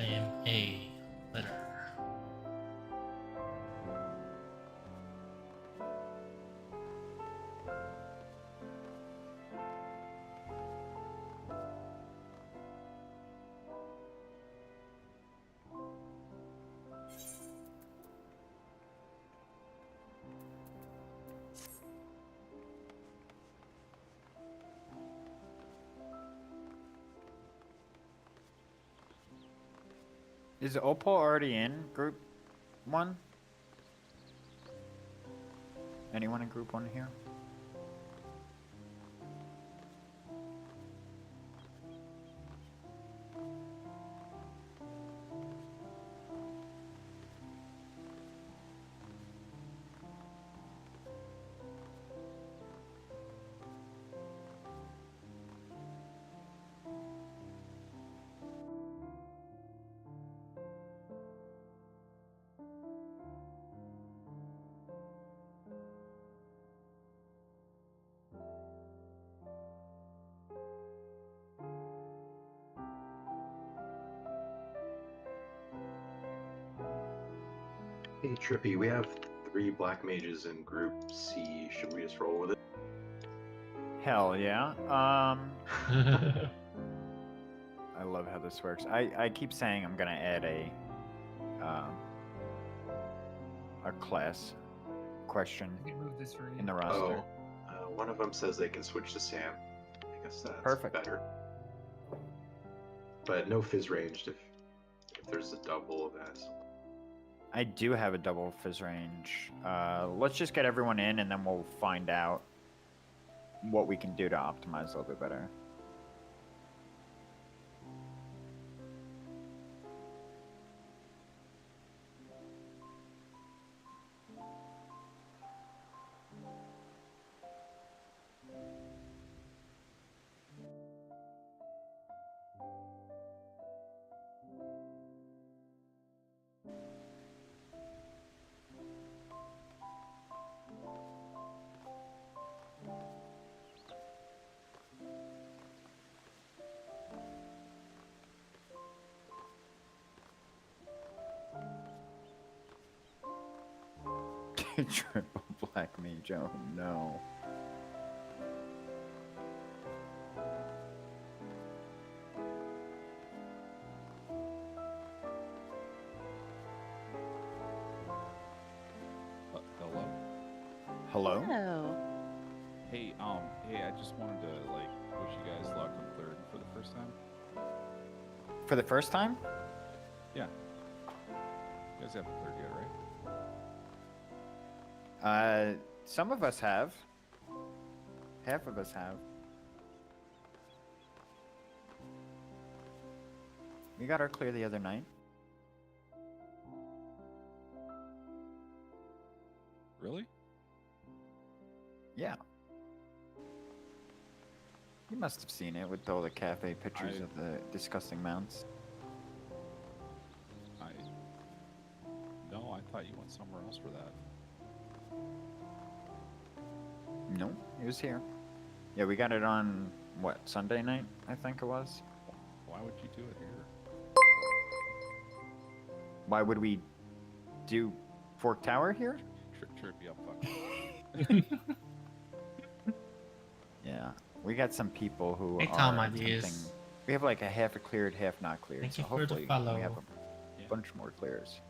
I am a letter. Is Opal already in group 1? Anyone in group 1 here? Hey Trippy, we have 3 black mages in group C. Should we just roll with it? Hell yeah. I love how this works. I keep saying I'm gonna add a class question I can move this for you. in the roster. One of them says they can switch to Sam. I guess that's Perfect. better. But no fizz ranged if there's a double of that. I do have a double fizz range. Let's just get everyone in and then we'll find out what we can do to optimize a little bit better. Triple black mage, oh no. Hello? Hello? Hello. Hey, I just wanted to, like, wish you guys luck on third for the first time. For the first time? Yeah. You guys haven't third yet, right? Some of us have. Half of us have. We got our clear the other night. Really? Yeah. You must have seen it with all the cafe pictures of the disgusting mounts. No, I thought you went somewhere else for that. No, it was here. Yeah, we got it on, what, Sunday night, I think it was? Why would you do it here? Why would we do Fork Tower here? Trippy up, fuck. Yeah, we got some people who Hey, are Tom, attempting... ideas. We have like a half a cleared, half not cleared. Thank so you for the hopefully follow. we have a Yeah. bunch more clears.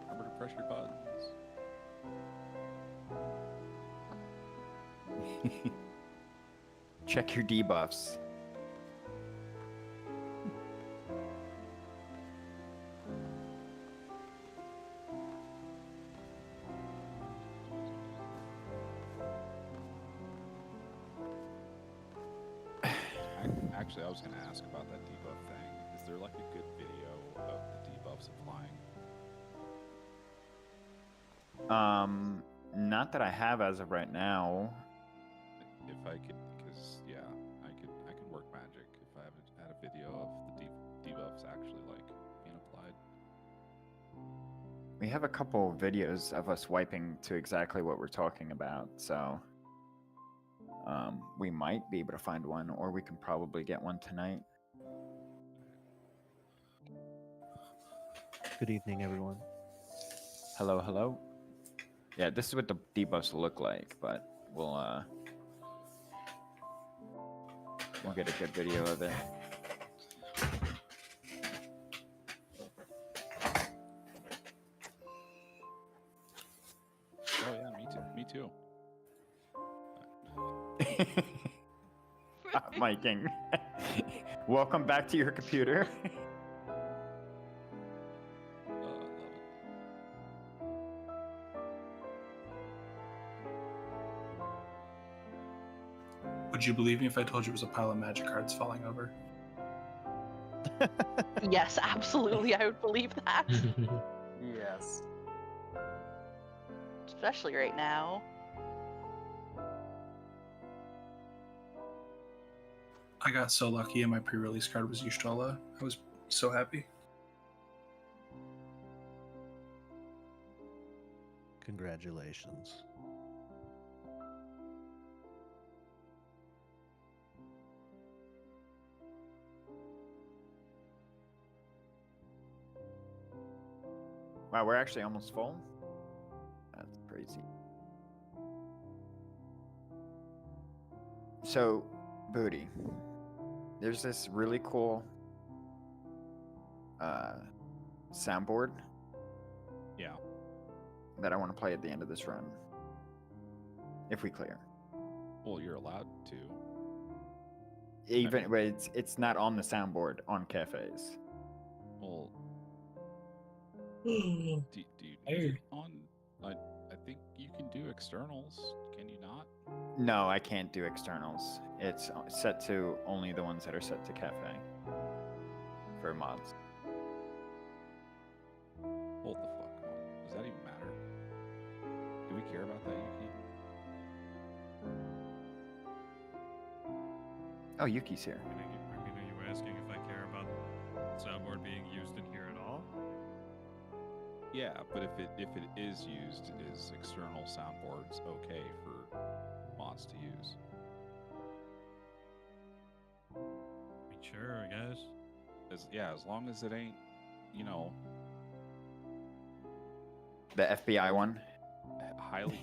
Remember to press your buttons. Check your debuffs. Actually, I was going to ask about that debuff thing. Is there like a good video of the debuffs applying? Not that I have as of right now. If I could, because yeah, I could work magic if I haven't had a video of the debuffs actually like being applied. We have a couple videos of us wiping to exactly what we're talking about, so We might be able to find one, or we can probably get one tonight. Good evening, everyone. Hello, hello. Yeah, this is what the debuffs look like, but we'll get a good video of it. Oh yeah, me too. Miking. Welcome back to your computer. Love it. Would you believe me if I told you it was a pile of magic cards falling over? Yes, absolutely, I would believe that. Yes. Especially right now. I got so lucky and my pre-release card was Y'shtola. I was so happy. Congratulations. Wow, we're actually almost full. That's crazy. So, Booty, there's this really cool soundboard Yeah. that I want to play at the end of this run. If we clear. Well, you're allowed to. Even but it's not on the soundboard on cafes. Well, do you Hey. need it on? I think you can do externals. Can you not? No, I can't do externals. It's set to only the ones that are set to cafe for mods. Hold the fuck on. Does that even matter? Do we care about that, Yuki? Oh, Yuki's here. I mean, are you asking if I care about soundboard being used in here at all? Yeah, but if it is used, is external soundboards okay for mods to use? I mean, sure, I guess. As long as it ain't, you know, The FBI one. highly.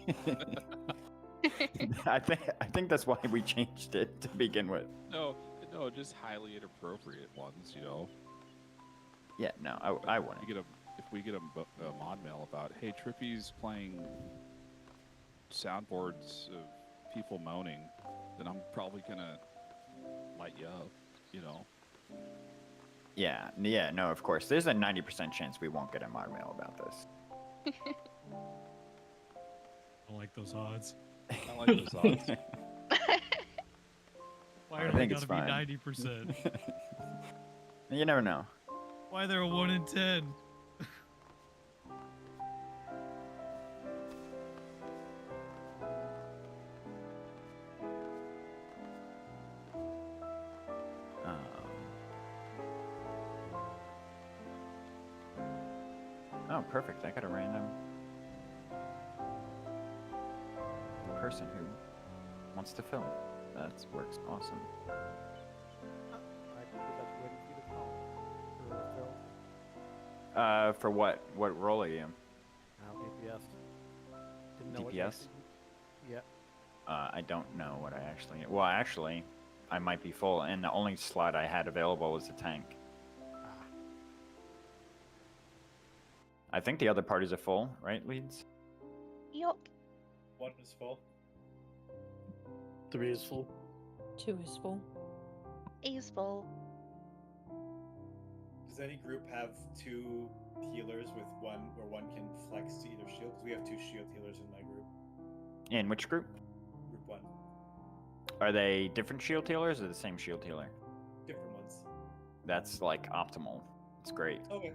I think that's why we changed it to begin with. no, just highly inappropriate ones, you know. Yeah, no, I wouldn't. If we get a mod mail about, hey, Trippy's playing soundboards of people moaning, then I'm probably gonna light you up, you know. Yeah, no, of course. There's a 90% chance we won't get a mod mail about this. I don't like those odds. I like those odds. Why I are they think it's gotta fine. be 90%? You never know. Why they're a 1 in 10? Oh, perfect. I got a random person who wants to film. That works awesome. For what? What role are you? DPS. Didn't know what DPS? Yeah. I don't know what I actually. Well, actually, I might be full, and the only slot I had available was the tank. I think the other parties are full, right, Leeds? Yup. 1 is full. 3 is full. 2 is full. A's full. Does any group have 2 healers with one where one can flex to either shield? Because we have 2 shield healers in my group. In which group? Group 1. Are they different shield healers or the same shield healer? Different ones. That's like optimal. It's great. Okay.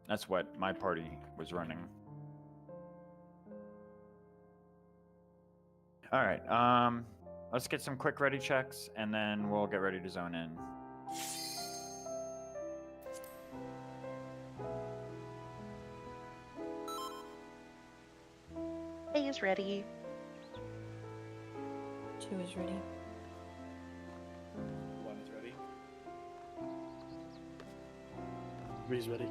That's what my party was running. All right. Let's get some quick ready checks, and then we'll get ready to zone in. A is ready. 2 is ready. 1 is ready. 3's ready.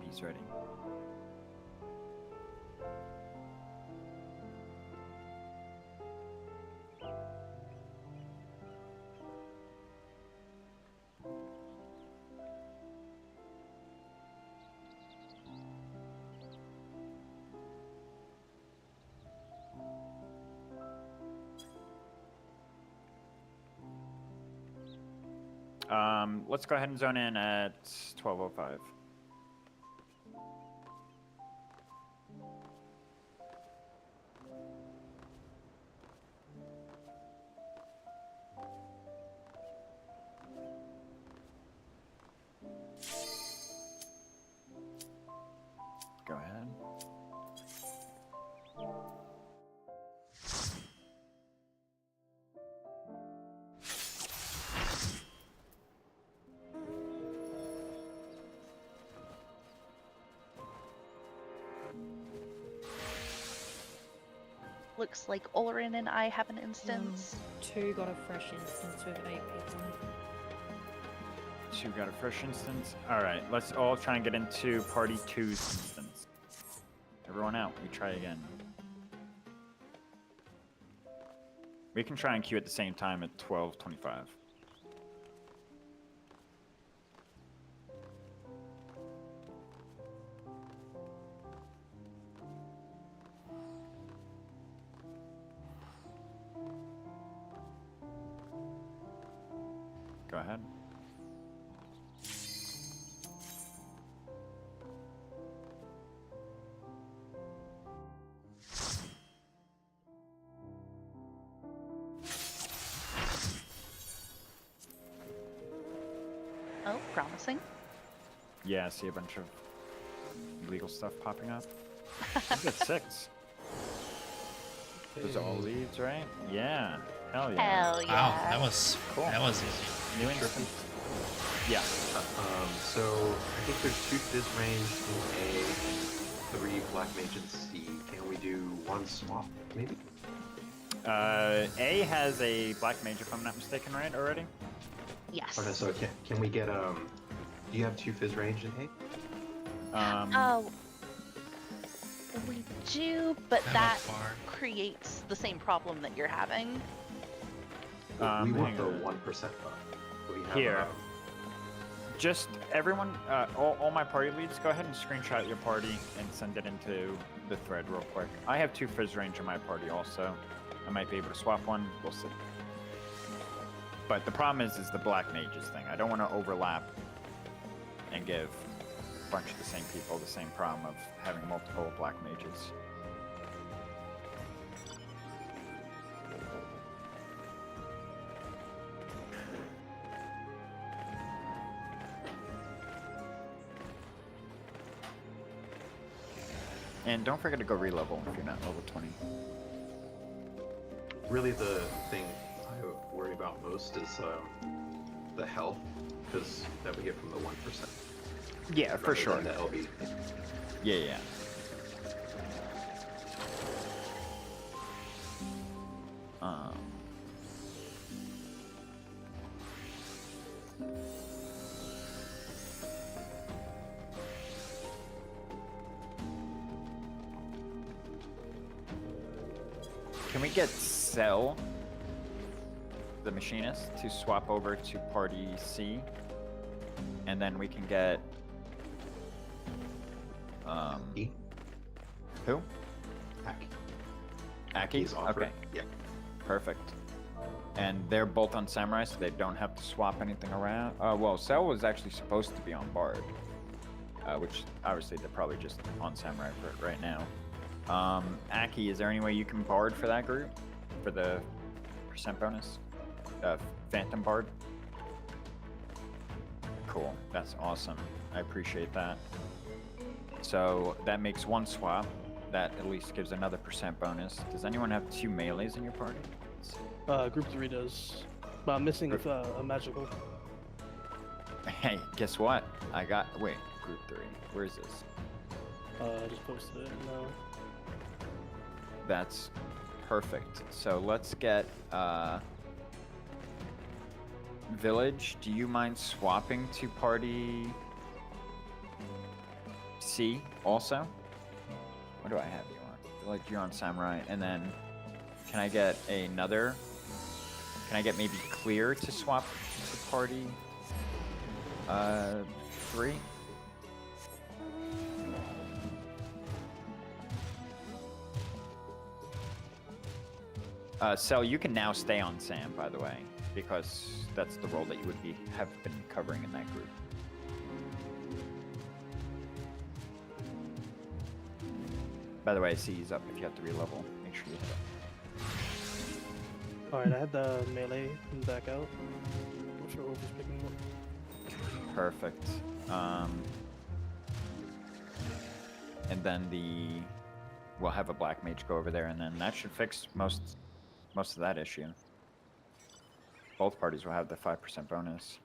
He's ready. Let's go ahead and zone in at 12:05. Go ahead. Looks like Ulrin and I have an instance. 2 got a fresh instance with 8 people. 2 got a fresh instance. All right, let's all try and get into party 2's instance. Everyone out. We try again. We can try and queue at the same time at 12:25. Go ahead. Oh, promising. Yeah, I see a bunch of illegal stuff popping up. Look at 6. Those are all leads, right? Yeah. Hell yeah. Hell yeah. Wow, that was Cool. that was easy. New instance. Yeah. So I think there's 2 Fizz range in A, 3 Black Mage in C. Can we do 1 swap, maybe? A has a black mage, if I'm not mistaken, right? Already. Yes. Okay, so can we get do you have 2 Fizz range in A? Oh, we do, but I'm that up far. creates the same problem that you're having. We want hang the on. 1% buff. We have, Here. Just everyone, all my party leads, go ahead and screenshot your party and send it into the thread real quick. I have 2 fizz range in my party also. I might be able to swap one. We'll see. But the problem is the black mages thing. I don't want to overlap and give a bunch of the same people the same problem of having multiple black mages. And don't forget to go re-level if you're not level 20. Really, the thing I worry about most is the health, because that we get from the 1%. Yeah, for rather sure. than the LB. Yeah, yeah. Can we get Cell, the machinist, to swap over to party C? And then we can get E? who? Hack. Aki? He's offered. Okay, Yeah. perfect. And they're both on Samurai, so they don't have to swap anything around. Well, Cell was actually supposed to be on Bard, which obviously they're probably just on Samurai for right now. Aki, is there any way you can Bard for that group? For the percent bonus? Phantom Bard? Cool, that's awesome. I appreciate that. So that makes 1 swap. That at least gives another percent bonus. Does anyone have 2 melees in your party? Group 3 does. But I'm missing a magical. Hey, guess what? I got, wait, group 3. Where is this? I just posted it now. That's perfect. So let's get Village. Do you mind swapping to party C also? What do I have you on? Village, you're on Samurai, and then can I get another? Can I get maybe Clear to swap to party 3? Cell, you can now stay on Sam, by the way, because that's the role that you would have been covering in that group. By the way, I see he's up if you have to re-level. Make sure you hit it. Alright, I had the melee back out. Not sure who's picking them up. Perfect. And then we'll have a black mage go over there, and then that should fix most of that issue. Both parties will have the 5% bonus.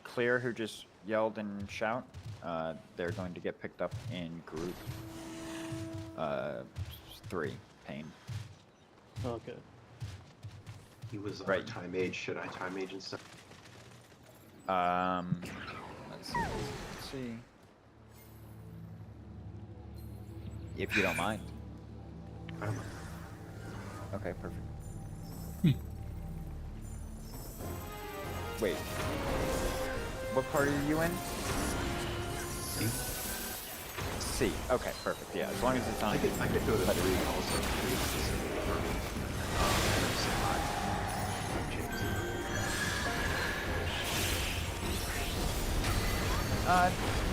Clear, who just yelled and shout, they're going to get picked up in group 3, Pain. Okay. He was Right. time age. Should I time age instead? Let's see. If you don't mind. I don't know. Okay, perfect. Wait. What party are you in? C. C. Okay, perfect. Yeah, as long as it's on. I could go to 3 also. 3 is specifically for me.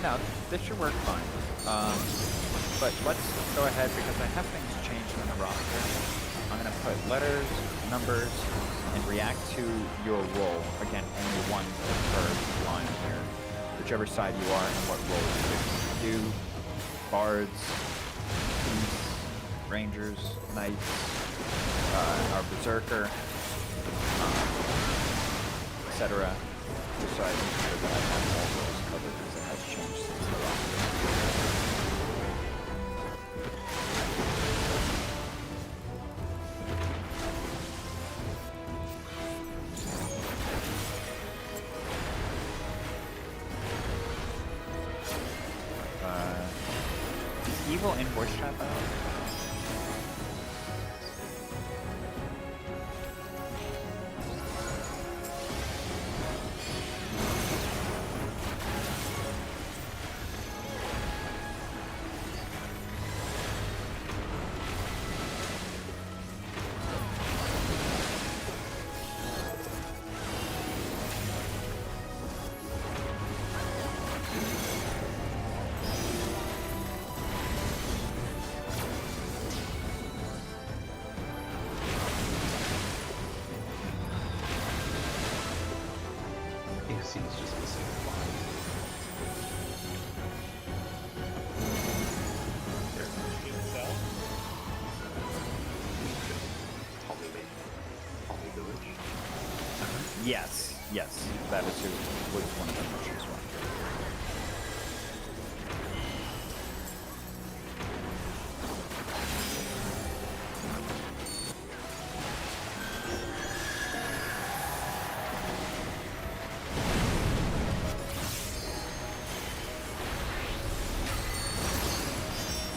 No, this should work fine. But let's go ahead because I have things changed in the roster. I'm gonna put letters, numbers, and react to your role. Again, only one per line here. Whichever side you are and what role you do. Bards, thieves, rangers, knights, our berserker, etc. Just so I make sure that I have all roles covered because it has changed since the roster. Is evil in voice chat though? I think C is just missing a line. There. Tommy Village. Yes, yes. That is who was one of the missions one.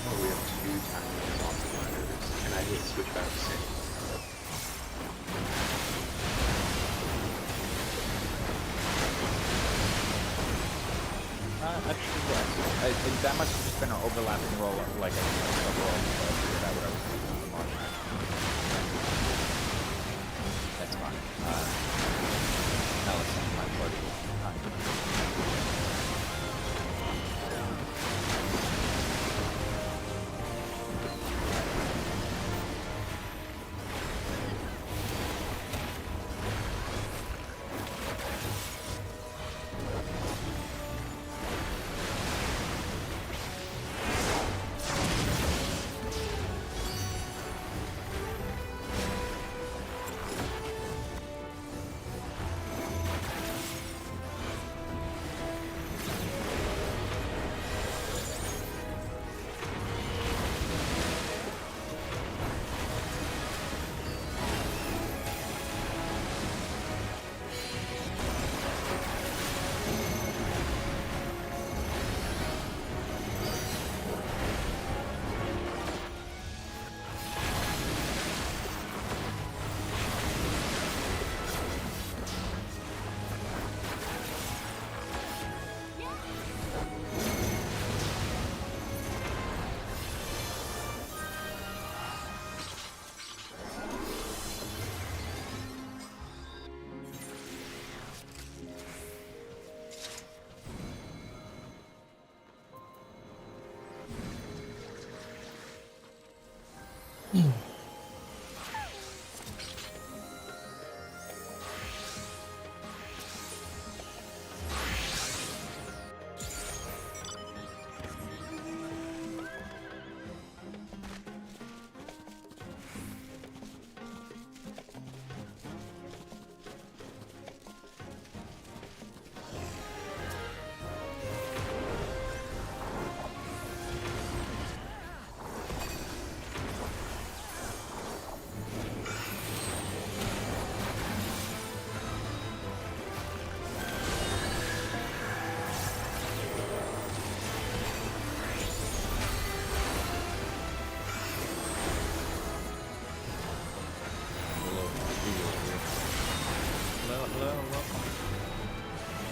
Oh, we have 2 time limits off the letters, and I need to switch back to C. Actually, yes. That must have just been an overlapping role, like a role. So I figured out what I was doing on that. That's fine. Now let's send my party.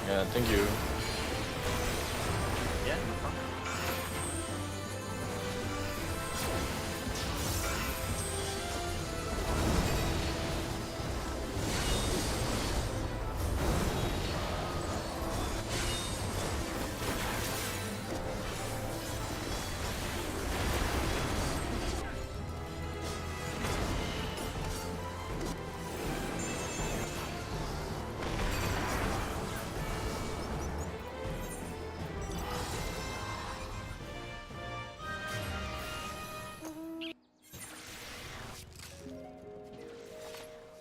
Yeah, thank you. Yeah, no problem.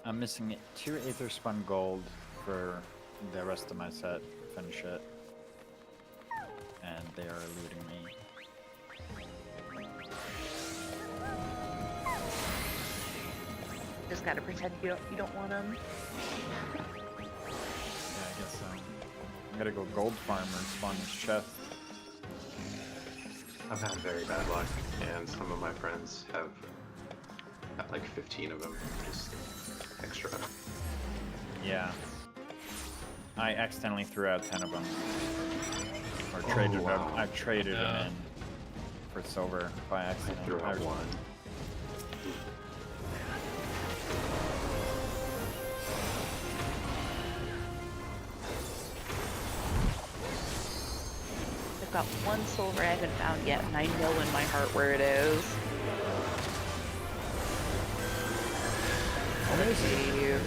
I'm missing 2 Aether Spun Gold for the rest of my set. Finish it. And they are eluding me. Just gotta pretend you don't want them. Yeah, I guess so. I'm gonna go gold farm and spawn this chest. I've had very bad luck, and some of my friends have got like 15 of them, just extra. Yeah. I accidentally threw out 10 of them. Or traded them. wow. I traded them in for silver by accident. I threw out one. I've got 1 silver I haven't found yet, and I know in my heart where it is. Amazing.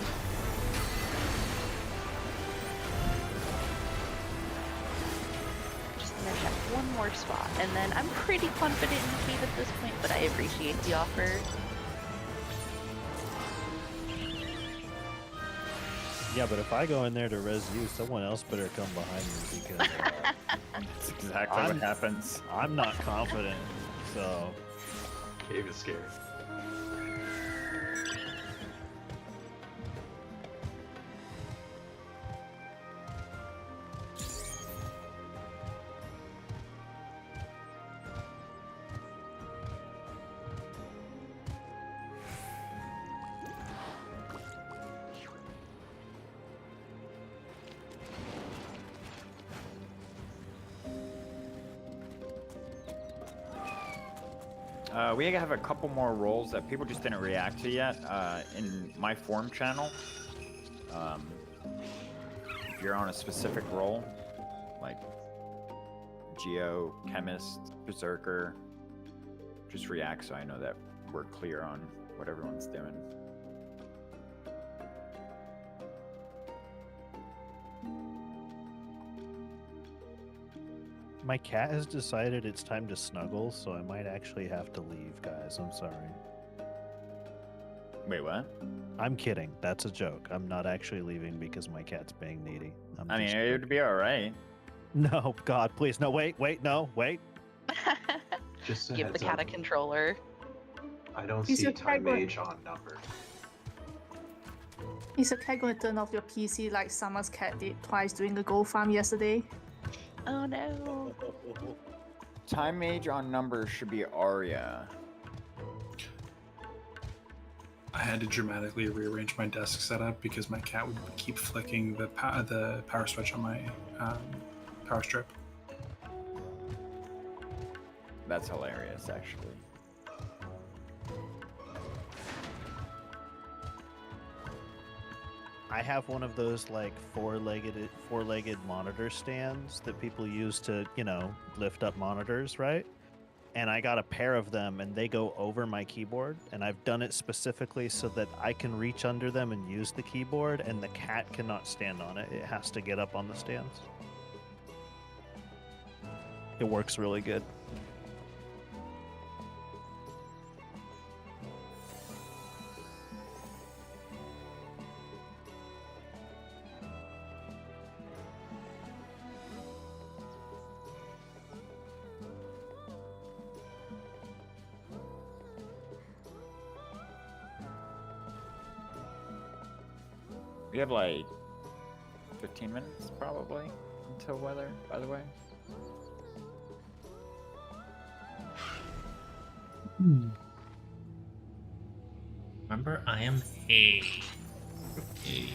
Just gonna check one more spot, and then I'm pretty confident in the cave at this point, but I appreciate the offer. Yeah, but if I go in there to res you, someone else better come behind me because That's exactly what happens. I'm not confident. So Cave is scary. We have a couple more roles that people just didn't react to yet in my form channel. If you're on a specific role, like Geo, Chemist, Berserker, just react so I know that we're clear on what everyone's doing. my cat has decided it's time to snuggle, so I might actually have to leave, guys. I'm sorry. Wait, what? I'm kidding. That's a joke. I'm not actually leaving because my cat's being needy. I mean, it would be all right. No, God, please. No, wait, no, wait. Just a Give the heads cat a up. controller. I don't Is see your Time cat going- Mage on number. Is your cat going to turn off your PC like Summer's cat did twice during the gold farm yesterday? Oh no. Time Mage on numbers should be Arya. I had to dramatically rearrange my desk setup because my cat would keep flicking the power switch on my power strip. That's hilarious, actually. I have one of those like four-legged monitor stands that people use to, you know, lift up monitors, right? and I got a pair of them and they go over my keyboard, and I've done it specifically so that I can reach under them and use the keyboard, and the cat cannot stand on it. It has to get up on the stands. It works really good. We have like 15 minutes probably until weather, by the way. Remember, I am A. A.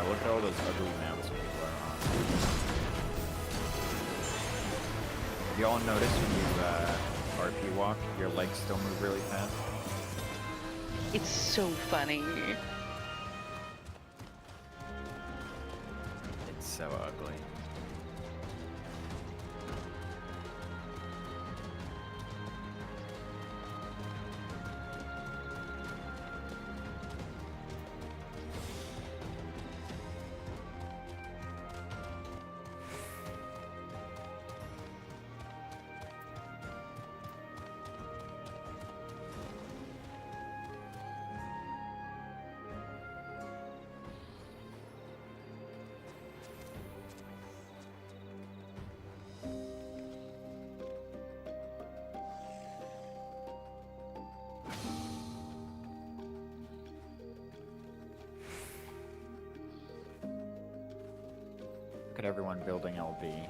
Look at all those ugly mounts people are on. You all notice when you RP walk, your legs still move really fast? It's so funny. It's so ugly. Look at everyone building LB.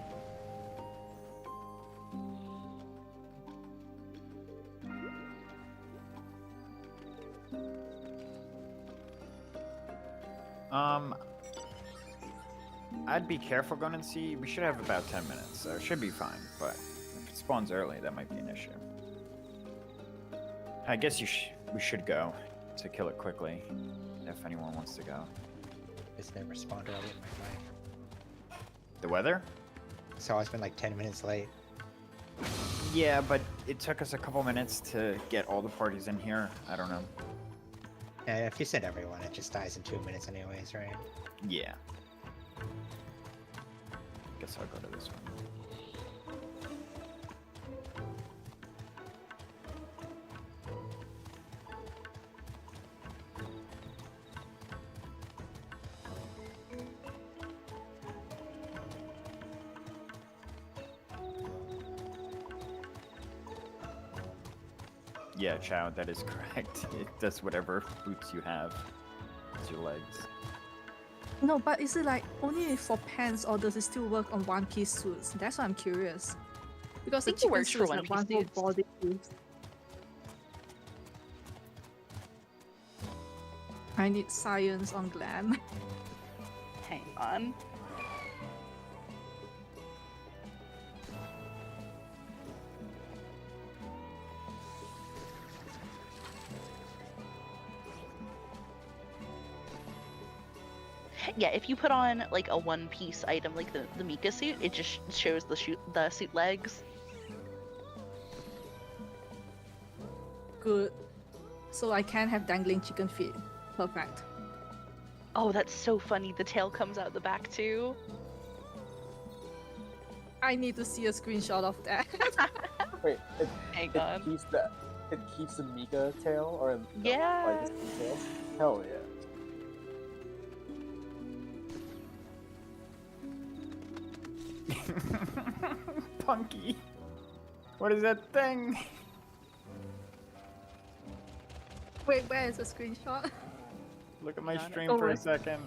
I'd be careful going and see. We should have about 10 minutes, so it should be fine. But if it spawns early, that might be an issue. I guess we should go to kill it quickly, if anyone wants to go. It's never spawned early in my life. The weather? So it's been like 10 minutes late. Yeah, but it took us a couple minutes to get all the parties in here. I don't know. Yeah, if you send everyone, it just dies in 2 minutes anyways, right? Yeah. Guess I'll go to this one. Yeah, Chow, that is correct. It does whatever boots you have. It's your legs. No, but is it like only for pants or does it still work on One Piece suits? That's why I'm curious. Because the think it chicken works suit for is One like Piece one whole suits. body suit. I need science on glam. Hang on. Yeah, if you put on like a one-piece item like the Mika suit, it just shows the suit legs. Good. So I can have dangling chicken feet. Perfect. Oh, that's so funny. The tail comes out the back too. I need to see a screenshot of that. Wait, Hang on. It keeps the Mika tail or Yeah. like the tails? Hell yeah. Punky. What is that thing? Wait, where is the screenshot? Look at my stream Oh, for a wait. second.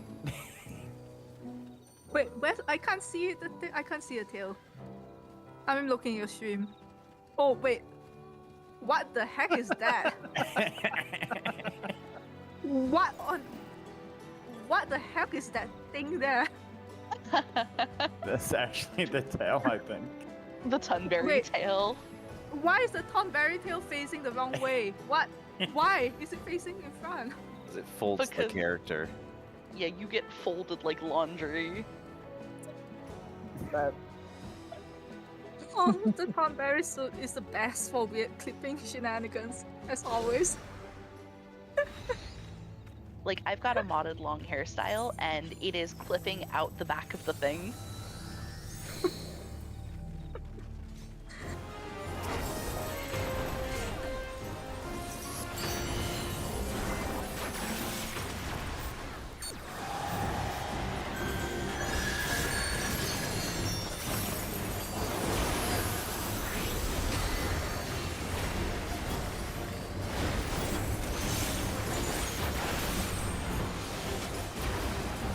Wait, where? I can't see it. I can't see a tail. I'm looking at your stream. Oh wait, what the heck is that? What on? What the heck is that thing there? That's actually the tail, I think. The Tunberry Wait. tail. Why is the Thornberry tail facing the wrong way? What? Why is it facing in front? It folds Because- the character. Yeah, you get folded like laundry. That Oh, the Thornberry suit is the best for weird clipping shenanigans, as always. Like, I've got a modded long hairstyle, and it is clipping out the back of the thing.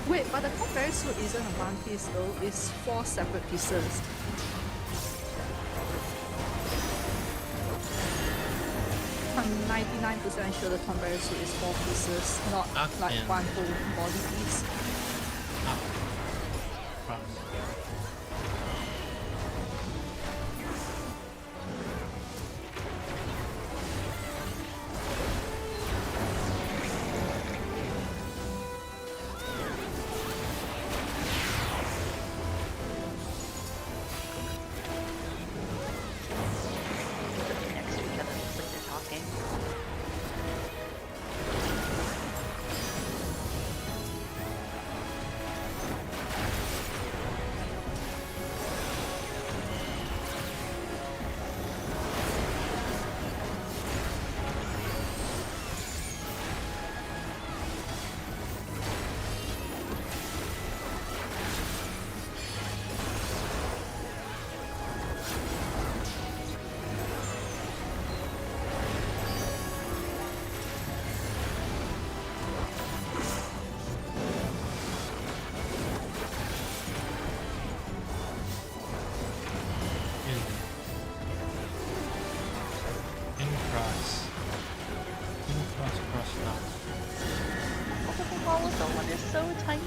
Wait, but the Thornberry suit isn't a one piece though, it's 4 separate pieces. I'm 99% sure the Thornberry suit is 4 pieces, not Fuck like him. one whole body piece. skeletal one is so tiny.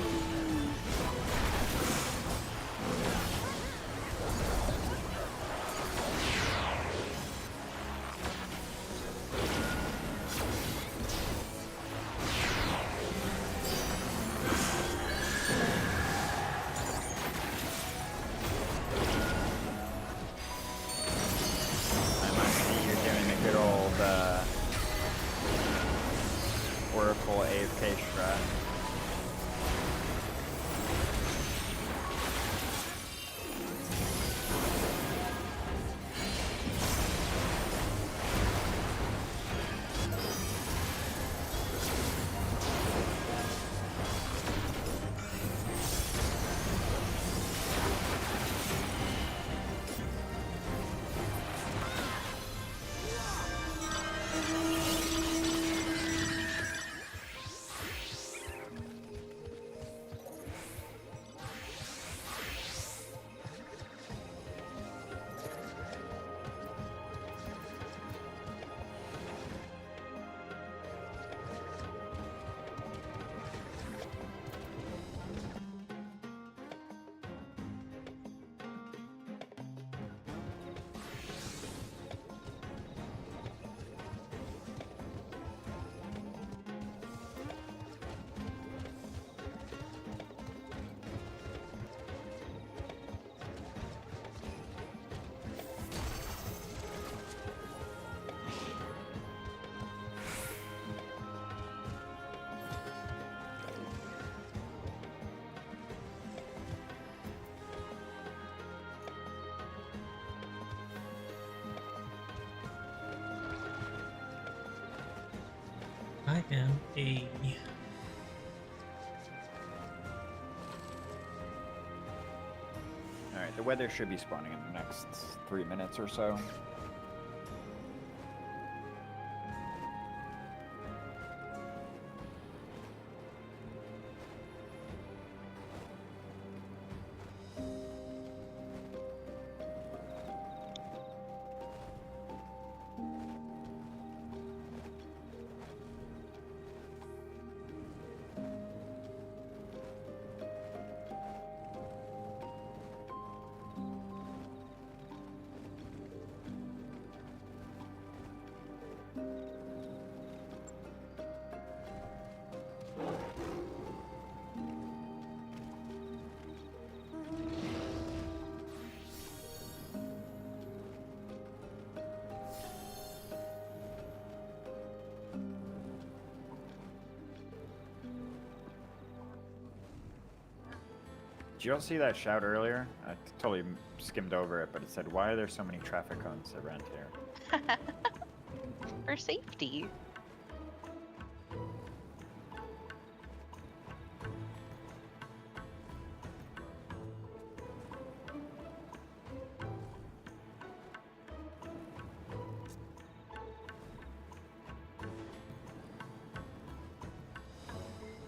I might see you're doing a good old Oracle AFK strat. I am a. Alright, the weather should be spawning in the next 3 minutes or so. Did you all see that shout earlier? I totally skimmed over it, but it said, "Why are there so many traffic cones around here?" For safety.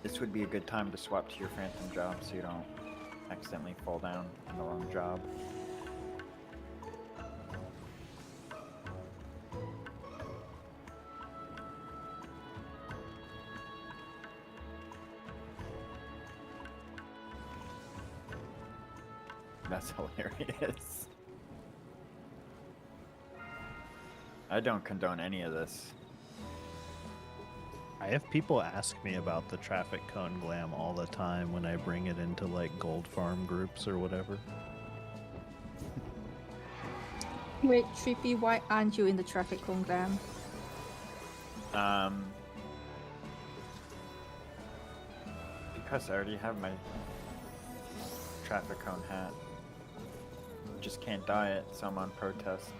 This would be a good time to swap to your phantom job so you don't accidentally fall down on the wrong job. That's hilarious. I don't condone any of this. I have people ask me about the traffic cone glam all the time when I bring it into like gold farm groups or whatever. Wait, Trippy, why aren't you in the traffic cone glam? Because I already have my traffic cone hat. Just can't dye it, so I'm on protest.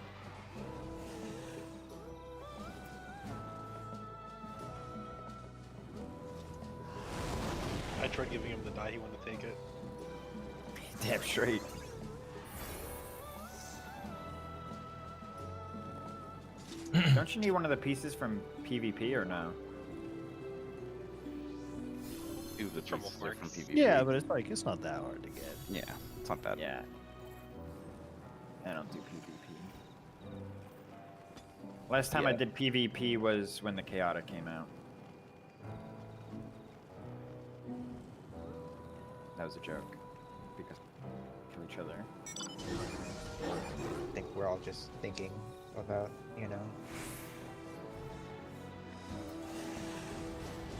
I tried giving him the dye, he wouldn't take it. Damn straight. Don't you need one of the pieces from PvP or no? Two of the pieces are from PvP. Yeah, but it's like it's not that hard to get. Yeah, it's not that. Yeah. I don't do PvP. Last time I Yeah. did PvP was when the Chaotic came out. That was a joke. Because kill each other. I think we're all just thinking about, you know,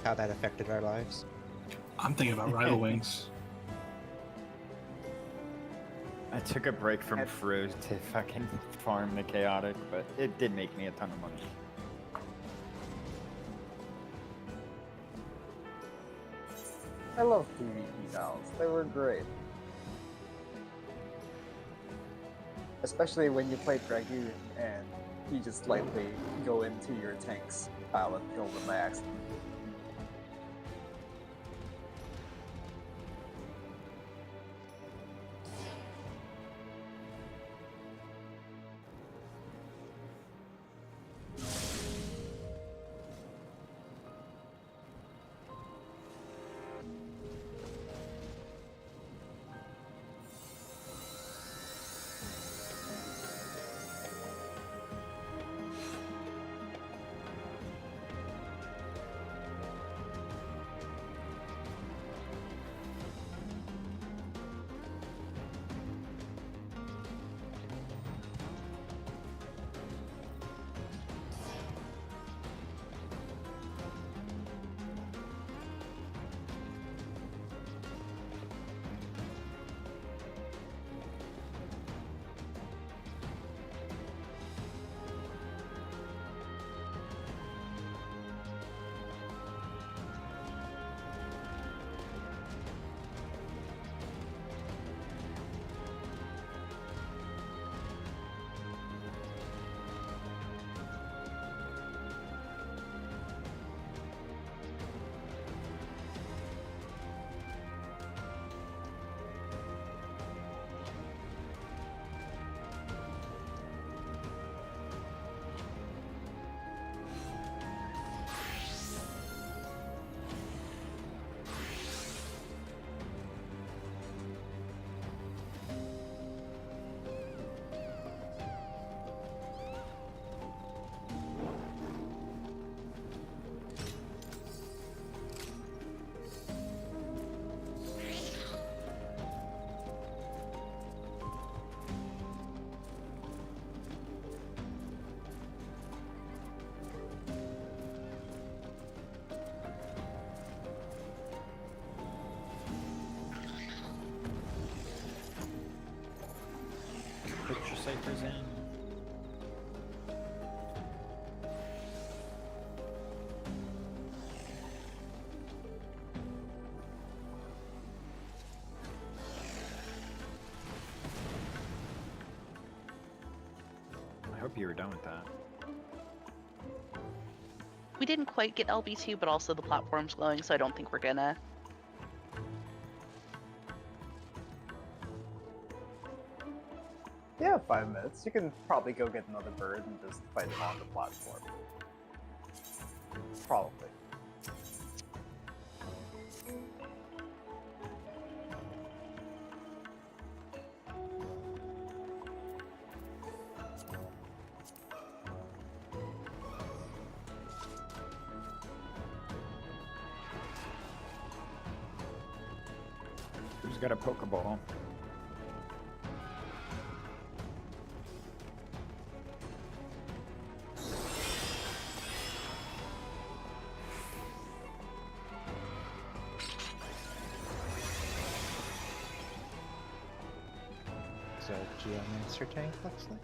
how that affected our lives. I'm thinking about Rival Wings. I took a break from Fru to fucking farm the chaotic, but it did make me a ton of money. I love PvP battles. They were great. Especially when you play Dragoon and you just lightly go into your tank's pile and kill them by accident. Picture ciphers in. I hope you were done with that. We didn't quite get LB2, but also the platform's glowing, so I don't think we're gonna. Yeah, 5 minutes. You can probably go get another bird and just fight them on the platform. Probably. Who's got a Pokeball? So Geomancer tank looks like.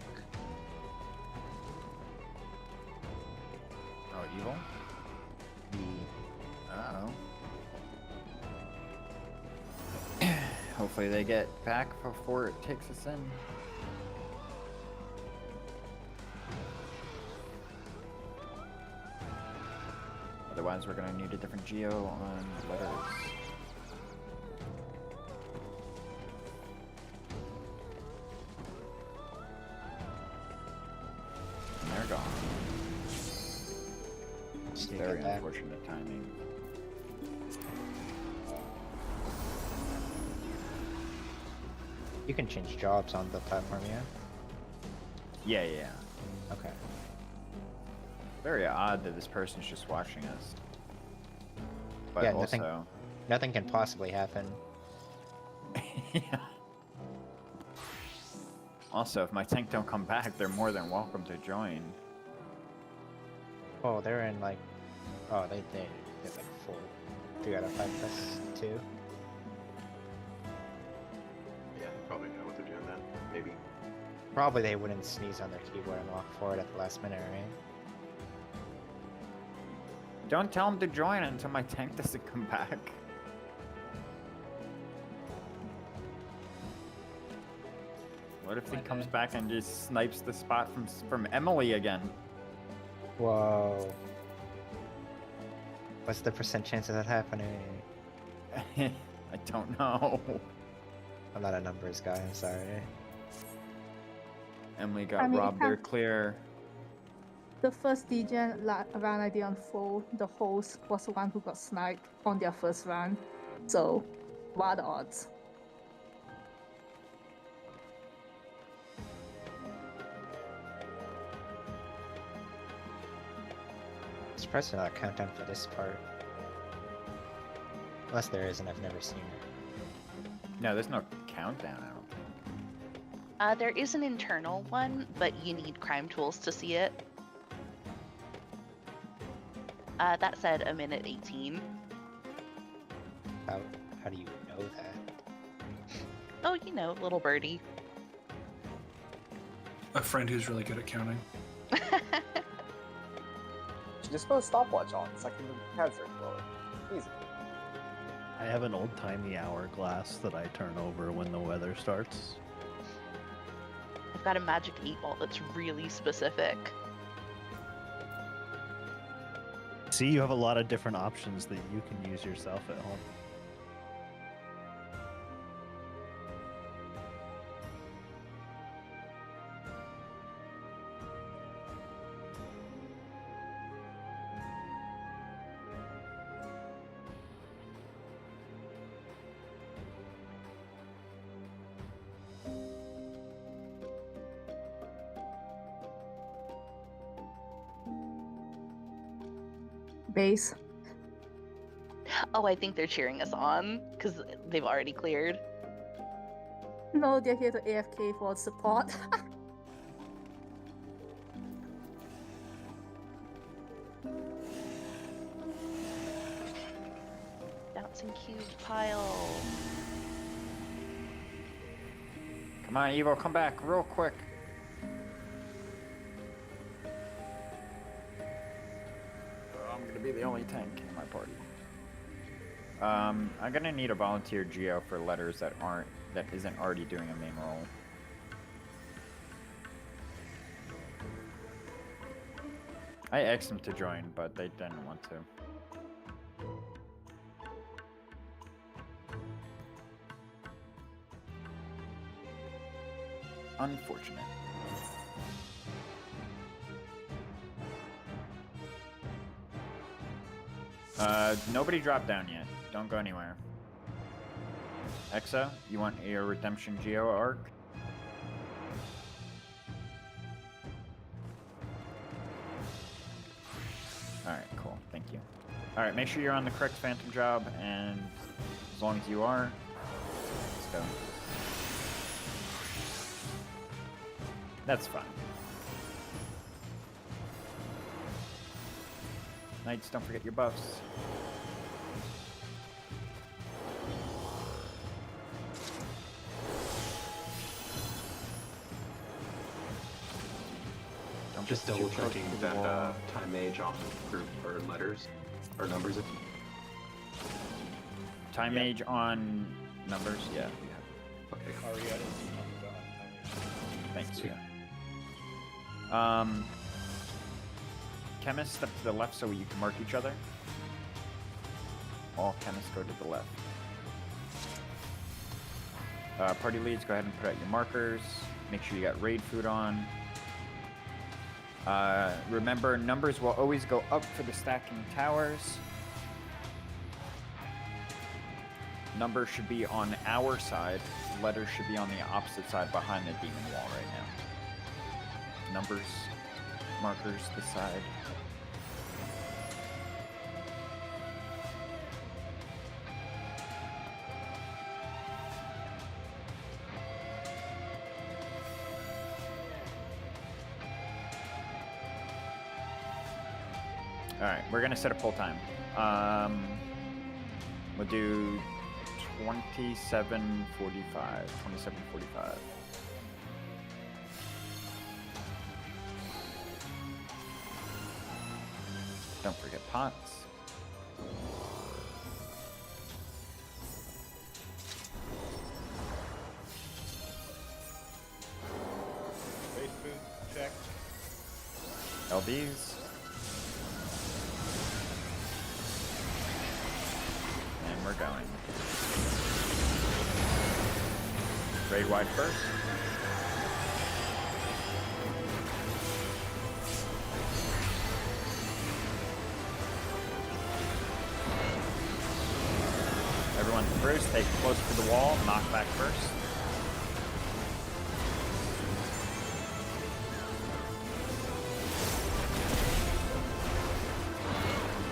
Oh, evil? Uh-oh. Hopefully they get back before it takes us in. Otherwise we're gonna need a different geo on letters. And they're gone. It's very unfortunate timing. You can change jobs on the platform, yeah? Yeah. Okay. Very odd that this person's just watching us. But Yeah, also... nothing can possibly happen Yeah. Also, if my tank don't come back, they're more than welcome to join. Oh, they're in like. Oh, they're like full. 3 out of 5 plus 2. Yeah, they probably know what they're doing then. Maybe. Probably they wouldn't sneeze on their keyboard and walk forward at the last minute, right? Don't tell them to join until my tank doesn't come back. What if he comes back and just snipes the spot from Emily again? Whoa. What's the % chance of that happening? I don't know. I'm not a numbers guy, I'm sorry. Emily got I mean, robbed there clear. The first DGen round I did on full, the host was the one who got sniped on their first round. So, what are the odds? Surprised there's not a countdown for this part. Unless there is, and I've never seen it. No, there's no countdown, I don't think. There is an internal one, but you need crime tools to see it. That said, a minute 18. How do you know that? Oh, you know, little birdie. A friend who's really good at counting. Just put a stopwatch on, second the pads are flowing. Easy. I have an old-timey hourglass that I turn over when the weather starts. I've got a magic 8-ball that's really specific. See, you have a lot of different options that you can use yourself at home. Base. Oh, I think they're cheering us on because they've already cleared. No, they're here to AFK for support. Bouncing cube pile. Come on, Evo, come back real quick. I'm gonna be the only tank in my party. I'm gonna need a volunteer Geo for letters that isn't already doing a main role. I asked them to join, but they didn't want to. Unfortunate. Nobody dropped down yet. Don't go anywhere. Exa, you want your Redemption Geo arc? Alright, cool. Thank you. Alright, make sure you're on the correct Phantom job, and as long as you are, let's go. That's fine. Knights, don't forget your buffs. I'm just double checking that time mage off of group or letters or numbers. Time mage on numbers, yeah. Okay. Ariana is talking about on timing. Thanks. Chemists, step to the left so you can mark each other. All chemists go to the left. Party leads, go ahead and put out your markers. Make sure you got raid food on. Remember, numbers will always go up for the stacking towers. Numbers should be on our side. Letters should be on the opposite side behind the demon wall right now. Numbers, markers this side. All right, we're gonna set a pull time. We'll do 27:45. 27:45. Don't forget pots. Base food, check. LBs. And we're going. Raid wide first. Everyone through, stay close to the wall, knock back first.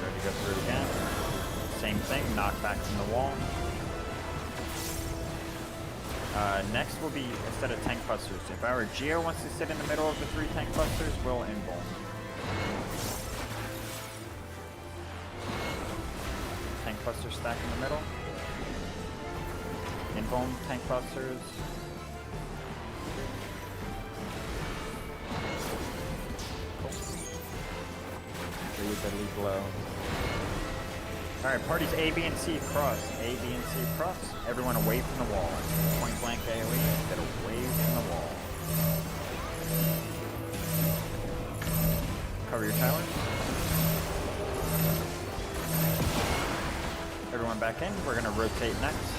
Ready to go through again. Same thing, knock back from the wall. Next will be a set of tank busters. If our Geo wants to sit in the middle of the 3 tank busters, we'll invuln. Tank buster stack in the middle. Invuln tank busters. Cool. Really low. Alright, parties A, B, and C cross. A, B, and C cross. Everyone away from the wall. Point blank AoE, get away from the wall. Cover your towers. Everyone back in. We're gonna rotate next.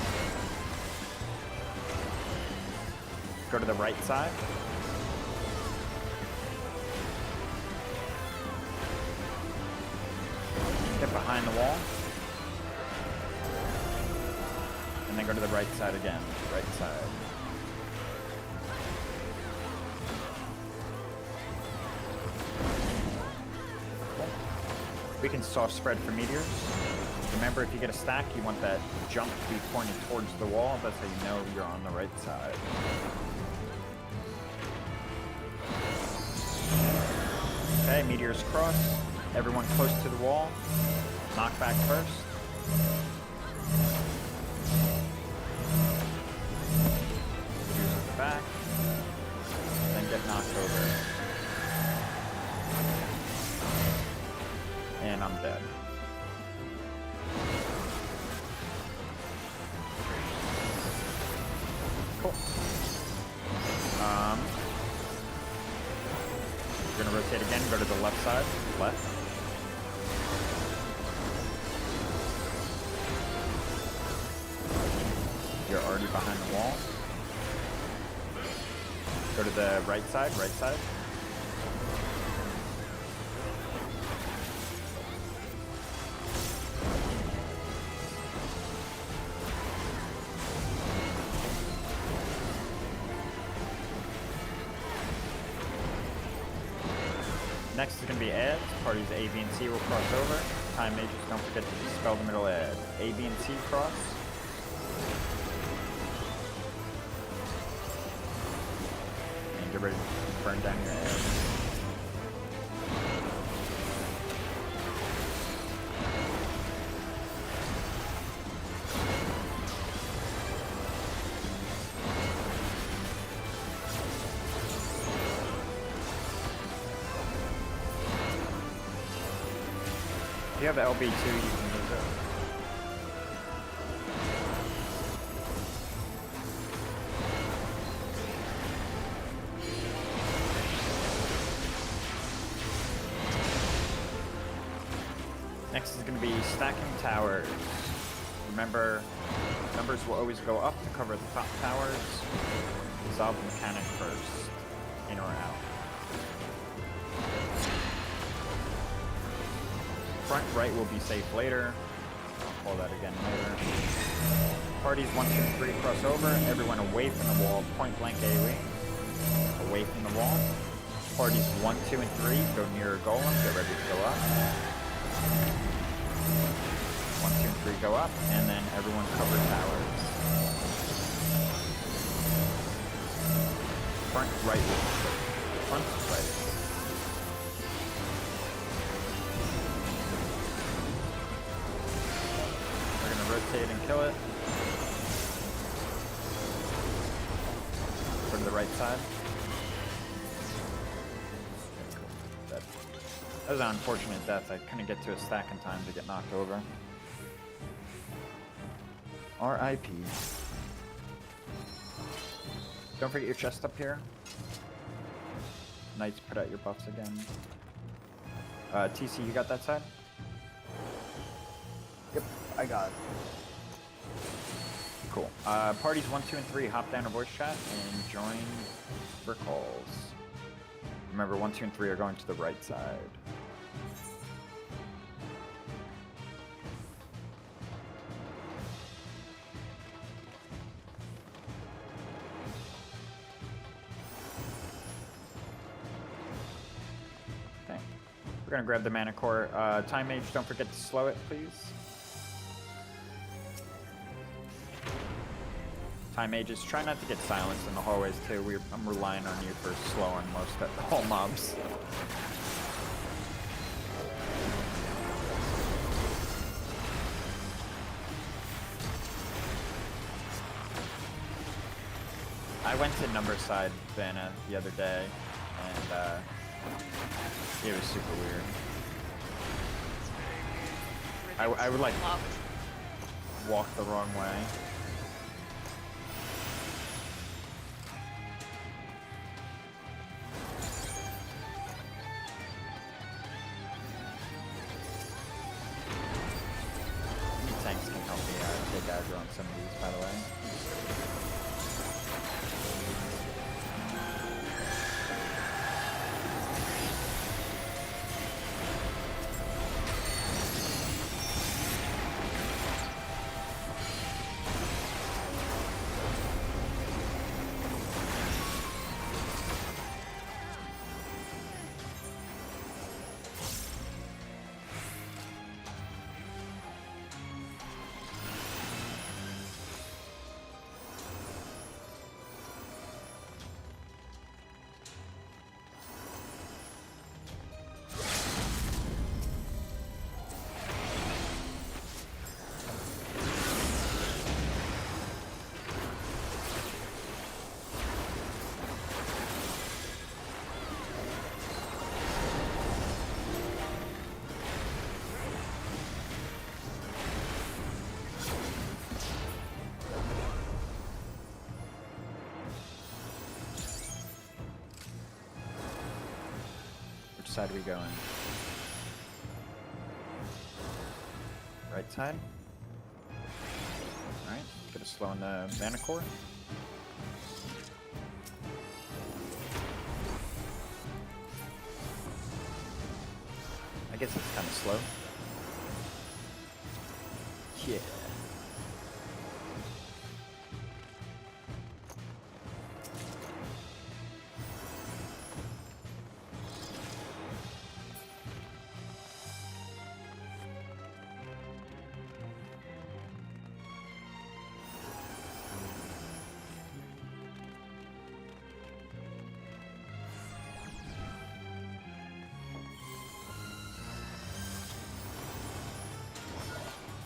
Go to the right side. Get behind the wall. And then go to the right side again. Right side. Cool. We can soft spread for meteors. Remember, if you get a stack, you want that jump to be pointed towards the wall. That's how you know you're on the right side. Okay, meteors cross. Everyone close to the wall. Knock back first. Meteors at the back. Then get knocked over. And I'm dead. Cool. We're gonna rotate again, go to the left side. Left. You're already behind the wall. Go to the right side, right side. Next is going to be ads. Parties A, B, and C will cross over. Time mages, don't forget to dispel the middle ad. A, B, and C cross. And get ready to burn down your ads. If you have LB2, you can use it. Next is going to be stacking towers. Remember, numbers will always go up to cover the top towers. Dissolve the mechanic first, in or out. Front right will be safe later. I'll call that again later. Parties 1, 2, 3 cross over. Everyone away from the wall. Point blank AoE. Away from the wall. Parties 1, 2, and 3 go near a golem. Get ready to go up. 1, 2, and 3 go up, and then everyone cover towers. Front right. Front right. rotate and kill it. Go to the right side. That was an unfortunate death. I couldn't get to a stack in time to get knocked over. R.I.P. Don't forget your chest up here. Knights, put out your buffs again. TC, you got that side? Yep, I got it. Cool. Parties 1, 2, and 3, hop down to voice chat and join for calls. Remember, 1, 2, and 3 are going to the right side. Okay. We're gonna grab the mana core. Time Mage, don't forget to slow it, please. Time Mages, try not to get silenced in the hallways too. I'm relying on you for slowing most of all mobs. I went to Numberside Vanna the other day, and it was super weird. I would like walk the wrong way. Tanks can help me take aggro on some of these, by the way. Which side are we going? Right side? Alright, get a slow in the mana core. I guess it's kind of slow. Yeah.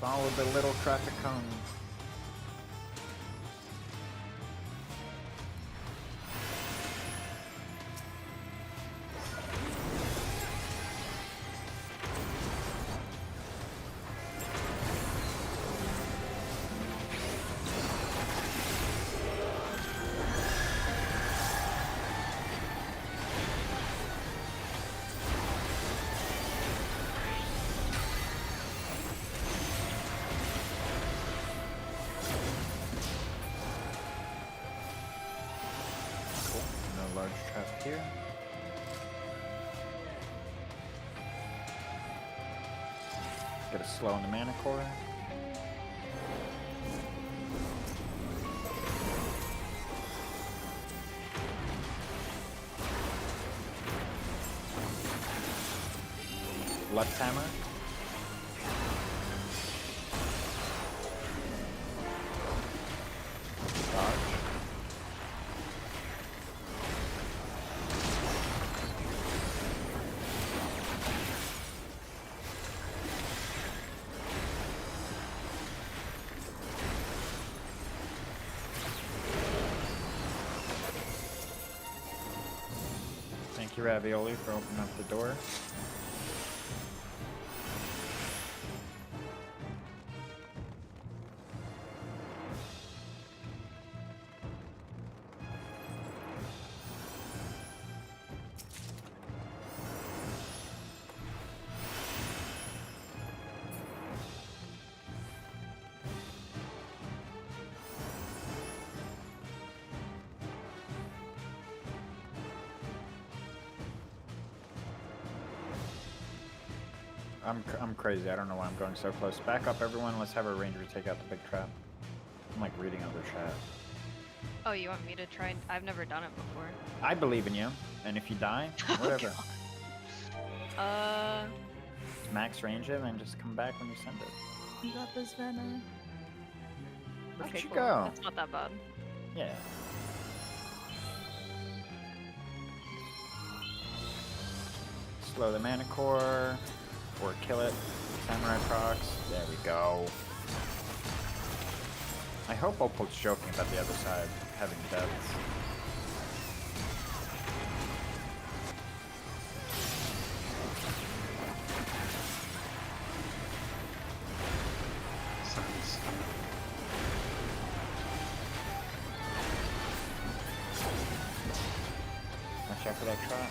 Follow the little traffic cone. Large trap here. Get a slow in the mana core. Left hammer. Dodge. you, Ravioli, for opening up the door. I'm crazy. I don't know why I'm going so close. Back up, everyone. Let's have a ranger take out the big trap. I'm like reading other chat. Oh, you want me to try? I've never done it before. I believe in you, and if you die, whatever. Max range it, and just come back when you send it. You got this, Venom. Where'd Okay, you cool. go? That's not that bad. Yeah. Slow the mana core, or kill it. Samurai procs. There we go. I hope Opal's joking about the other side having deaths. Watch out for that trap.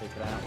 Take it out.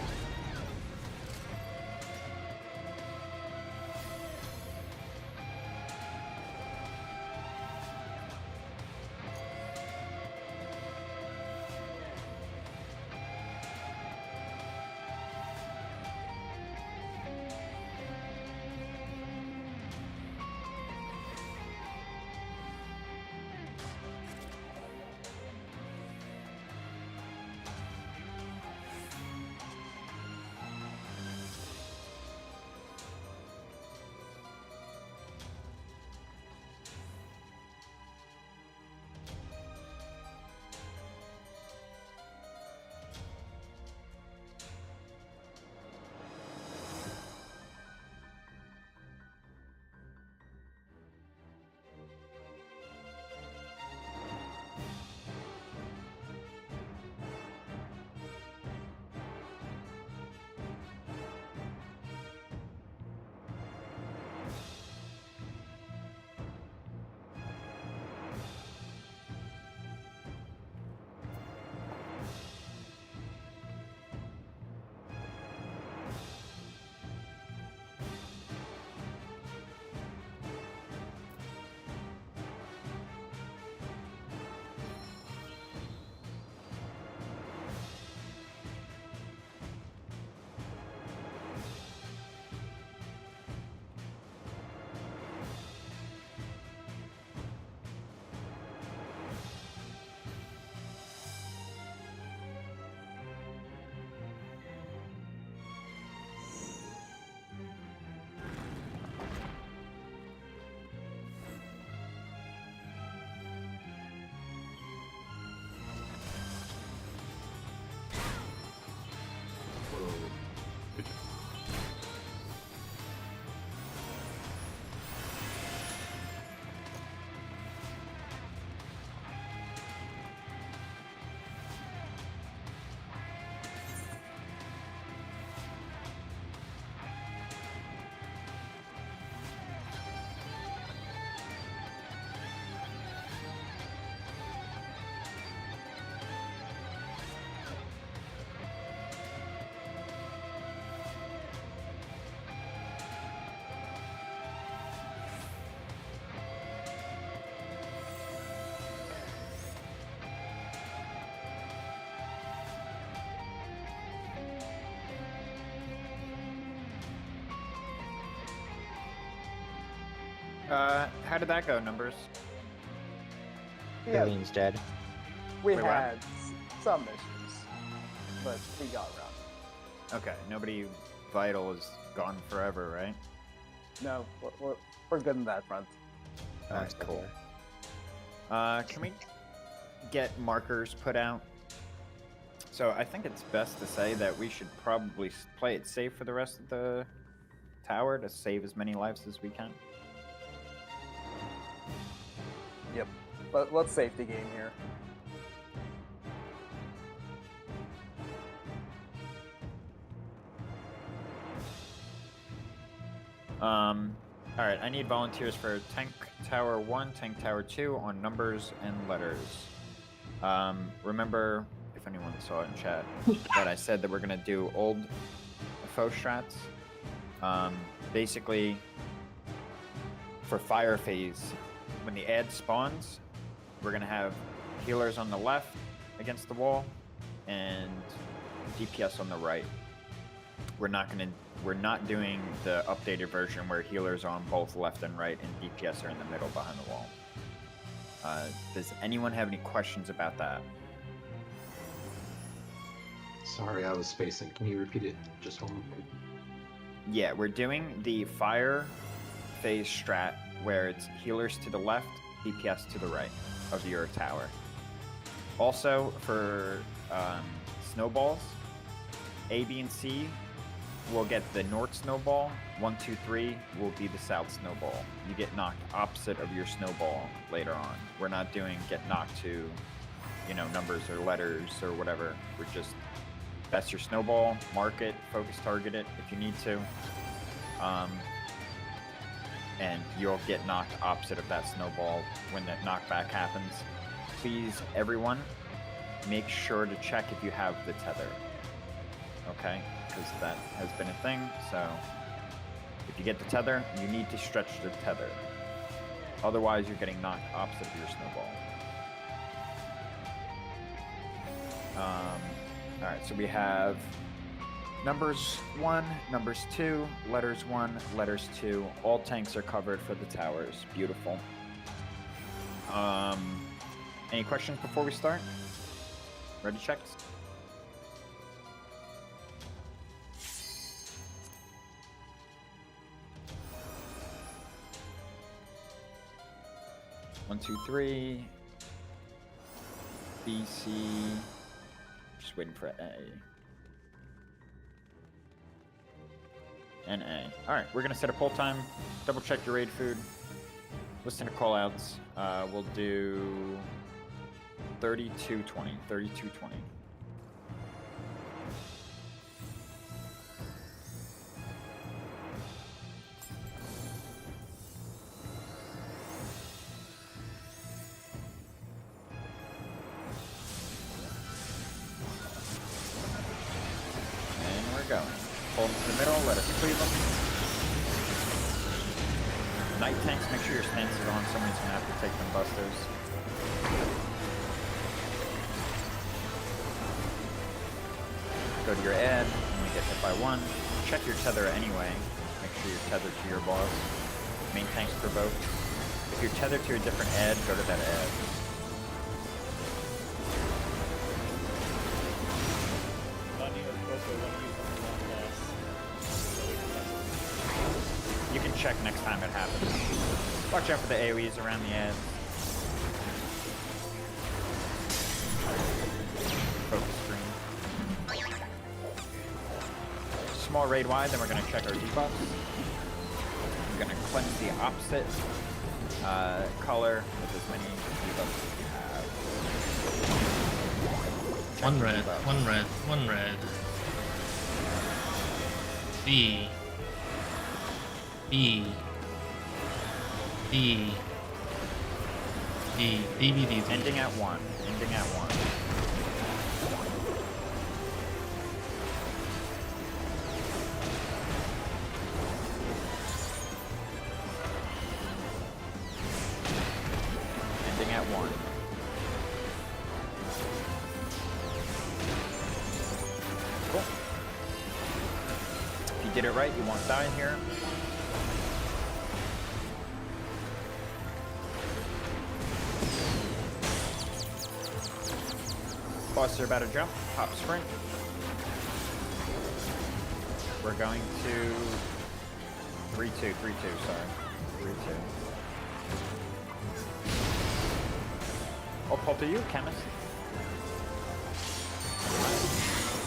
How did that go, Numbers? Yeah, Billion's dead. we Wait, what? had some issues, but we got around it. Okay, nobody vital is gone forever, right? No, we're good in that front. Alright, cool. Can we get markers put out? So I think it's best to say that we should probably play it safe for the rest of the tower to save as many lives as we can. Yep. But let's safety game here. All right, I need volunteers for Tank Tower 1, Tank Tower 2 on numbers and letters. Remember, if anyone saw it in chat, that I said that we're gonna do old foe strats. Basically, for fire phase, when the ad spawns, we're gonna have healers on the left against the wall and DPS on the right. We're not doing the updated version where healers are on both left and right and DPS are in the middle behind the wall. Does anyone have any questions about that? Sorry, I was spacing. Can you repeat it just one more? Yeah, we're doing the fire phase strat where it's healers to the left, DPS to the right of your tower. Also, for snowballs, A, B, and C will get the north snowball. 1, 2, 3 will be the south snowball. You get knocked opposite of your snowball later on. We're not doing get knocked to, numbers or letters or whatever. We're just, that's your snowball, mark it, focus target it if you need to. And you'll get knocked opposite of that snowball when that knockback happens. Please, everyone, make sure to check if you have the tether. Okay? Because that has been a thing, so if you get the tether, you need to stretch the tether. Otherwise, you're getting knocked opposite of your snowball. Alright, so we have numbers 1, numbers 2, letters 1, letters 2. All tanks are covered for the towers. Beautiful. Any questions before we start? Ready checks? One, 2, 3. B, C. Just waiting for A. And A. Alright, we're gonna set a poll time. Double check your raid food. Listen to callouts. We'll do 3220. 3220. And we're going. Hold them to the middle, let us cleave them. Night tanks, make sure your stance is on. Somebody's gonna have to take them busters. Go to your ad, only get hit by 1. Check your tether anyway. Make sure you're tethered to your boss. Main tanks provoke. If you're tethered to a different ad, go to that ad. You can check next time it happens. Watch out for the AoEs around the ads. Focus screen. Small raid wide, then we're going to check our debuffs. We're going to cleanse the opposite color with as many debuffs as we have. One red, one red, one red. B. B. B. B. B. B. B. Ending at 1. Ending at 1. Ending at 1. Cool. If you did it right, you won't die in here. Bosses are about to jump. Hop sprint. We're going to 3-2, 3-2, sorry. 3-2. I'll pull to you, chemist.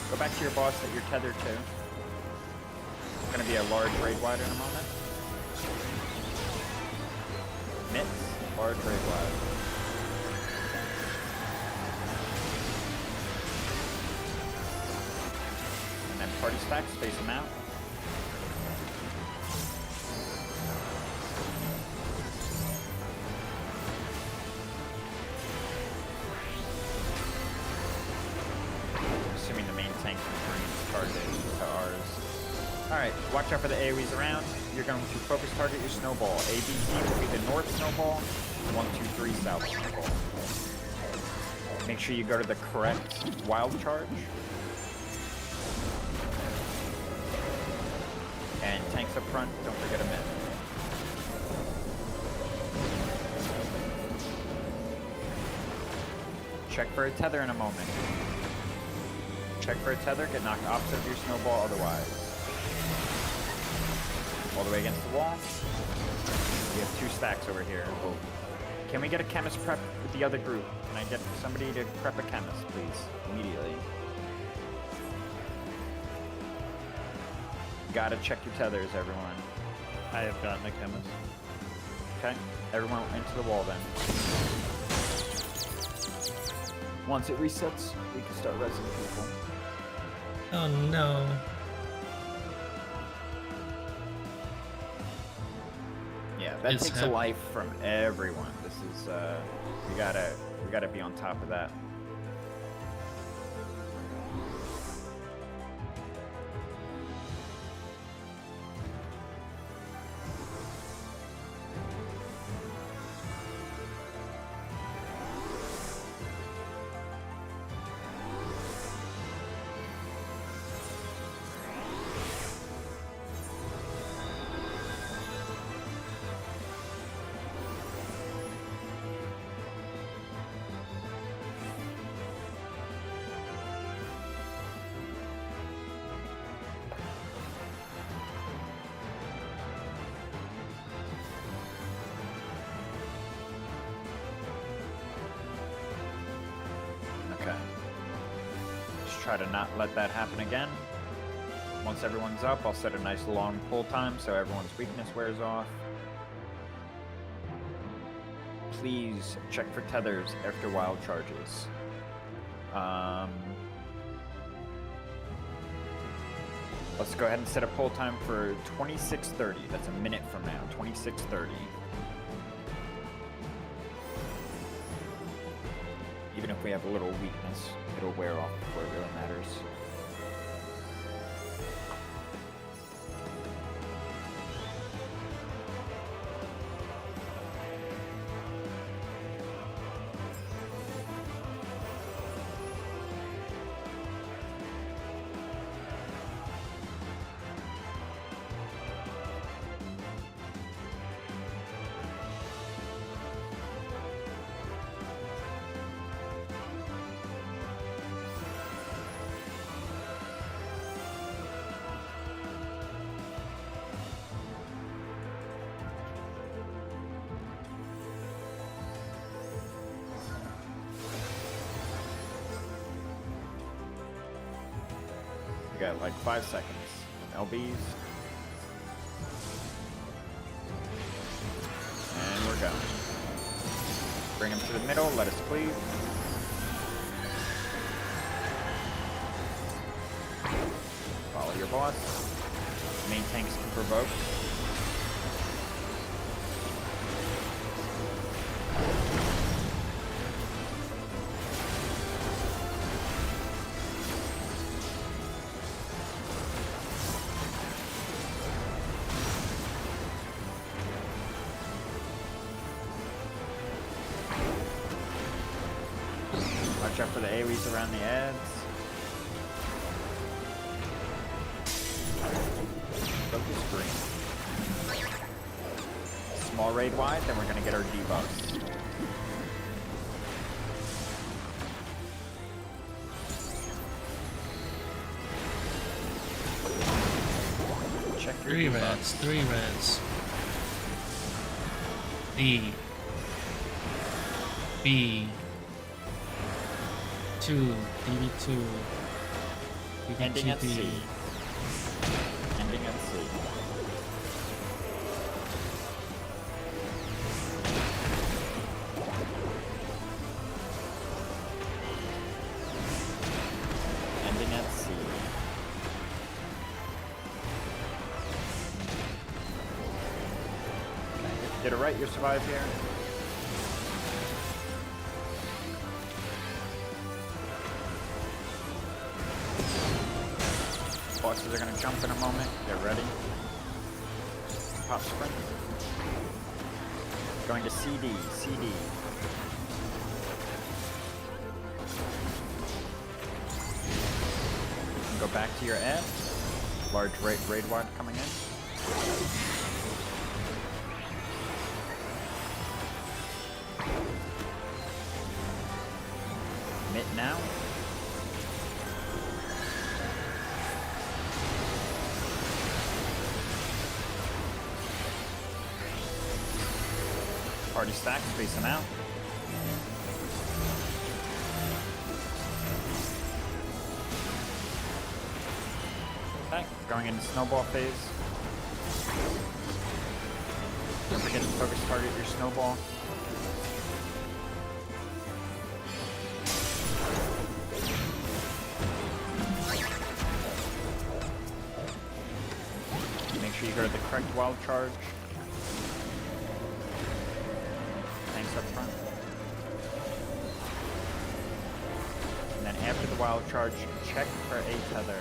Go back to your boss that you're tethered to. It's gonna be a large raid wide in a moment. Mitts, large raid wide. And then party stacks, space them out. Watch out for the AoEs around. You're going to focus target your snowball. ABC will be the north snowball. 1, 2, 3 south snowball. Make sure you go to the correct wild charge. And tanks up front, don't forget a min. Check for a tether in a moment. Check for a tether, get knocked opposite of your snowball otherwise. All the way against the wall. We have 2 stacks over here. Oh. Can we get a chemist prep with the other group? Can I get somebody to prep a chemist, please? Immediately. Gotta check your tethers, everyone. I have gotten a chemist. Okay, everyone into the wall then. Once it resets, we can start resing people. Oh no. Yeah, that It's takes a life from everyone. This is we gotta be on top of that. Okay. Just try to not let that happen again. Once everyone's up, I'll set a nice long pull time so everyone's weakness wears off. Please check for tethers after wild charges. Let's go ahead and set a pull time for 26:30. That's a minute from now. 26:30. Even if we have a little weakness, it'll wear off before it really matters. Got like 5 seconds. LBs. And we're going. Bring him to the middle, let us cleave. Follow your boss. Main tanks can provoke. Watch out for the AoEs around the ads. Focus green. Small raid wide, then we're gonna get our debuffs. Check your 3 debuffs. reds, 3 reds. D. B. 2, DB2, Ending at C. DB2B. Ending at C. Ending at C. Okay. Did it right, you survive here. Bosses are gonna jump in a moment. Get ready. pop sprint. Going to CD, CD. Go back to your ed. Large raid wide coming in. Mitt now. Party stack, space them out. Okay, going into snowball phase. Don't forget to focus target your snowball. Make sure you go to the correct wild charge. Tanks up front. And then after the wild charge, check for a tether.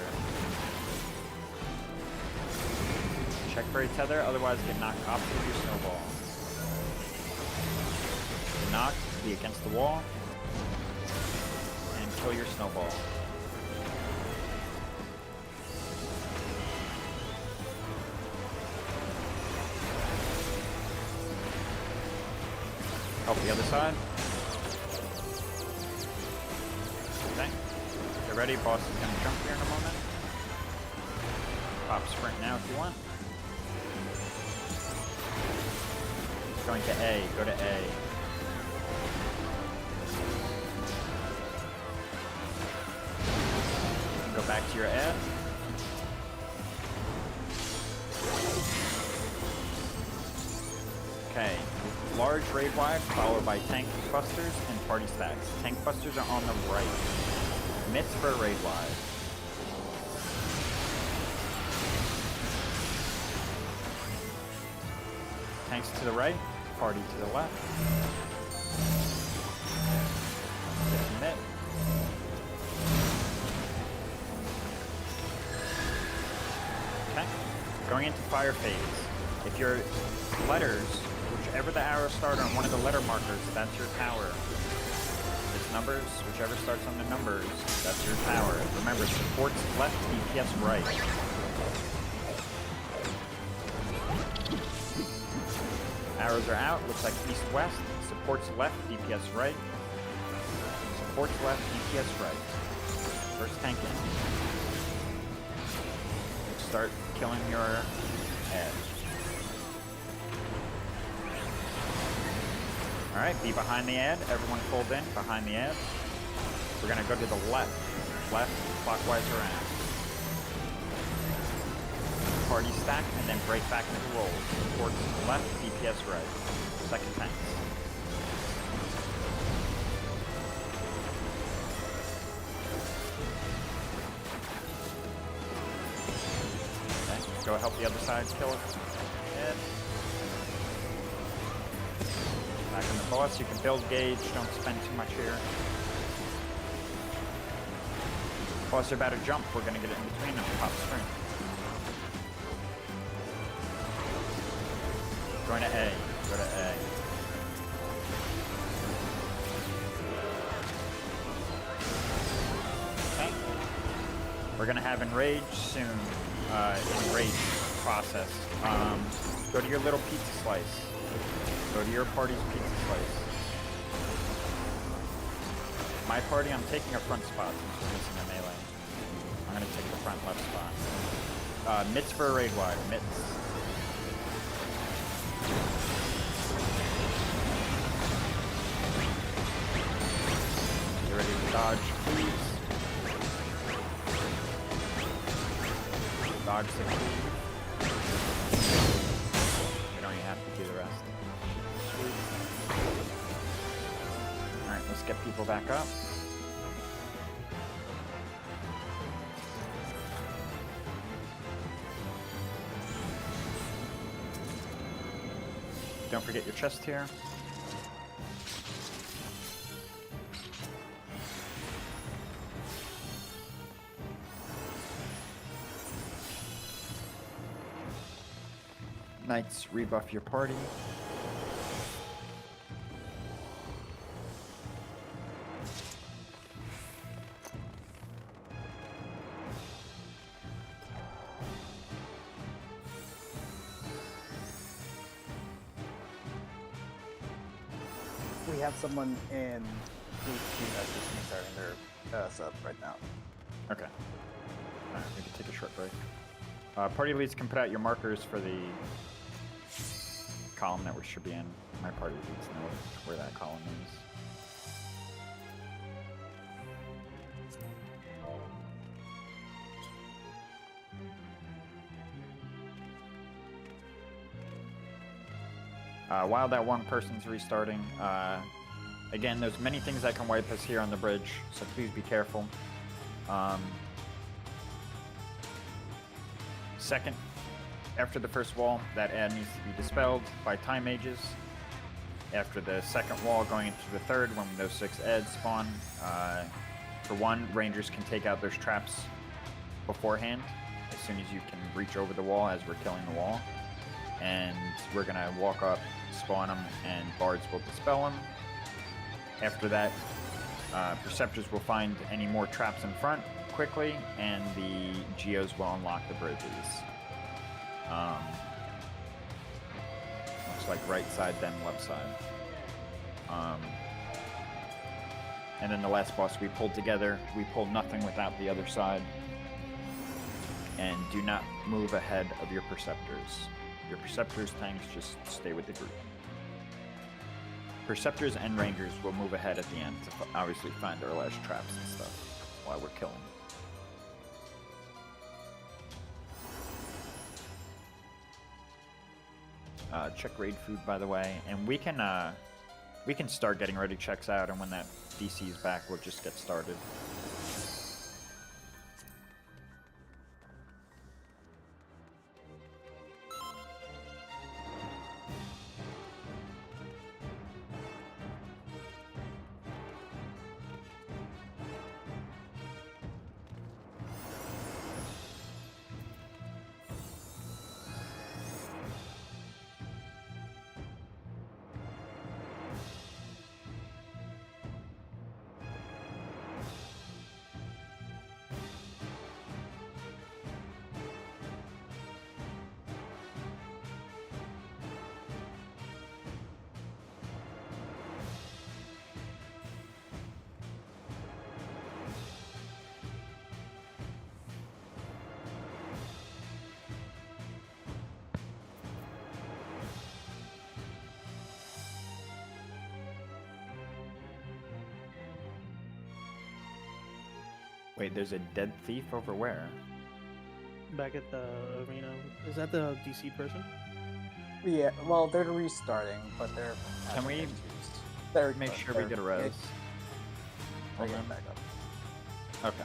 Check for a tether, otherwise get knocked off of your snowball. Get knocked, be against the wall, and kill your snowball. Help the other side. Okay. Get ready, boss is gonna jump here in a moment. Pop sprint now if you want. Going to A, go to A. You can go back to your F. Okay, large raid wide followed by tank busters and party stacks. Tank busters are on the right. Mitts for raid wide. Tanks to the right, party to the left. Mitt. Okay. Going into fire phase. If your letters, whichever the arrows start on one of the letter markers, that's your tower. If it's numbers, whichever starts on the numbers, that's your tower. Remember, supports left, DPS right. Arrows are out, looks like east-west. Supports left, DPS right. Supports left, DPS right. First tank in. Start killing your head. Alright, be behind the ad. Everyone fold in, behind the ad. We're gonna go to the left. Left, clockwise around. Party stack, and then break back into rolls. Towards left, DPS right. Second tanks. Okay, go help the other side kill it. Hit. Back on the boss, you can build gauge, don't spend too much here. Boss are about to jump, we're gonna get it in between them, pop sprint. Going to A. Go to A. Okay. We're gonna have enrage soon. Enrage process. Go to your little pizza slice. Go to your party's pizza slice. My party, I'm taking a front spot since we're missing a melee. I'm gonna take the front left spot. Mitts for a raid wide. Mitts. Get ready to dodge, please. Dodge the cleave. You don't even have to do the rest. Alright, let's get people back up. Don't forget your chest here. Knights, rebuff your party. We have someone in HQ that's just restarting their sub right now. Okay. Alright, we can take a short break. Party leads can put out your markers for the column that we should be in. My party leads know where that column is. While that one person's restarting, again, there's many things that can wipe us here on the bridge, so please be careful. Second, after the first wall, that ad needs to be dispelled by time mages. After the second wall, going into the third, when those 6 ads spawn, for one, rangers can take out those traps beforehand, as soon as you can reach over the wall as we're killing the wall. And we're gonna walk up, spawn them, and bards will dispel them. After that, Perceptors will find any more traps in front quickly, and the Geos will unlock the bridges. Looks like right side, then left side. And then the last boss we pulled together, we pulled nothing without the other side. And do not move ahead of your Perceptors. Your Perceptors tanks just stay with the group. Perceptors and Rangers will move ahead at the end to obviously find our last traps and stuff while we're killing. Check raid food, by the way, and we can start getting ready checks out, and when that DC is back, we'll just get started. Wait, there's a dead thief over where? Back at the arena. Is that the DC person? Yeah, well, they're restarting, but they're. Can we They're make good. sure we They're- get a res? They're Hold getting on. back up. Okay.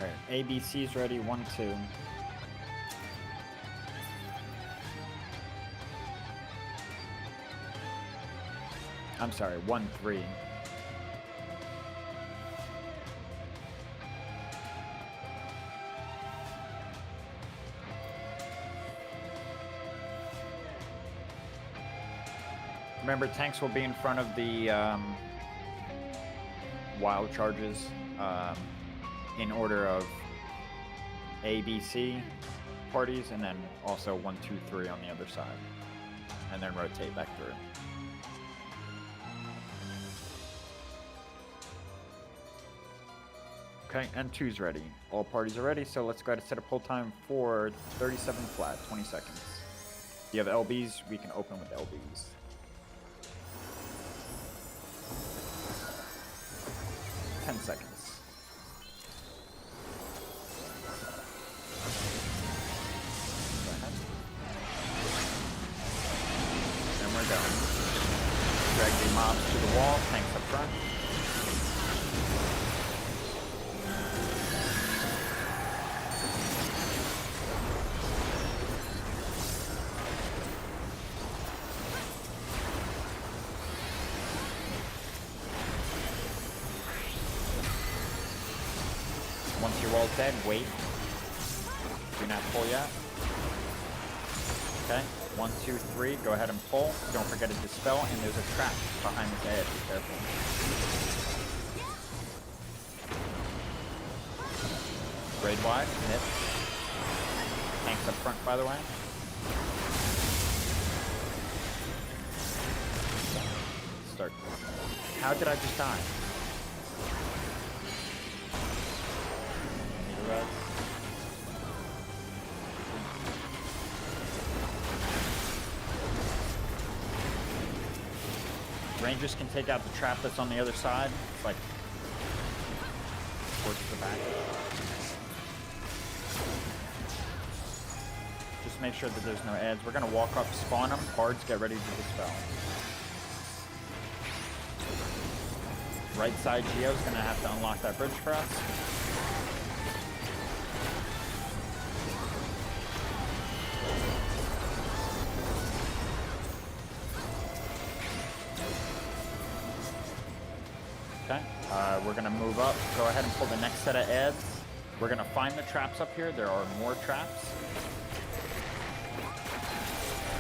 Alright, ABC's ready, 1, 2. I'm sorry, 1, 3. Remember, tanks will be in front of the wild charges in order of A, B, C parties, and then also 1, 2, 3 on the other side, and then rotate back through. Okay, and 2's ready. All parties are ready, so let's go ahead and set a pull time for 37 flat, 20 seconds. If you have LBs, we can open with LBs. Ten seconds. Go ahead. And we're done. Drag the mobs to the wall, tanks up front. Once your wall's dead, wait. Do not pull yet. Okay, 1, 2, 3, go ahead and pull. Don't forget to dispel, and there's a trap behind this edge, be careful. Raid wide, hit. Tanks up front, by the way. Start. How did I just die? Need a res. Rangers can take out the trap that's on the other side. It's like towards the back. Just make sure that there's no ads. We're gonna walk up, spawn them. Cards, get ready to dispel. Right side Geo's gonna have to unlock that bridge for us. Okay, we're gonna move up. Go ahead and pull the next set of ads. We're gonna find the traps up here. There are more traps.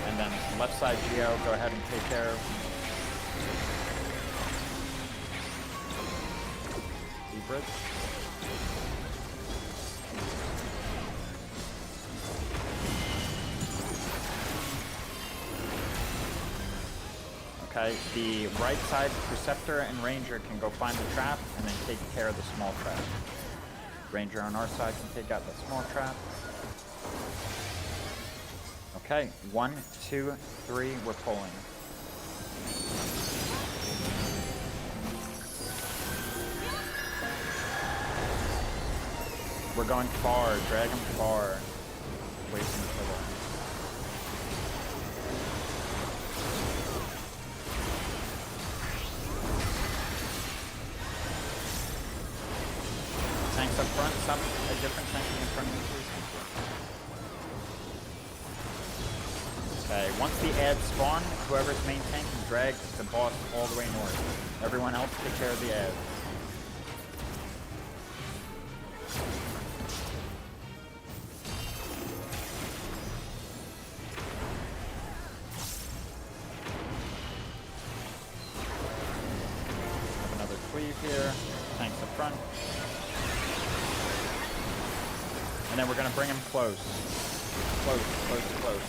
And then left side Geo, go ahead and take care of. Bridge. Okay, the right side Preceptor and Ranger can go find the trap and then take care of the small trap. Ranger on our side can take out the small trap. Okay, 1, 2, 3, we're pulling. We're going far, drag him far. Away from the pillar. Tanks up front, some a different tank in front of you, please. Okay, once the ads spawn, whoever's main tank can drag the boss all the way north. Everyone else take care of the ads. Here, tanks up front. And then we're gonna bring him close. Close, close, close.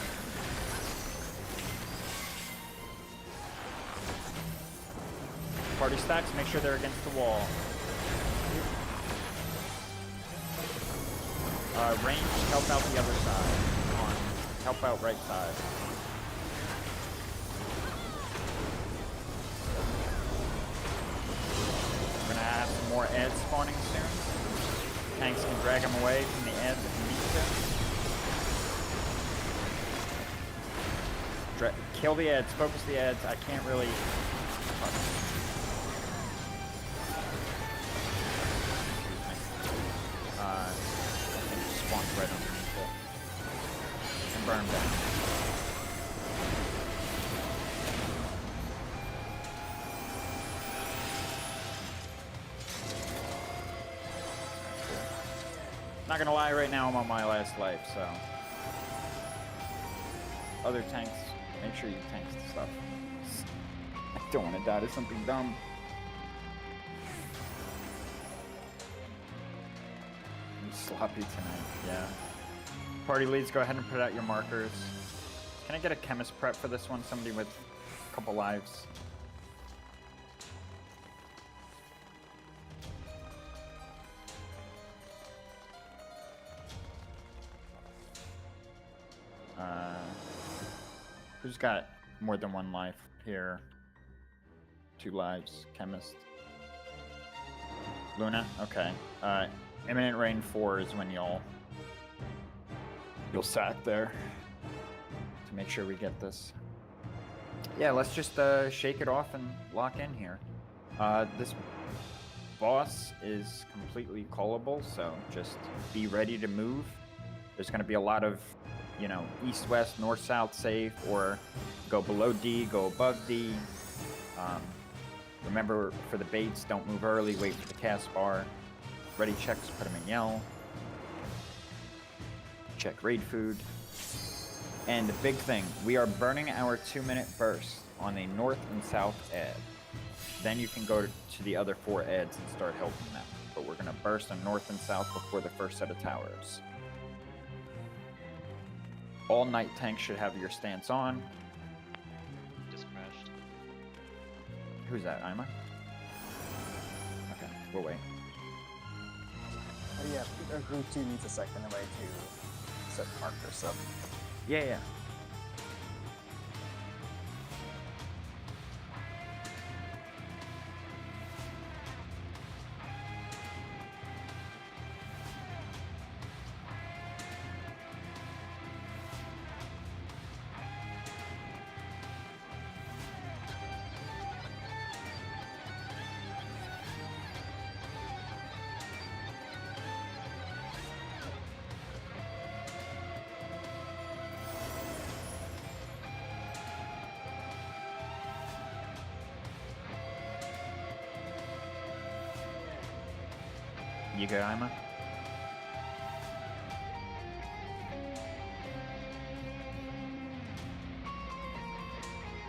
Party stacks, make sure they're against the wall. Range, help out the other side. Come on, help out right side. Have some more ads spawning soon. Tanks can drag them away from the ads if you need to. Kill the ads, focus the ads. I can't really... I think it spawns right underneath it. And burn them down. Not gonna lie, right now I'm on my last life, so other tanks, make sure you tank the stuff. I don't want to die to something dumb. I'm sloppy tonight, yeah. Party leads, go ahead and put out your markers. Can I get a chemist prep for this one? Somebody with a couple lives. Who's got more than one life here? 2 lives. Chemist. Luna? Okay. Imminent Rain 4 is when you'll sack there to make sure we get this. Yeah, let's just shake it off and lock in here. This boss is completely callable, so just be ready to move. There's going to be a lot of, you know, east-west, north-south safe, or go below D, go above D. Remember, for the baits, don't move early, wait for the cast bar. Ready checks, put them in yell. Check raid food. And the big thing, we are burning our 2-minute burst on the north and south ed. Then you can go to the other 4 eds and start helping them. But we're gonna burst on north and south before the first set of towers. All night tanks should have your stance on. Just crashed. Who's that, Ima? Okay, we'll wait. Oh yeah, group 2 needs a second away to set markers up. Yeah. You go, Ima?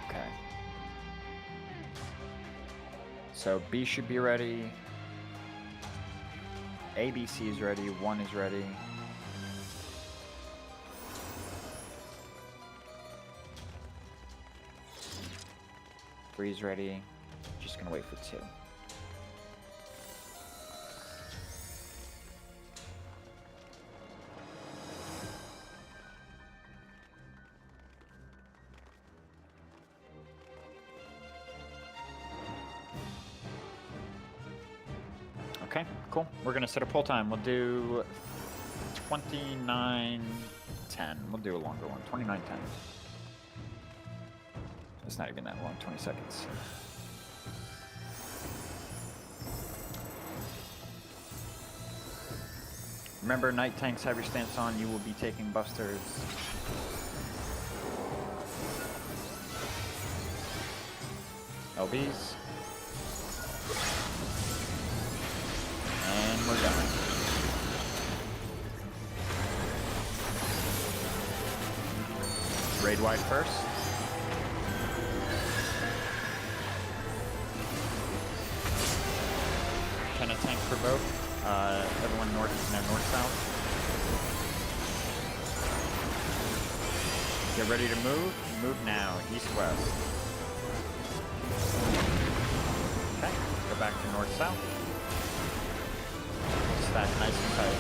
Okay. So B should be ready. ABC is ready. 1 is ready. Three is ready. Just gonna wait for 2. Okay, cool. We're gonna set a pull time. We'll do 29:10. We'll do a longer one. 29:10. It's not even that long. 20 seconds. Remember, night tanks have your stance on. You will be taking busters. LBs. And we're done. Raid wide first. Kind of tank for both. Everyone north, no, north-south. Get ready to move. Move now, east-west. Okay, go back to north-south. Stack nice and tight.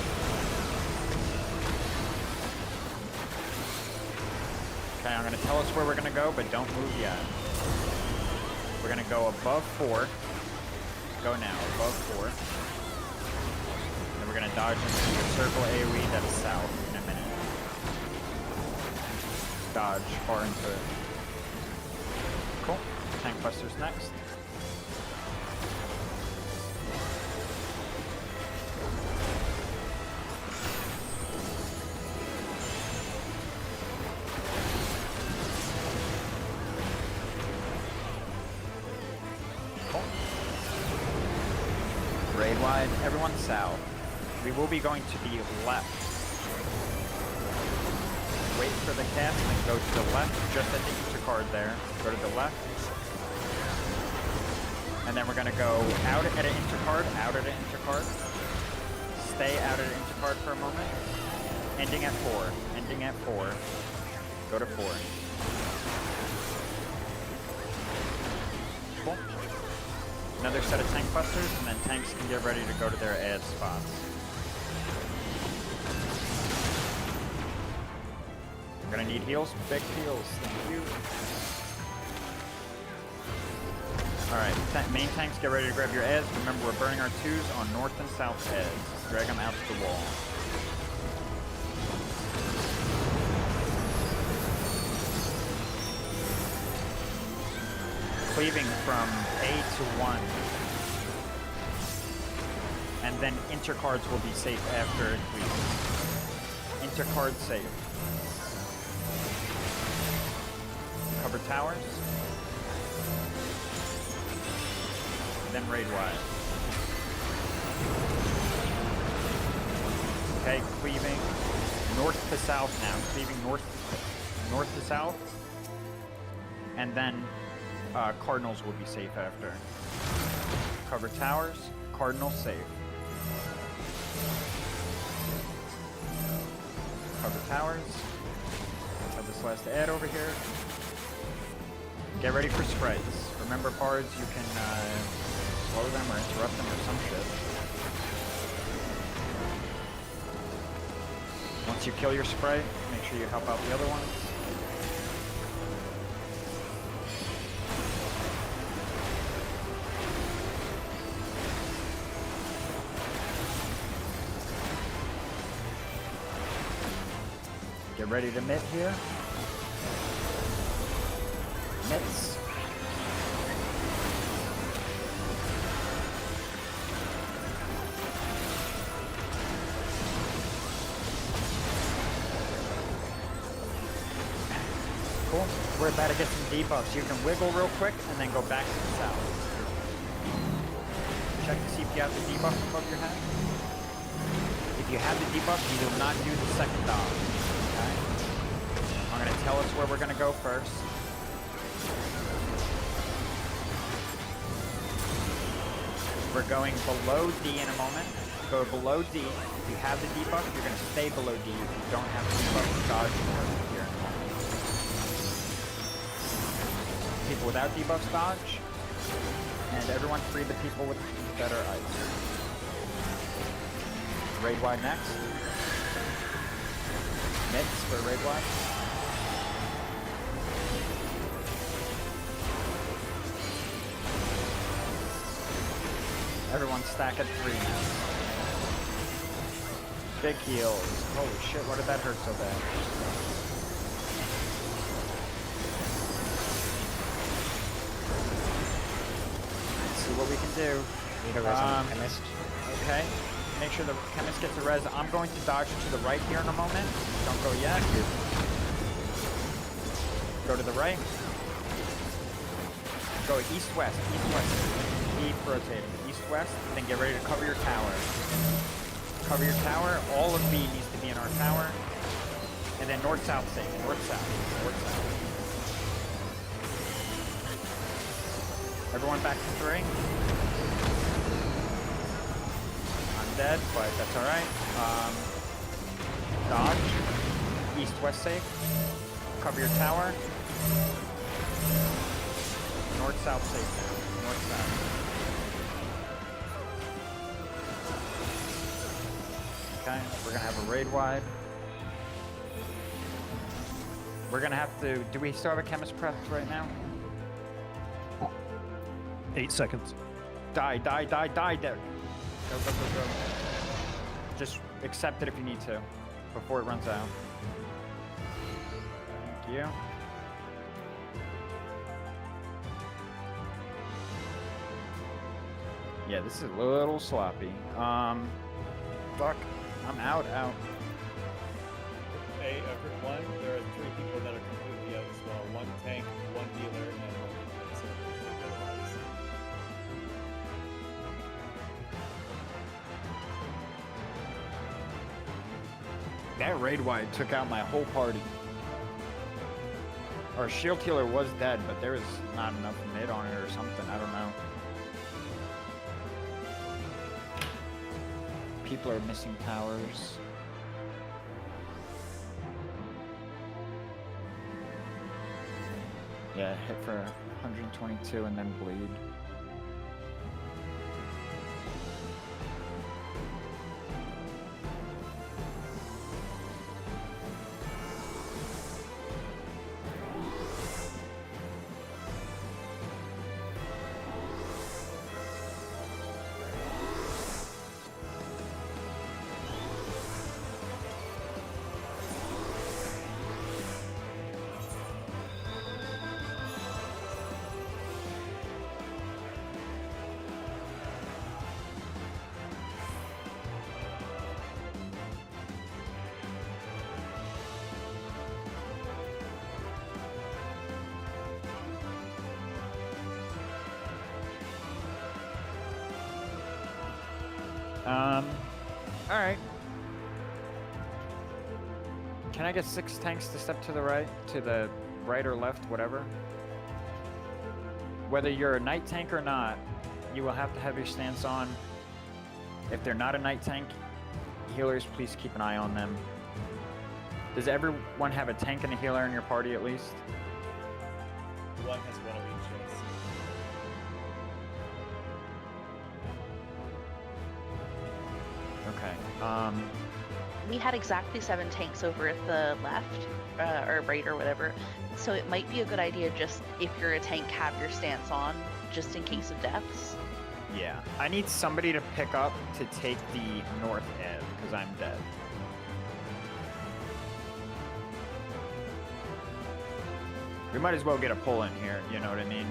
Okay, I'm gonna tell us where we're gonna go, but don't move yet. We're gonna go above 4. Go now, above 4. Then we're gonna dodge into the circle AoE that is south in a minute. Dodge far into it. Cool. Tank busters next. Raid wide, everyone south. We will be going to the left. Wait for the cast and go to the left, just at the intercard there. Go to the left. And then we're gonna go out at an intercard, Stay out at an intercard for a moment. Ending at 4, Go to 4. Cool. Another set of tank busters, and then tanks can get ready to go to their ad spots. We're gonna need heals, big heals, thank you. Alright, main tanks, get ready to grab your ads. Remember, we're burning our 2s on north and south ads. Drag them out to the wall. Cleaving from A to 1. And then intercards will be safe after it cleaves. Intercard safe. Cover towers. Then raid wide. Okay, cleaving north to south now. Cleaving north to south. And then Cardinals will be safe after. Cover towers. Cardinals safe. Cover towers. Have this last ad over here. Get ready for spreads. Remember, pards, you can slow them or interrupt them or some shit. Once you kill your spray, make sure you help out the other ones. Get ready to mitt here. Mitts. Cool. We're about to get some debuffs. You can wiggle real quick and then go back to the south. Check to see if you have the debuff above your head. If you have the debuff, you do not do the second dodge. Okay? I'm going to tell us where we're going to go first. We're going below D in a moment. Go below D. If you have the debuff, you're going to stay below D. If you don't have the debuff, dodge more here in a moment. People without debuffs dodge. And everyone free the people with better ice. Raid wide next. Mitts for raid wide. Everyone stack at 3 now. Big heals. Holy shit, why did that hurt so bad? Let's see what we can do. Need a res on the chemist. Okay. Make sure the chemist gets a res. I'm going to dodge to the right here in a moment. Don't go yet. Go to the right. Go east-west. East-west. Keep rotating. East-west. Then get ready to cover your tower. Cover your tower. All of B needs to be in our tower. And then north-south safe. North-south. North-south. Everyone back to 3. I'm dead, but that's alright. Dodge. East-west safe. Cover your tower. North-south safe now. North-south. Okay, we're gonna have a raid wide. We're gonna have to. Do we still have a chemist prep right now? 8 seconds. Die, die, die, die, there. Go, go, go, go. Just accept it if you need to before it runs out. Thank you. Yeah, this is a little sloppy. Fuck. I'm out. Hey, for one, there are 3 people that are completely out as well. 1 tank, 1 healer, and 1 defensive. That raid wide took out my whole party. Our shield healer was dead, but there was not enough mid on it or something. I don't know. People are missing towers. Yeah, hit for 122 and then bleed. All right. Can I get 6 tanks to step to the right or left, whatever? Whether you're a night tank or not, you will have to have your stance on. If they're not a night tank, healers, please keep an eye on them. Does everyone have a tank and a healer in your party at least? One has one of each, yes. Okay. We had exactly 7 tanks over at the left, or right, or whatever. So it might be a good idea just if you're a tank, have your stance on, just in case of deaths. Yeah. I need somebody to pick up to take the north edge, because I'm dead. We might as well get a pull in here, you know what I mean?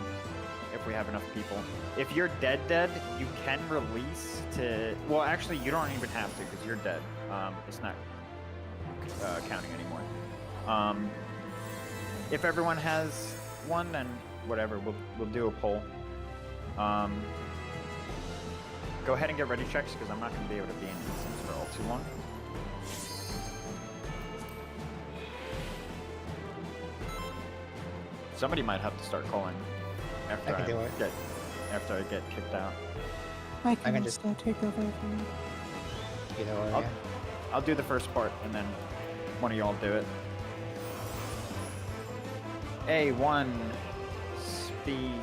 If we have enough people. If you're dead, you can release to... Well, actually, you don't even have to, because you're dead. It's not counting anymore. If everyone has one, then whatever, we'll do a poll. Go ahead and get ready checks, because I'm not going to be able to be in instance for all too long. Somebody might have to start calling after I get kicked out. I can just take over if you need. You know, I'll do the first part, and then one of y'all do it. A1 speed.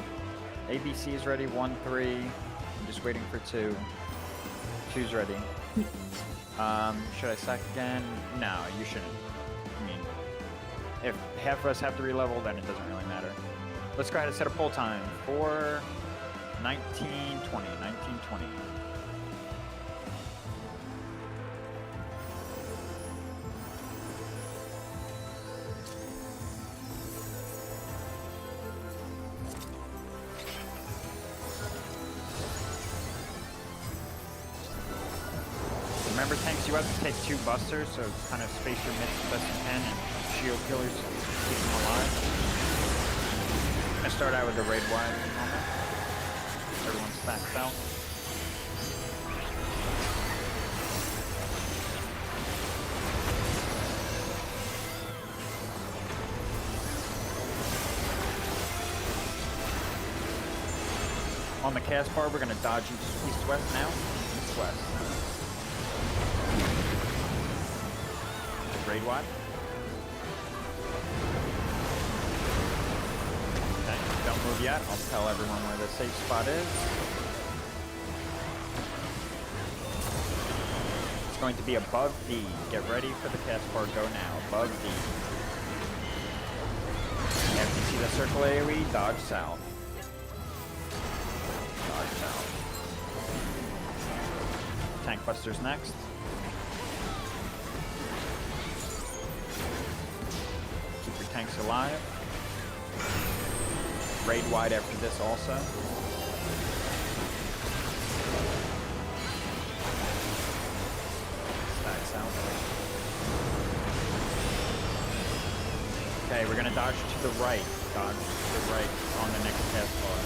ABC is ready. 1, 3. I'm just waiting for 2. 2's ready. Should I sack again? No, you shouldn't. I mean, if half of us have to re-level, then it doesn't really matter. Let's go ahead and set a pull time for 1920. 1920. Remember, tanks, you have to take 2 busters, so kind of space your mids as best you can, and shield killers keep them alive. I'm gonna start out with the raid wide at the moment. Everyone's stacked out. On the cast bar, we're gonna dodge east-west now. East-west. Raid wide. Okay, don't move yet. I'll tell everyone where the safe spot is. It's going to be above D. Get ready for the cast bar. Go now. Above D. After you see the circle AoE, dodge south. Dodge south. Tank busters next. Tanks alive. Raid wide after this also. Stacks out. Okay, we're gonna dodge to the right. Dodge to the right on the next cast bar.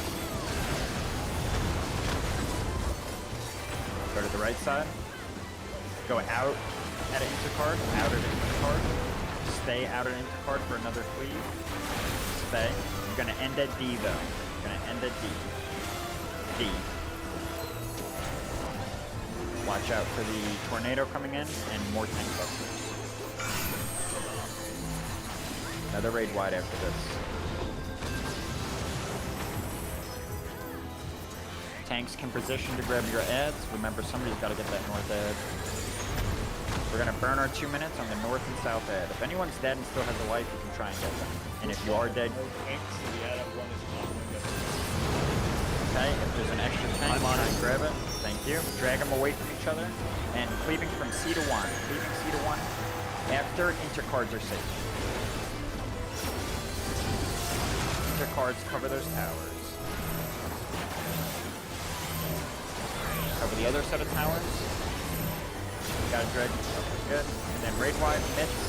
Go to the right side. Go out at an intercard. Out at an intercard. Stay out and into card for another cleave. Stay. You're gonna end at D though. You're gonna end at D. D. Watch out for the tornado coming in and more tank busters. Another raid wide after this. Tanks can position to grab your ads. Remember, somebody's got to get that north ad. We're going to burn our 2 minutes on the north and south ad. If anyone's dead and still has a life, you can try and get them. And if you are dead... Okay, if there's an extra tank, try and grab it. Thank you. Drag them away from each other. And cleaving from C to 1. Cleaving C to 1 after intercards are safe. Intercards cover those towers. Cover the other set of towers. Got a drag. Okay, good. And then raid wide mitts.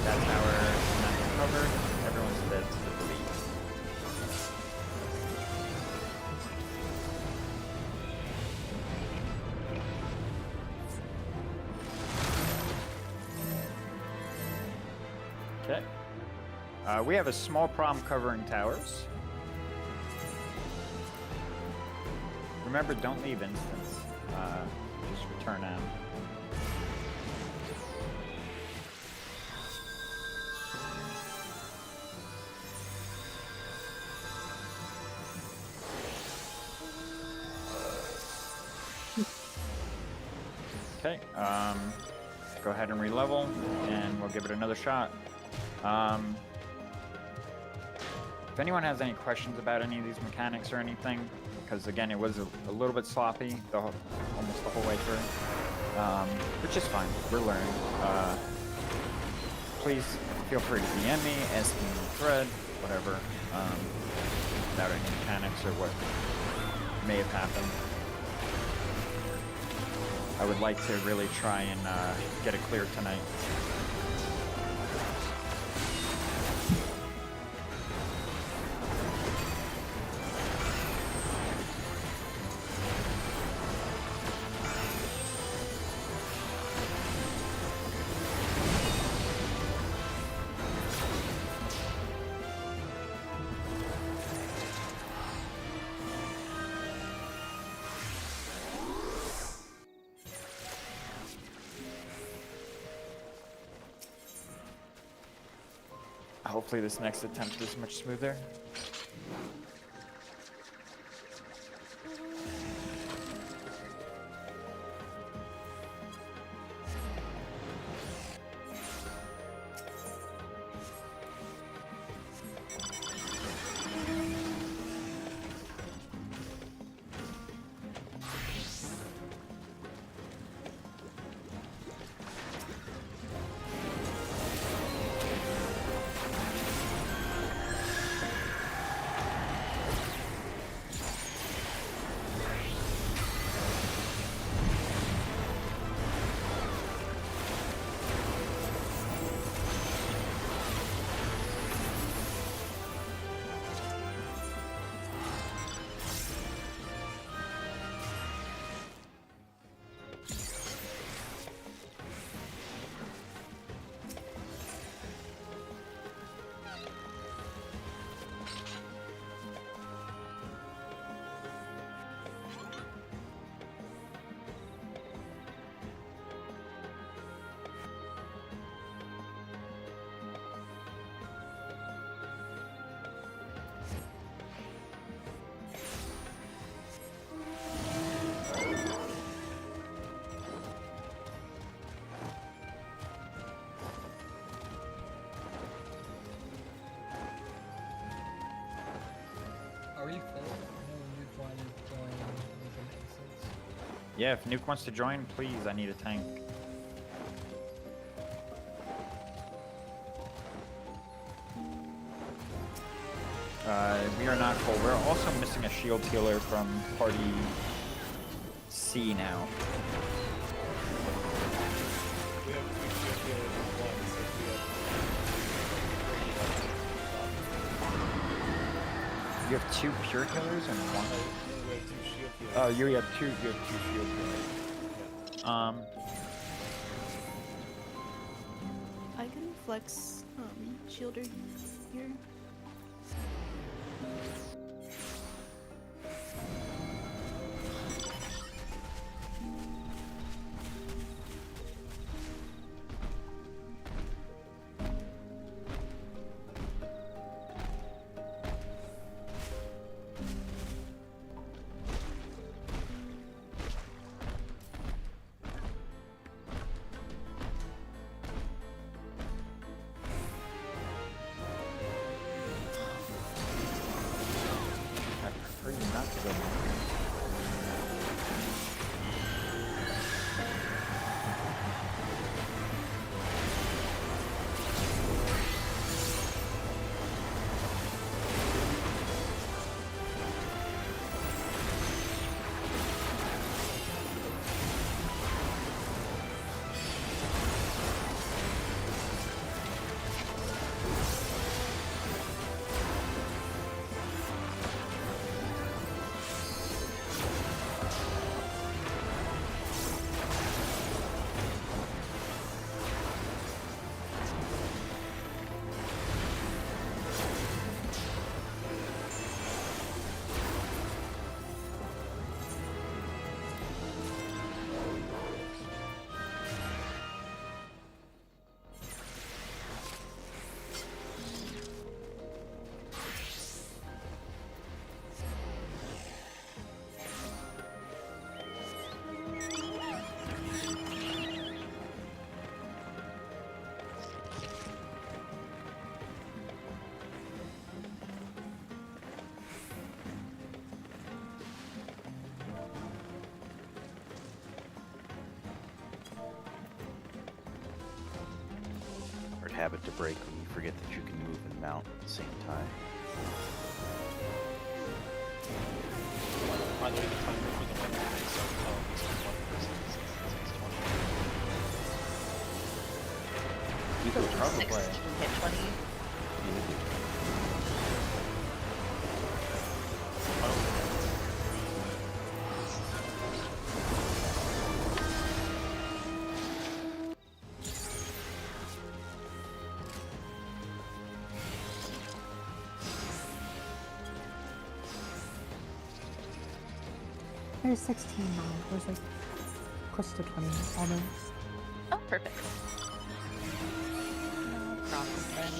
That tower is not covered. Everyone's dead to the lead. We have a small problem covering towers. Remember, don't leave instance. Just return out. Okay, go ahead and re-level, and we'll give it another shot. If anyone has any questions about any of these mechanics or anything, because again, it was a little bit sloppy almost the whole way through, which is fine. We're learning. Please feel free to DM me, ask me in the thread, whatever, about any mechanics or what may have happened. I would like to really try and get it clear tonight. Hopefully this next attempt is much smoother. Are we full? Nuke wanted to join Nuke Instance. Yeah, if Nuke wants to join, please, I need a tank. We are not full. We're also missing a shield healer from party C now. We have 2 shield healers and 1, so we have... You have 2 pure healers and 1? We have 2 shield healers. Oh, you have 2 shield healers. Yeah. I can flex shielder here. habit to break when you forget that you can move and mount at the same time. By the way, the timer for the weapon is so low. It's one person, 620. You could probably. 16 hit 20. There's 16 now. There's like close to 20 almost. Oh, perfect. No problem then.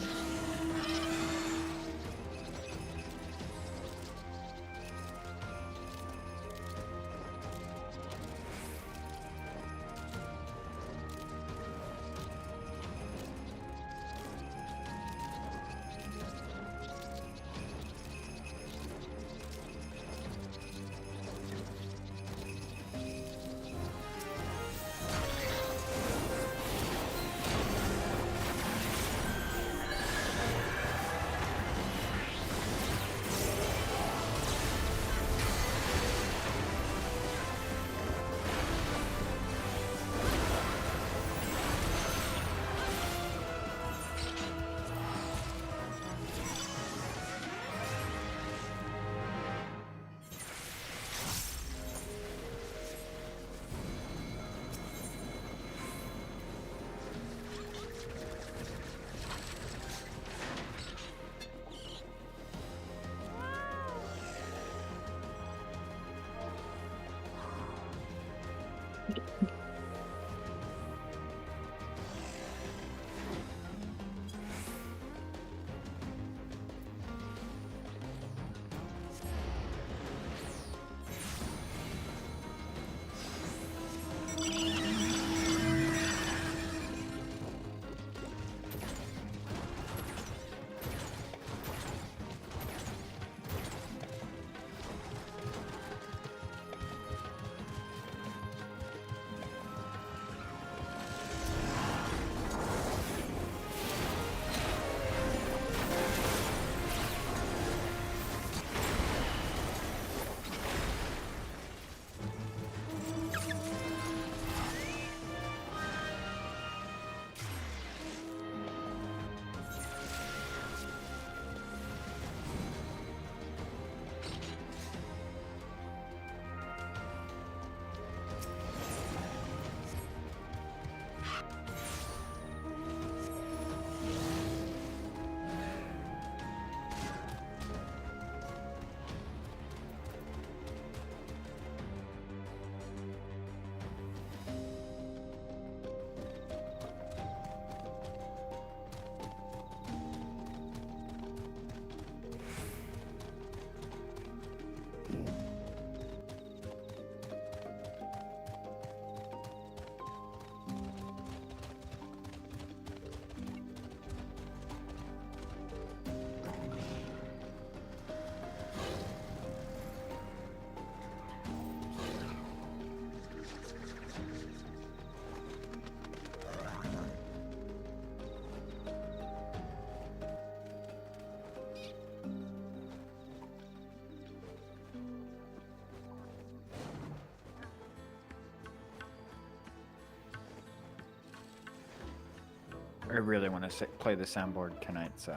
I really want to play the soundboard tonight, so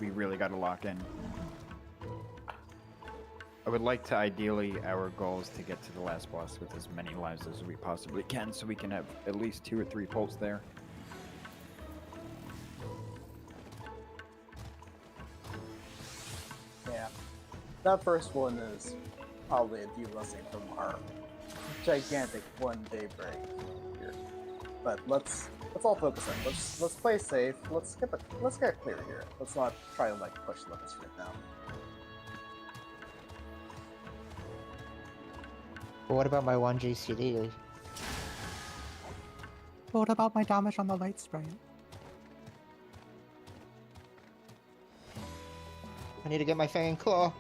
we really got to lock in. I would like to, ideally, our goal is to get to the last boss with as many lives as we possibly can, so we can have at least 2 or 3 pulls there. Yeah. That first one is probably a de-blessing from our gigantic one-day break here. But let's all focus on. Let's play safe. Let's get clear here. Let's not try to like push limits right now. But what about my 1 GCD? What about my damage on the light sprite? I need to get my Fang and Claw.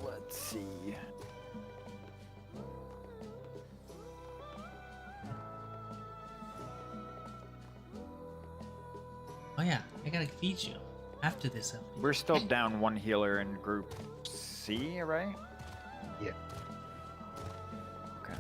Let's see. Oh yeah, I gotta feed you after this episode. We're still down one healer in group C, right? Yeah. Okay.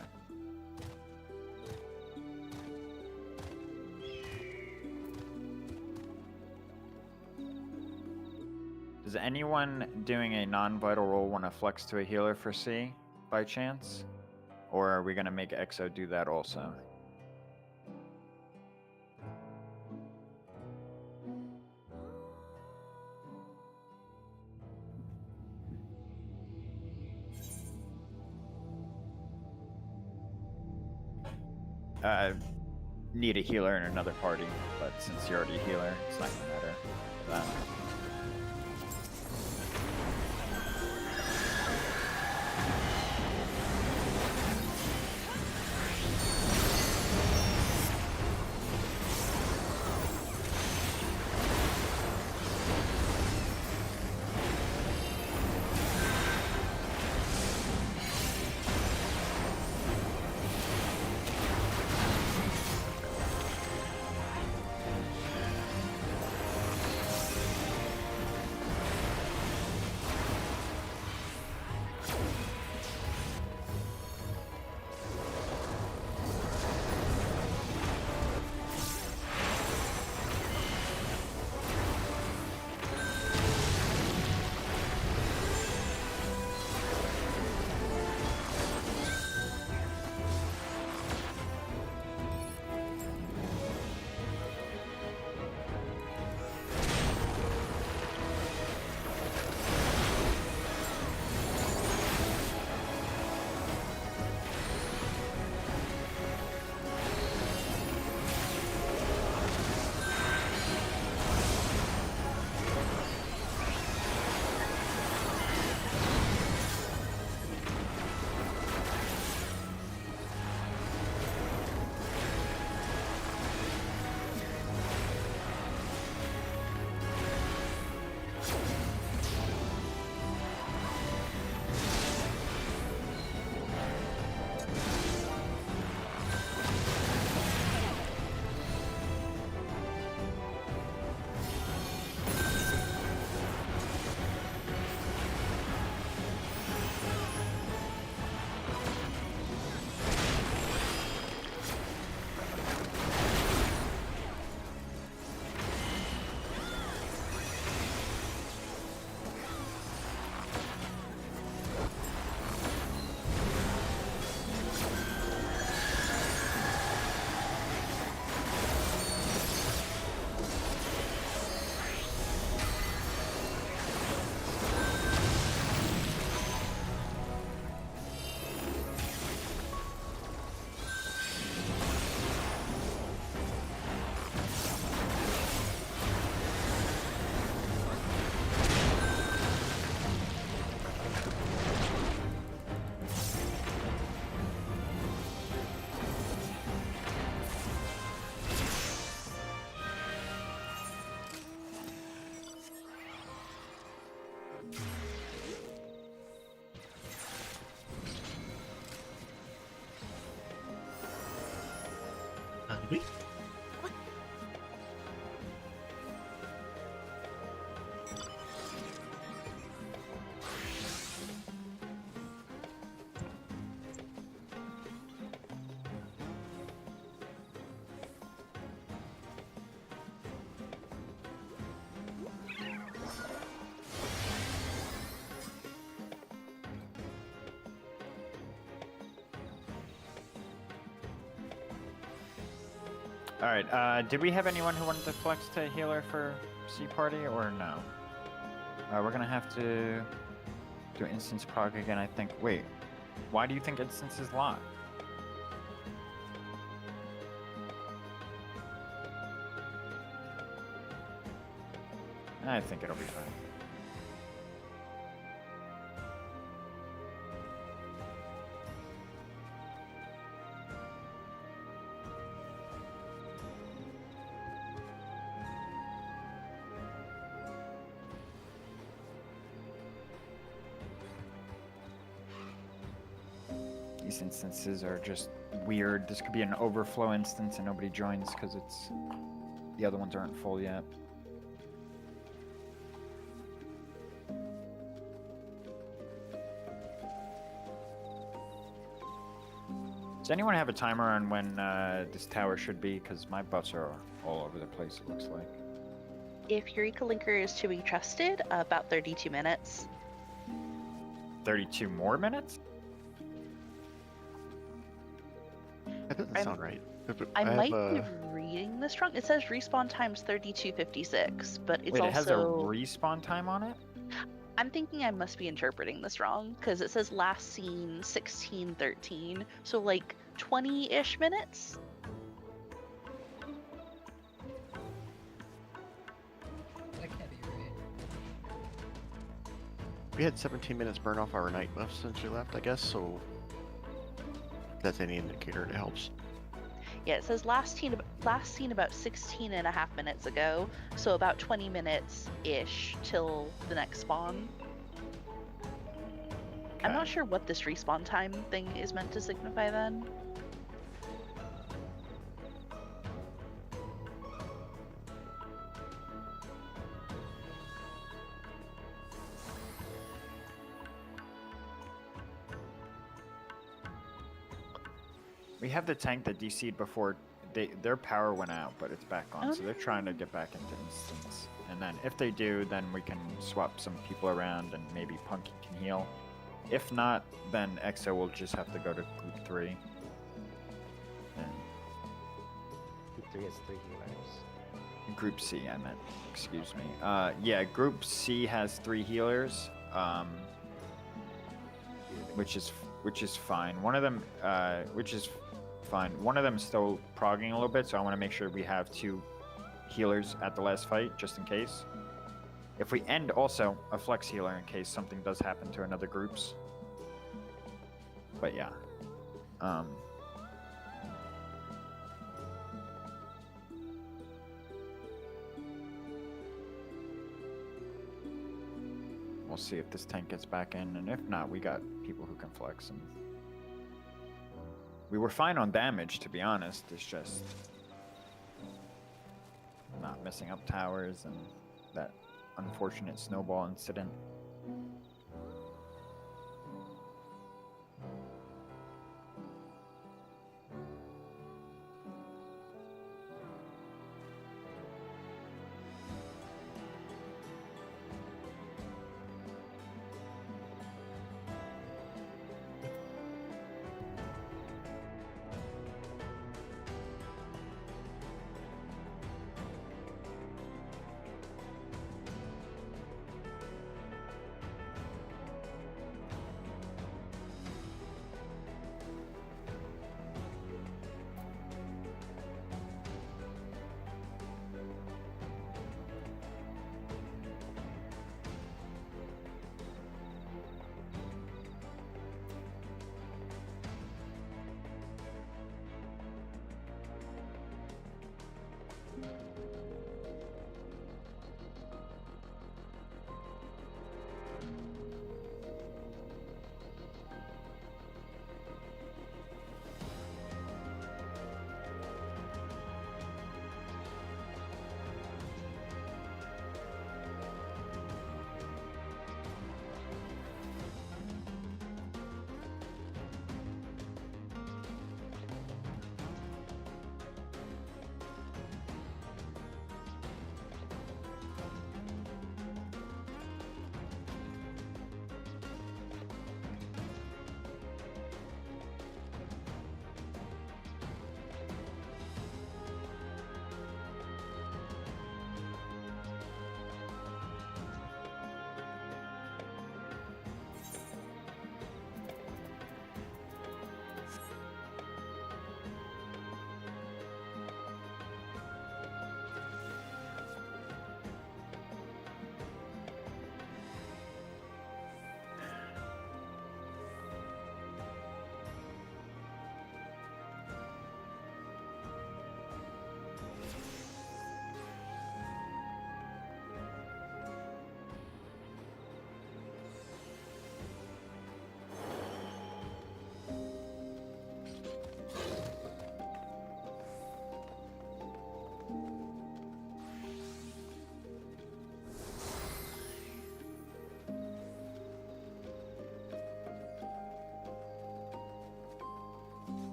Does anyone doing a non-vital roll want to flex to a healer for C by chance? Or are we going to make Exo do that also? Need a healer in another party, but since you're already a healer, it's not gonna matter. Hungry? Alright, did we have anyone who wanted to flex to healer for C party or no? We're gonna have to do instance proc again, I think. Wait, why do you think instance is locked? I think it'll be fine. these instances are just weird. This could be an overflow instance and nobody joins because it's the other ones aren't full yet. Does anyone have a timer on when this tower should be? Because my butts are all over the place, it looks like. If Eureka Linker is to be trusted, about 32 minutes. 32 more minutes? That doesn't sound right. I might have, be reading this wrong. It says respawn time's 32:56, but it's Wait, also... it has a respawn time on it? I'm thinking I must be interpreting this wrong, because it says last seen 16:13, so like 20-ish minutes? That can't be right. We had 17 minutes burn off our night buff since we left, I guess, so if that's any indicator, it helps. Yeah, it says last seen about 16 and a half minutes ago, so about 20 minutes-ish till the next spawn. I'm not sure what this respawn time thing is meant to signify then. We have the tank that DC'd before their power went out, but it's back on, so they're trying to get back into instance. And then if they do, then we can swap some people around and maybe Punky can heal. If not, then EXO will just have to go to Group 3. And Group 3 has 3 healers. Group C, I meant. Excuse me. Yeah, Group C has 3 healers, which is fine. One of them, which is fine. One of them is still progging a little bit, so I want to make sure we have 2 healers at the last fight, just in case. If we end also a flex healer in case something does happen to another groups. But yeah. We'll see if this tank gets back in, and if not, we got people who can flex. And we were fine on damage, to be honest. It's just not messing up towers and that unfortunate snowball incident.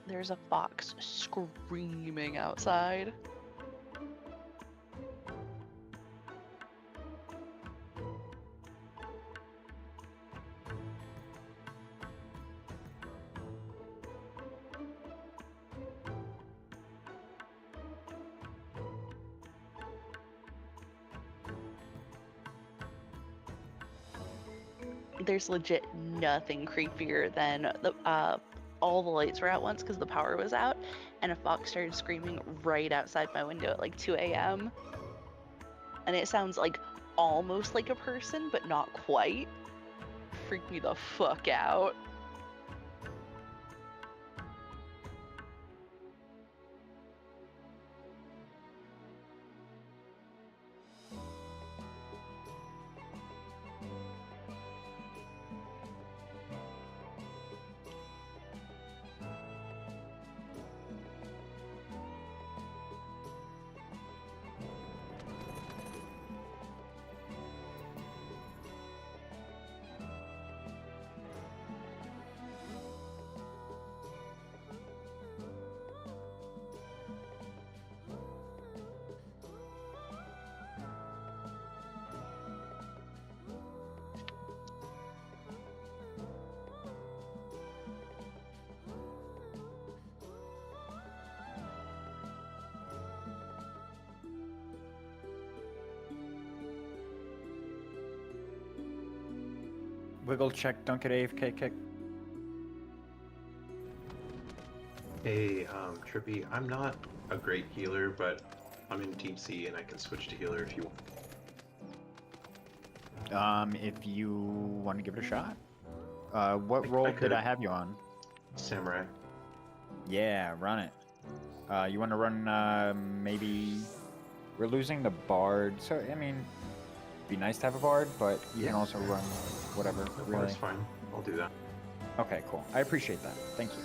There's a fox screaming outside. There's legit nothing creepier than the all the lights were out once because the power was out, and a fox started screaming right outside my window at like 2 a.m. And it sounds like almost like a person, but not quite. Freaked me the fuck out. Wiggle check, don't get AFK kick. Hey, Trippy, I'm not a great healer, but I'm in Team C and I can switch to healer if you want. If you want to give it a shot. What role did I have you on? Samurai. Yeah, run it. You want to run, maybe... We're losing the Bard, so, I mean, it'd be nice to have a Bard, but you can also run whatever, really. That's fine. I'll do that. Okay, cool. I appreciate that. Thank you.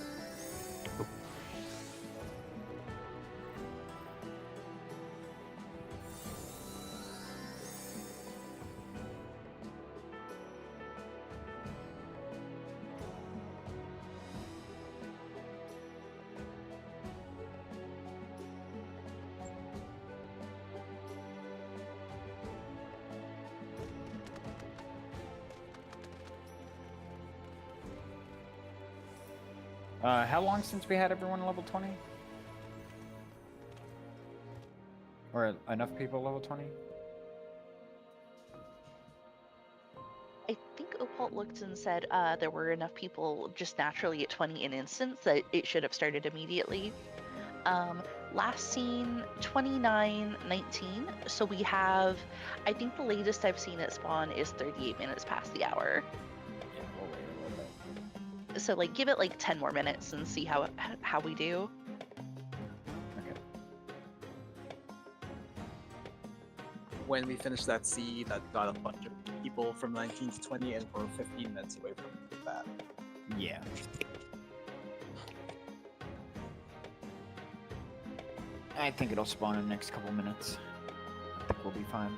How long since we had everyone level 20? Or enough people level 20? I think Opalt looked and said there were enough people just naturally at 20 in instance that it should have started immediately. Last seen 29:19, so we have, I think the latest I've seen it spawn is 38 minutes past the hour. Yeah, we'll wait a little bit. So like give it like 10 more minutes and see how we do. Okay. When we finished that C, that got a bunch of people from 19 to 20, and we're 15 minutes away from that. Yeah. I think it'll spawn in the next couple minutes. I think we'll be fine.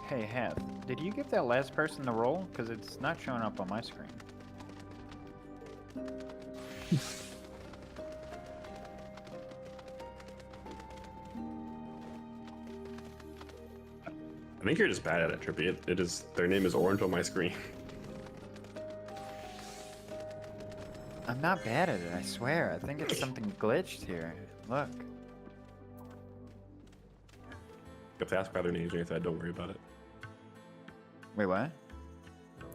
Hey, Heth, did you give that last person the role? Because it's not showing up on my screen. I think you're just bad at it, Trippy. It is. Their name is orange on my screen. I'm not bad at it, I swear. I think it's something glitched here. Look. If they ask by their names or anything, don't worry about it. Wait, what?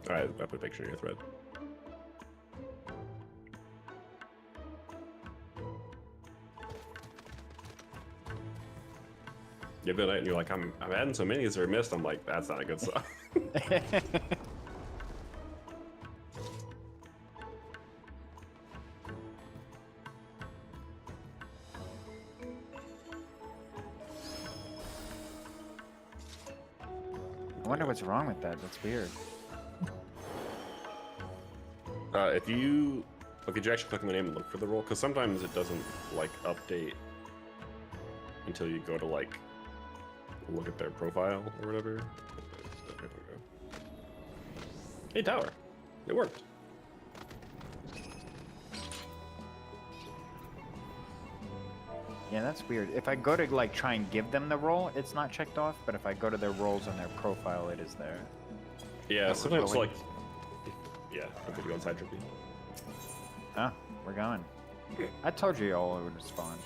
Alright, I put a picture in your thread. You have the night and you're like, I'm adding so many as are missed. I'm like, that's not a good sign. I wonder what's wrong with that. That's weird. If you actually click on the name and look for the role, because sometimes it doesn't like update until you go to like look at their profile or whatever. Hey, tower, it worked. Yeah, that's weird. If I go to like try and give them the role, it's not checked off, but if I go to their roles on their profile, it is there. Yeah, sometimes like, yeah, I'll give you on side Trippy. Oh, we're going. I told you all it would respond.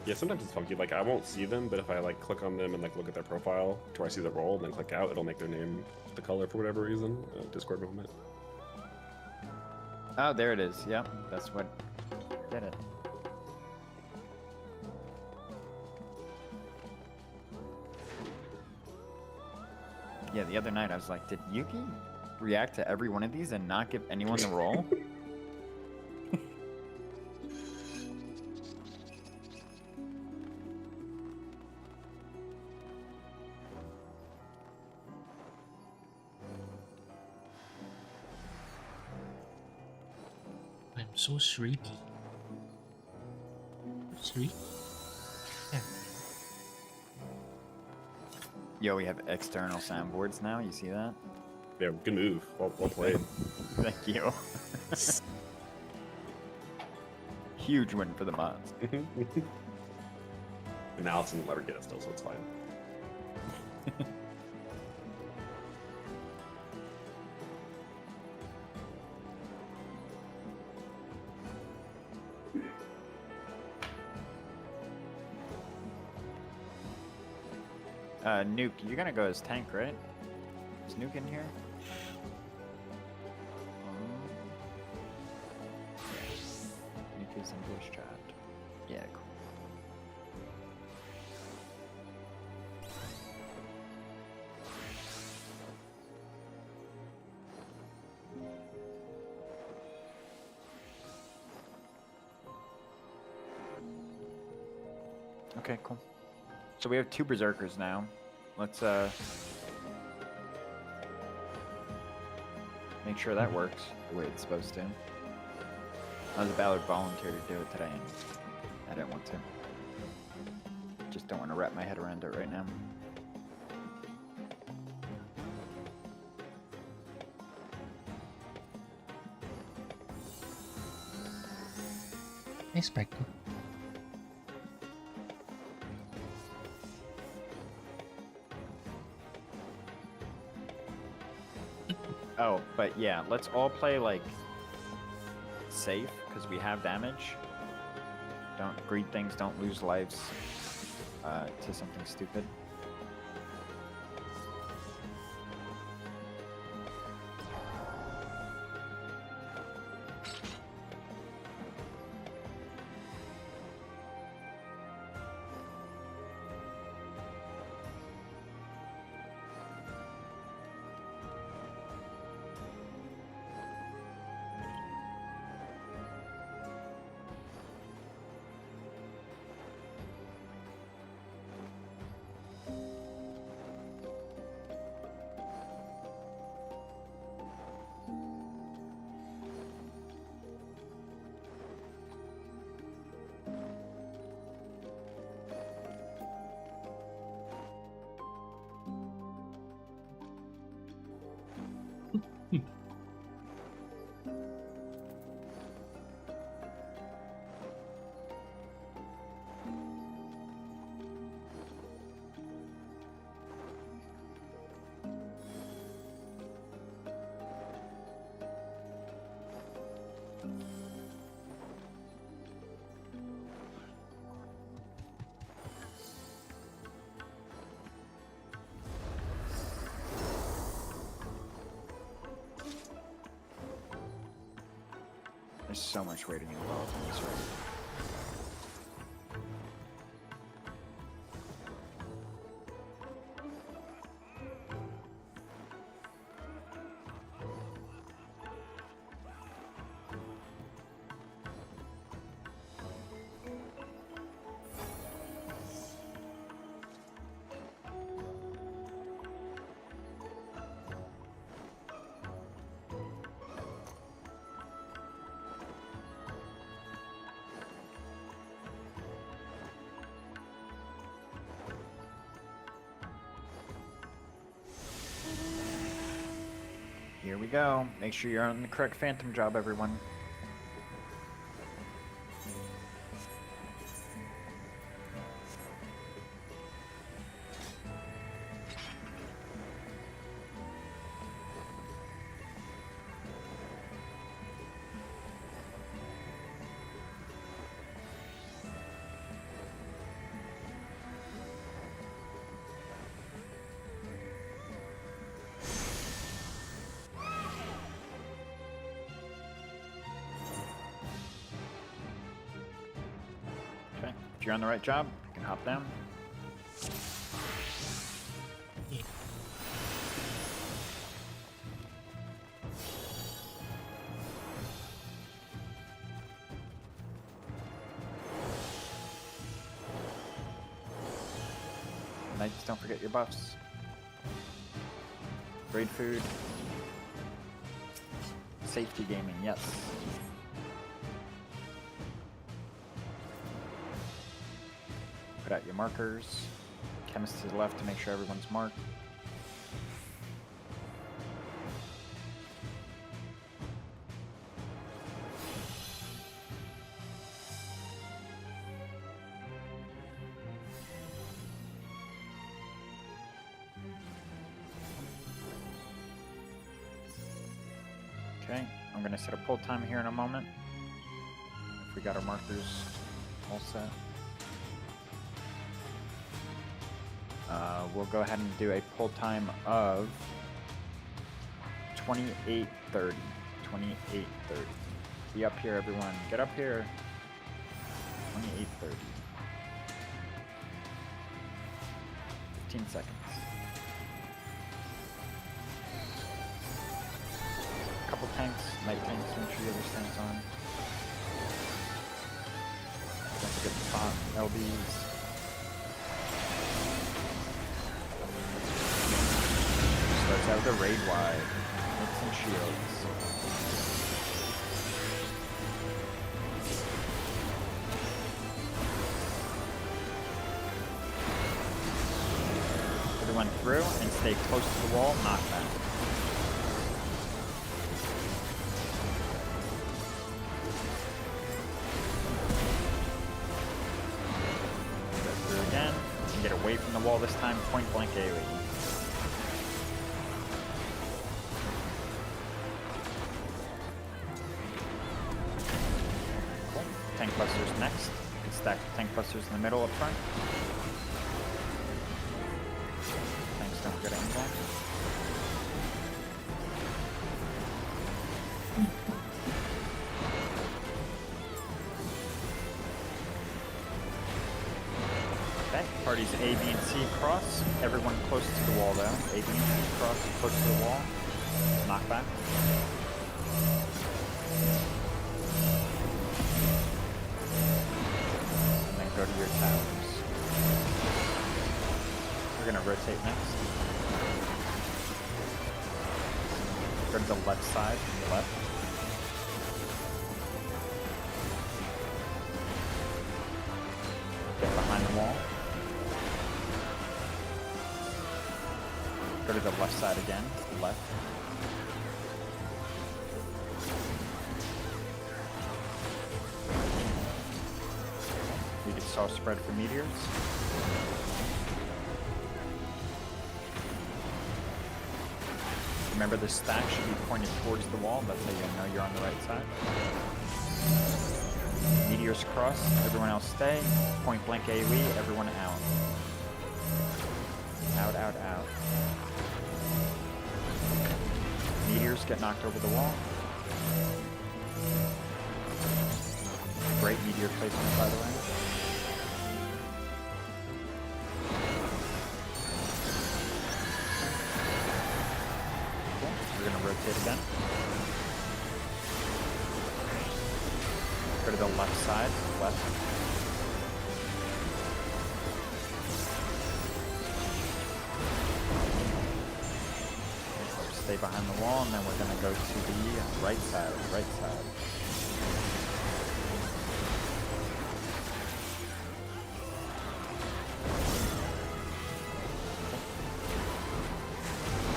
Yeah, sometimes it's funky. Like I won't see them, but if I like click on them and like look at their profile to where I see the role, and then click out, it'll make their name the color for whatever reason. Discord moment. Oh, there it is. Yep, that's what did it. Yeah, the other night I was like, did Yuki react to every one of these and not give anyone the role? I'm so shrieky. Shriek? Yeah. Yo, we have external soundboards now. You see that? Yeah, good move. Well played. Thank you. Huge win for the mods. And Allison will never get it still, so it's fine. Nuke, you're gonna go as tank, right? Is Nuke in here? Nuke is in bush trapped. Yeah, cool. Okay, cool. So we have 2 berserkers now. Let's make sure that works the way it's supposed to. I was a Ballard volunteer to do it today, and I didn't want to. Just don't want to wrap my head around it right now. Hey, Spectre. Oh, but yeah, let's all play like safe because we have damage. Don't greed things, don't lose lives to something stupid. There's so much waiting involved in this raid. Here we go. Make sure you're on the correct phantom job, everyone. Okay, if you're on the right job, you can hop down. Knights, don't forget your buffs. Raid food. Safety gaming, yes. Put out your markers. Chemist to the left to make sure everyone's marked. Okay, I'm gonna set a pull time here in a moment. If we got our markers all set. We'll go ahead and do a pull time of 28:30. 28:30. Be up here, everyone. Get up here. 28:30. 15 seconds. Couple tanks, light tanks, make sure you have your stance on. Don't forget the top LBs. Starts out with a raid wide. Make some shields. Everyone through and stay close to the wall, knock back. Get away from the wall this time, point blank AoE. Cool. Tank busters next. You can stack tank busters in the middle up front. Tanks don't get impact. Parties A, B, and C cross. Everyone close to the wall though. A, B, and C cross, close to the wall. Knock back. And then go to your towers. We're gonna rotate next. Go to the left side, from the left. Get behind the wall. Go to the left side again, left. You can saw spread for meteors. Remember the stack should be pointed towards the wall, that's how you know you're on the right side. Meteors cross, everyone else stay. Point blank AoE, everyone out. Out, out, out. Meteors get knocked over the wall. Great meteor placement, by the way. Cool. We're gonna rotate again. Go to the left side, left. Stay behind the wall, and then we're gonna go to the right side, right side.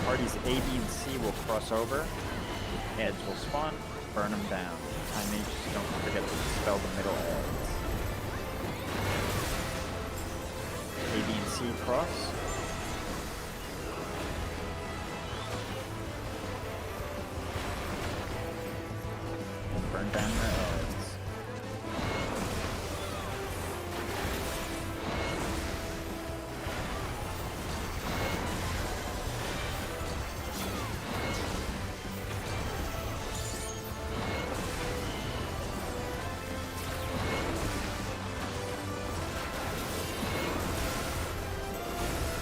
Parties A, B, and C will cross over. Heads will spawn, burn them down. Time mages, don't forget to dispel the middle heads. A, B, and C cross. And burn down their heads.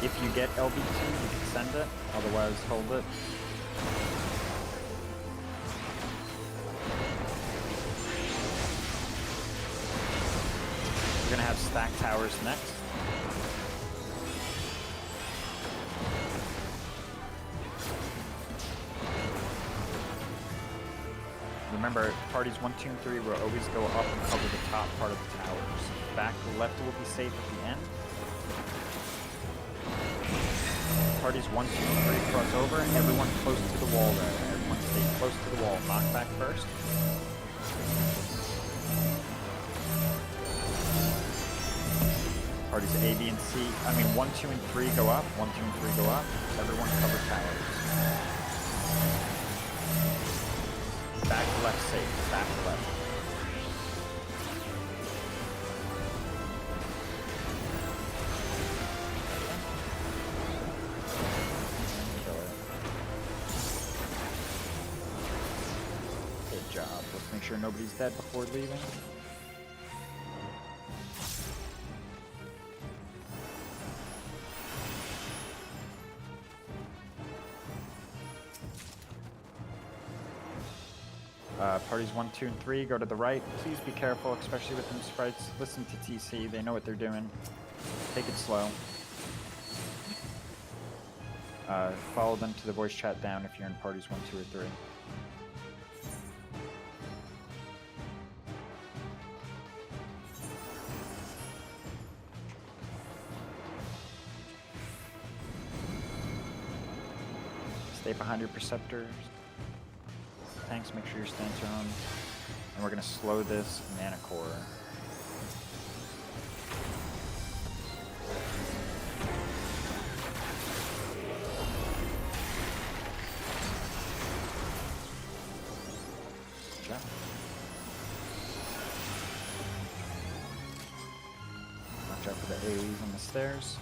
If you get LB2, you can send it, otherwise hold it. We're gonna have stack towers next. Remember, parties 1, 2, and 3 will always go up and cover the top part of the towers. Back left will be safe at the end. Parties 1, 2, and 3 cross over, and everyone close to the wall there. Everyone stay close to the wall. Knock back first. Parties A, B, and C. 1, 2, and 3 go up. 1, 2, and 3 go up. Everyone cover towers. Back left safe. Back left. Good job. Let's make sure nobody's dead before leaving. Parties 1, 2, and 3 go to the right. Please be careful, especially with them sprites. Listen to TC, they know what they're doing. Take it slow. Follow them to the voice chat down if you're in parties 1, 2, or 3. Stay behind your preceptors. Tanks, make sure your stance are on. And we're gonna slow this mana core. Good job. Watch out for the AoEs on the stairs.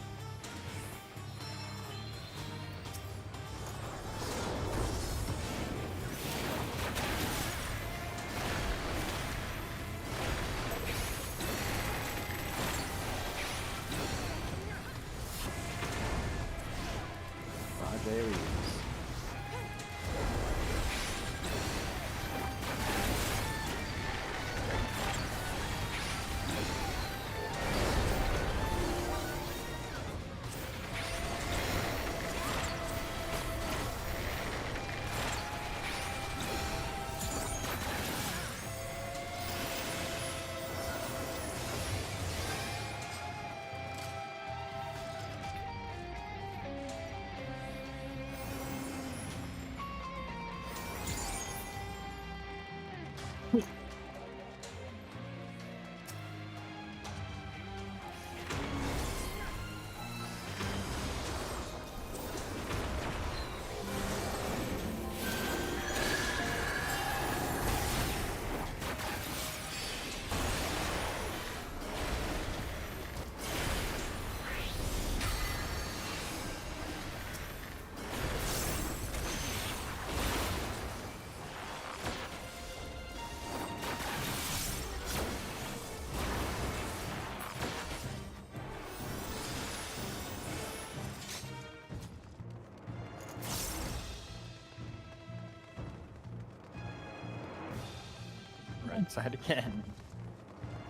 inside again.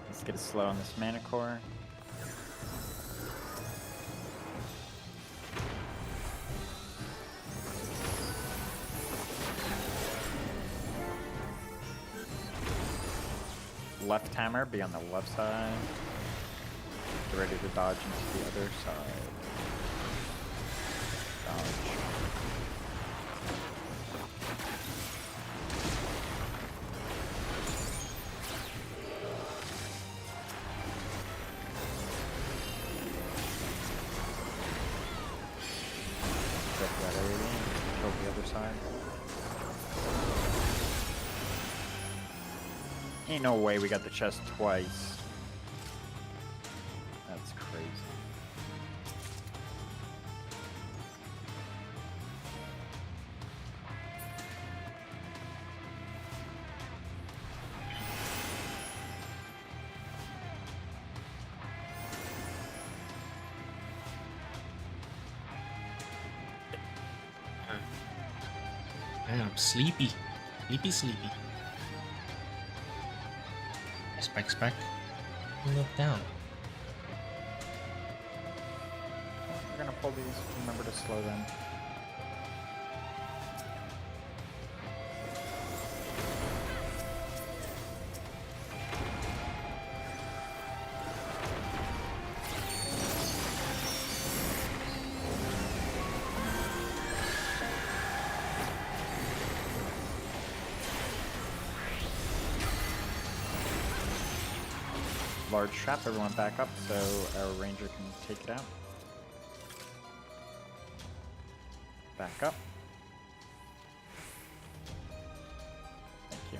Let's get a slow on this mana core. Left hammer, be on the left side. Get ready to dodge into the other side. Dodge. Get that everything. Kill the other side. Ain't no way we got the chest twice. That's crazy. Man, I'm sleepy. Sleepy. Spec. Look down. We're gonna pull these. Remember to slow them. Large trap, everyone back up so our ranger can take it out. Back up. Thank you.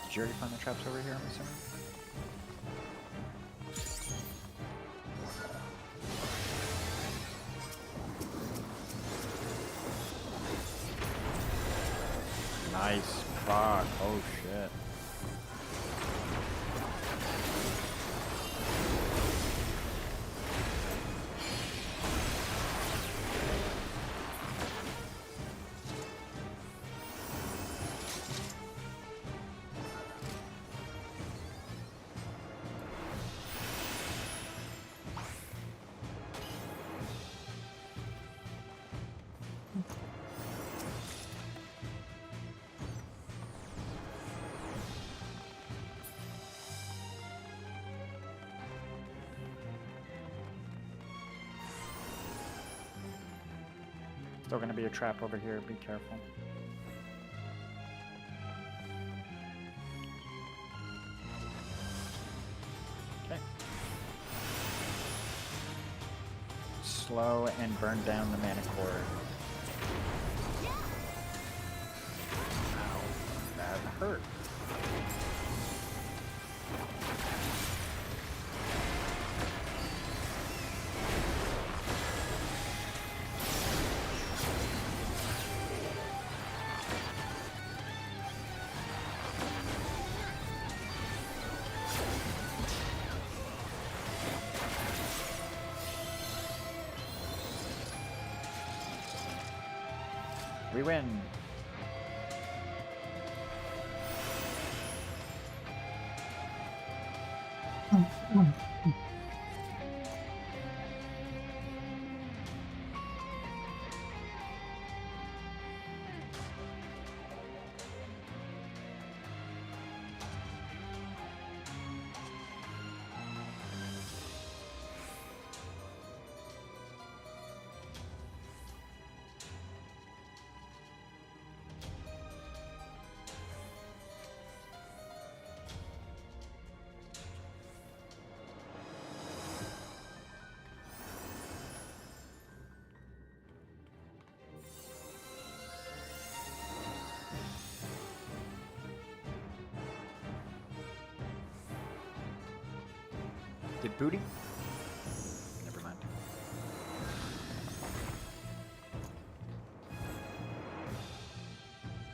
Did you already find the traps over here, I'm assuming? Nice proc. Oh shit. Still gonna be a trap over here, be careful. Okay. Slow and burn down the mana core. Ow, that hurt. We win. Did booty? Never mind.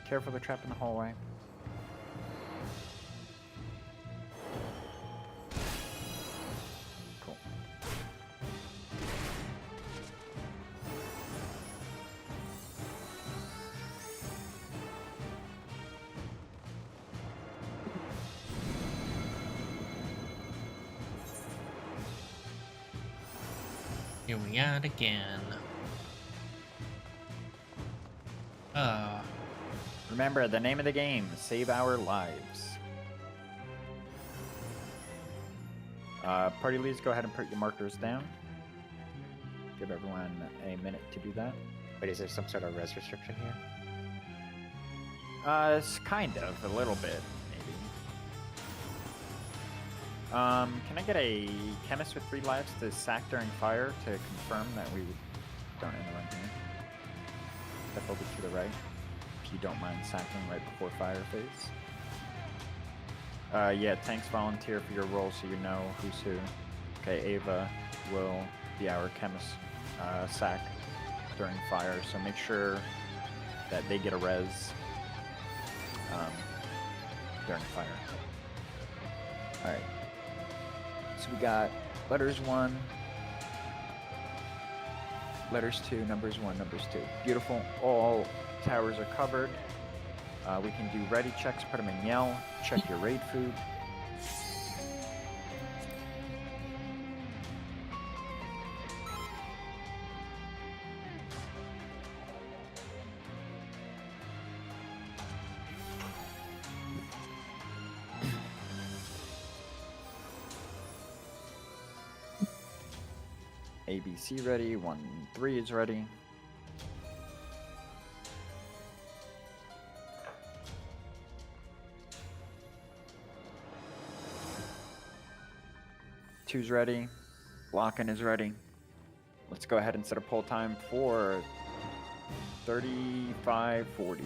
Careful the trap in the hallway. Here we are again. Remember, the name of the game, save our lives. Party leads, go ahead and put your markers down. Give everyone a minute to do that. But is there some sort of res restriction here? It's kind of, a little bit, maybe. Can I get a chemist with 3 lives to sack during fire to confirm that we don't interrupt here? Step over to the right, if you don't mind sacking right before fire phase. Yeah, tanks volunteer for your role so you know who's who. Okay, Ava will be our chemist sack during fire, so make sure that they get a res during fire. Alright. So we got letters 1, letters 2, numbers 1, numbers 2. Beautiful. All towers are covered. We can do ready checks, put them in yell, check your raid food. ABC ready, 1-3 is ready. Two's ready. Lock-in is ready. Let's go ahead and set a poll time for 35:40. 35:40,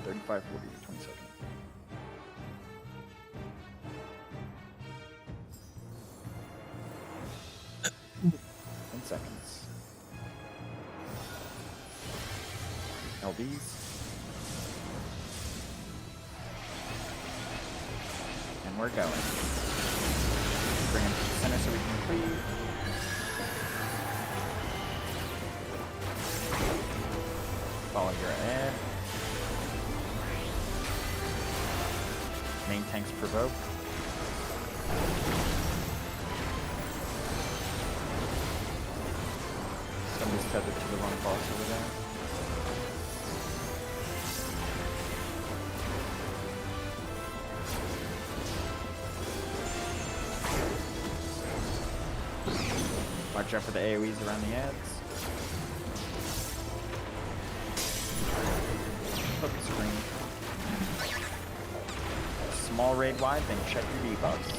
20 seconds. Seconds. LBs. And we're going. Bring him to the center so we can cleave. Follow your ad. Main tanks provoke. Somebody's tethered to the wrong boss over there. Watch out for the AoEs around the ads. Focus screen. Small raid wide, then check your debuffs.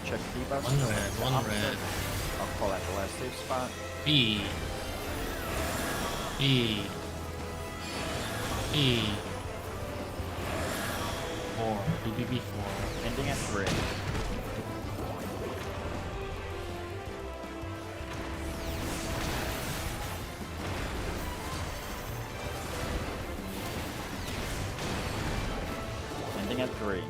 Check the debuffs. One red. I'll call that the last safe spot. E. 4. BBB 4. Ending at 3. Ending at 3.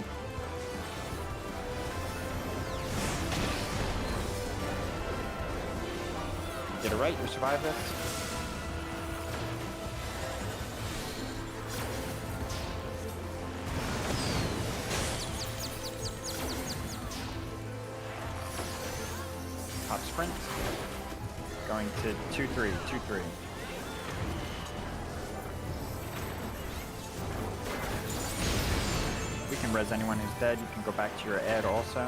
Get it right, you survive this. Top sprint. Going to 2-3, 2-3. We can res anyone who's dead. You can go back to your ad also.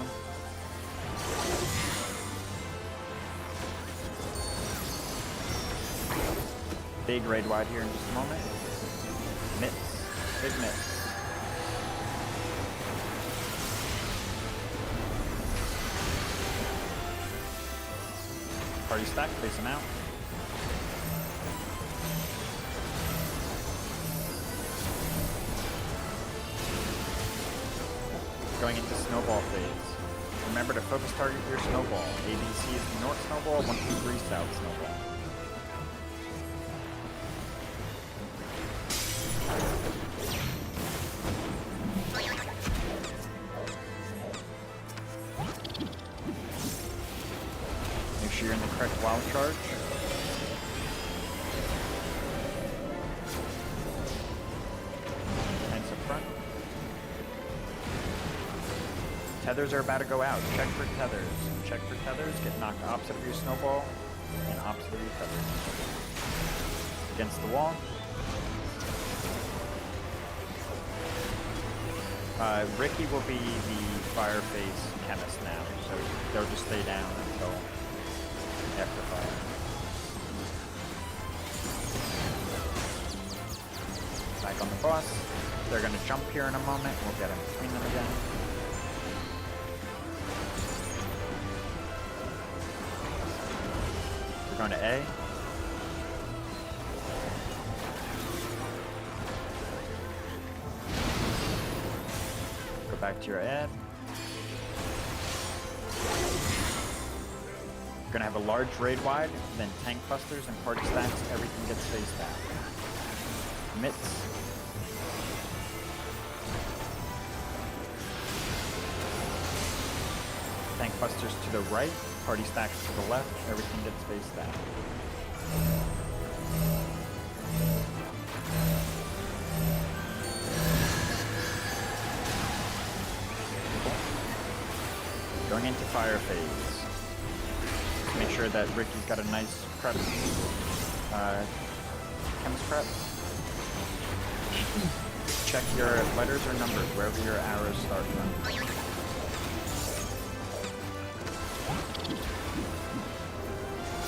Big raid wide here in just a moment. Mitts. Big mitts. Party stack, face them out. Going into snowball phase. Remember to focus target your snowball. ABC is the north snowball, 1, 2, 3 south snowball. Make sure you're in the correct wild charge. Tethers are about to go out. Check for tethers. Check for tethers. Get knocked opposite of your snowball and opposite of your tethers. Against the wall. Ricky will be the Fireface chemist now, so they'll just stay down until after fire. Back on the boss. They're gonna jump here in a moment. We'll get in between them again. We're going to A. Go back to your ad. We're gonna have a large raid wide, then tank busters and party stacks. Everything gets phased out. Mitts. Tank busters to the right, party stacks to the left, everything gets phased out. Going into fire phase. Make sure that Ricky's got a nice prep. Chemist prep. Check your letters or numbers wherever your arrows start from.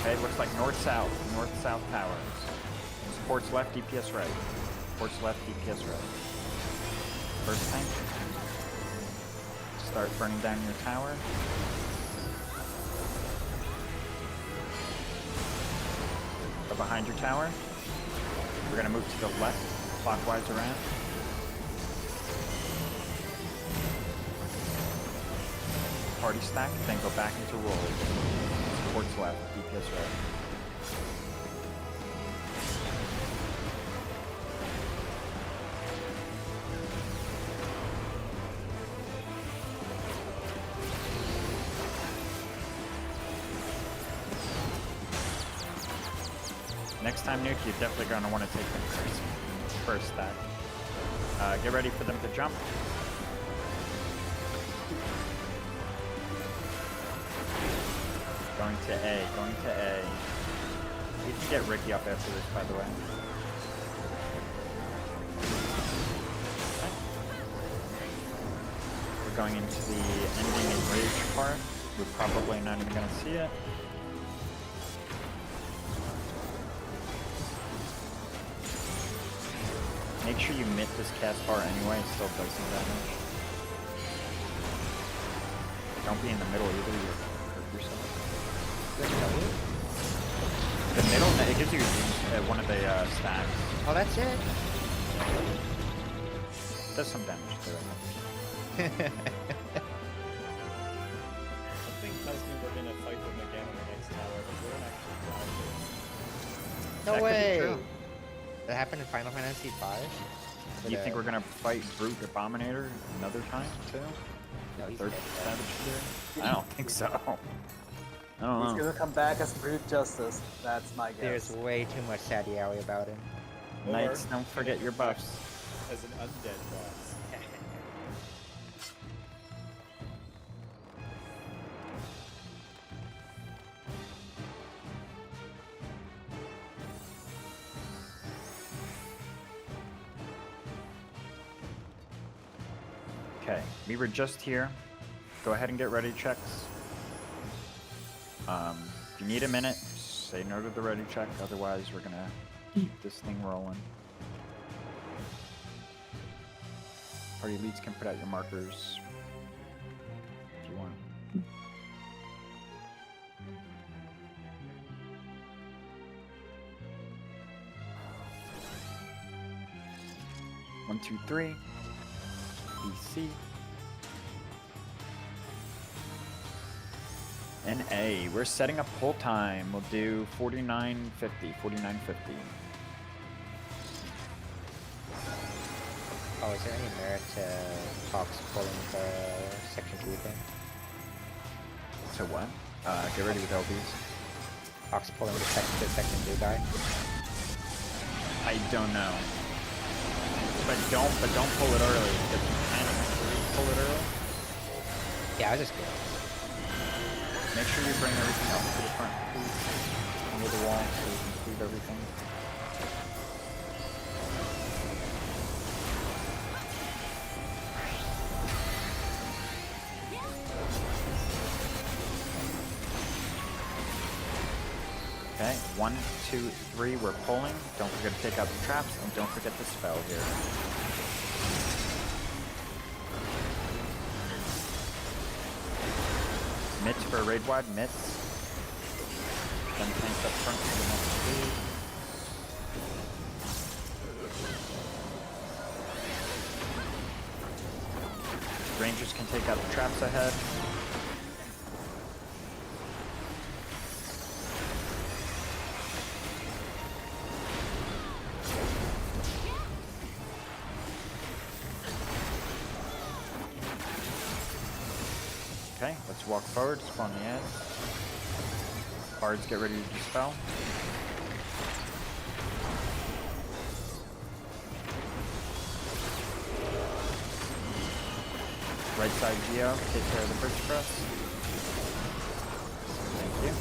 Okay, looks like north-south towers. Supports left, DPS right. Supports left, DPS right. First tank. Start burning down your tower. Go behind your tower. We're gonna move to the left, clockwise around. Party stack, then go back into roll. Supports left, DPS right. Next time, Nuke, you're definitely going to want to take them first stack. Get ready for them to jump. Going to A, going to A. You can get Ricky up after this, by the way. Okay. We're going into the ending and rage part. We're probably not even going to see it. Make sure you mitt this cast bar anyway, it still does some damage. Don't be in the middle either, you'll hurt yourself. The middle, it gives you one of the stacks. Oh, that's it? Does some damage to it. I think Cosme we're gonna fight them again on the next tower, but we don't actually No way! That happened in Final Fantasy V? Do you think we're gonna fight Brute Abominator another time too? No, he's Third dead. Savage Tier? I don't think so. I don't He's know. gonna come back as Brute Justice. That's my guess. There's way too much Sadie Alley about him. Knights, don't forget your buffs. as an undead boss. Okay, we were just here. Go ahead and get ready checks. If you need a minute, say no to the ready check. Otherwise, we're gonna keep this thing rolling. Party leads can put out your markers if you want. One, two, three. BC. NA, we're setting up pull time. We'll do 49.50, 49.50. Oh, is there any merit to Fox pulling the Section 2 thing? So what? Get ready with LBs. Fox pulling the Section 2 guy? I don't know. But don't pull it early, because you can pull it early. Yeah, I was just kidding. Make sure you bring everything up to the front, please. Under the wall so you can cleave everything. Okay, 1, 2, 3, we're pulling. Don't forget to take out the traps, and don't forget the spell here. Mitts for a raid wide, mitts. Then tanks up front for the next phase. Rangers can take out the traps ahead. Okay, let's walk forward, spawn the ads. Bards get ready to dispel. Right side Geo, take care of the bridge for us. Thank you.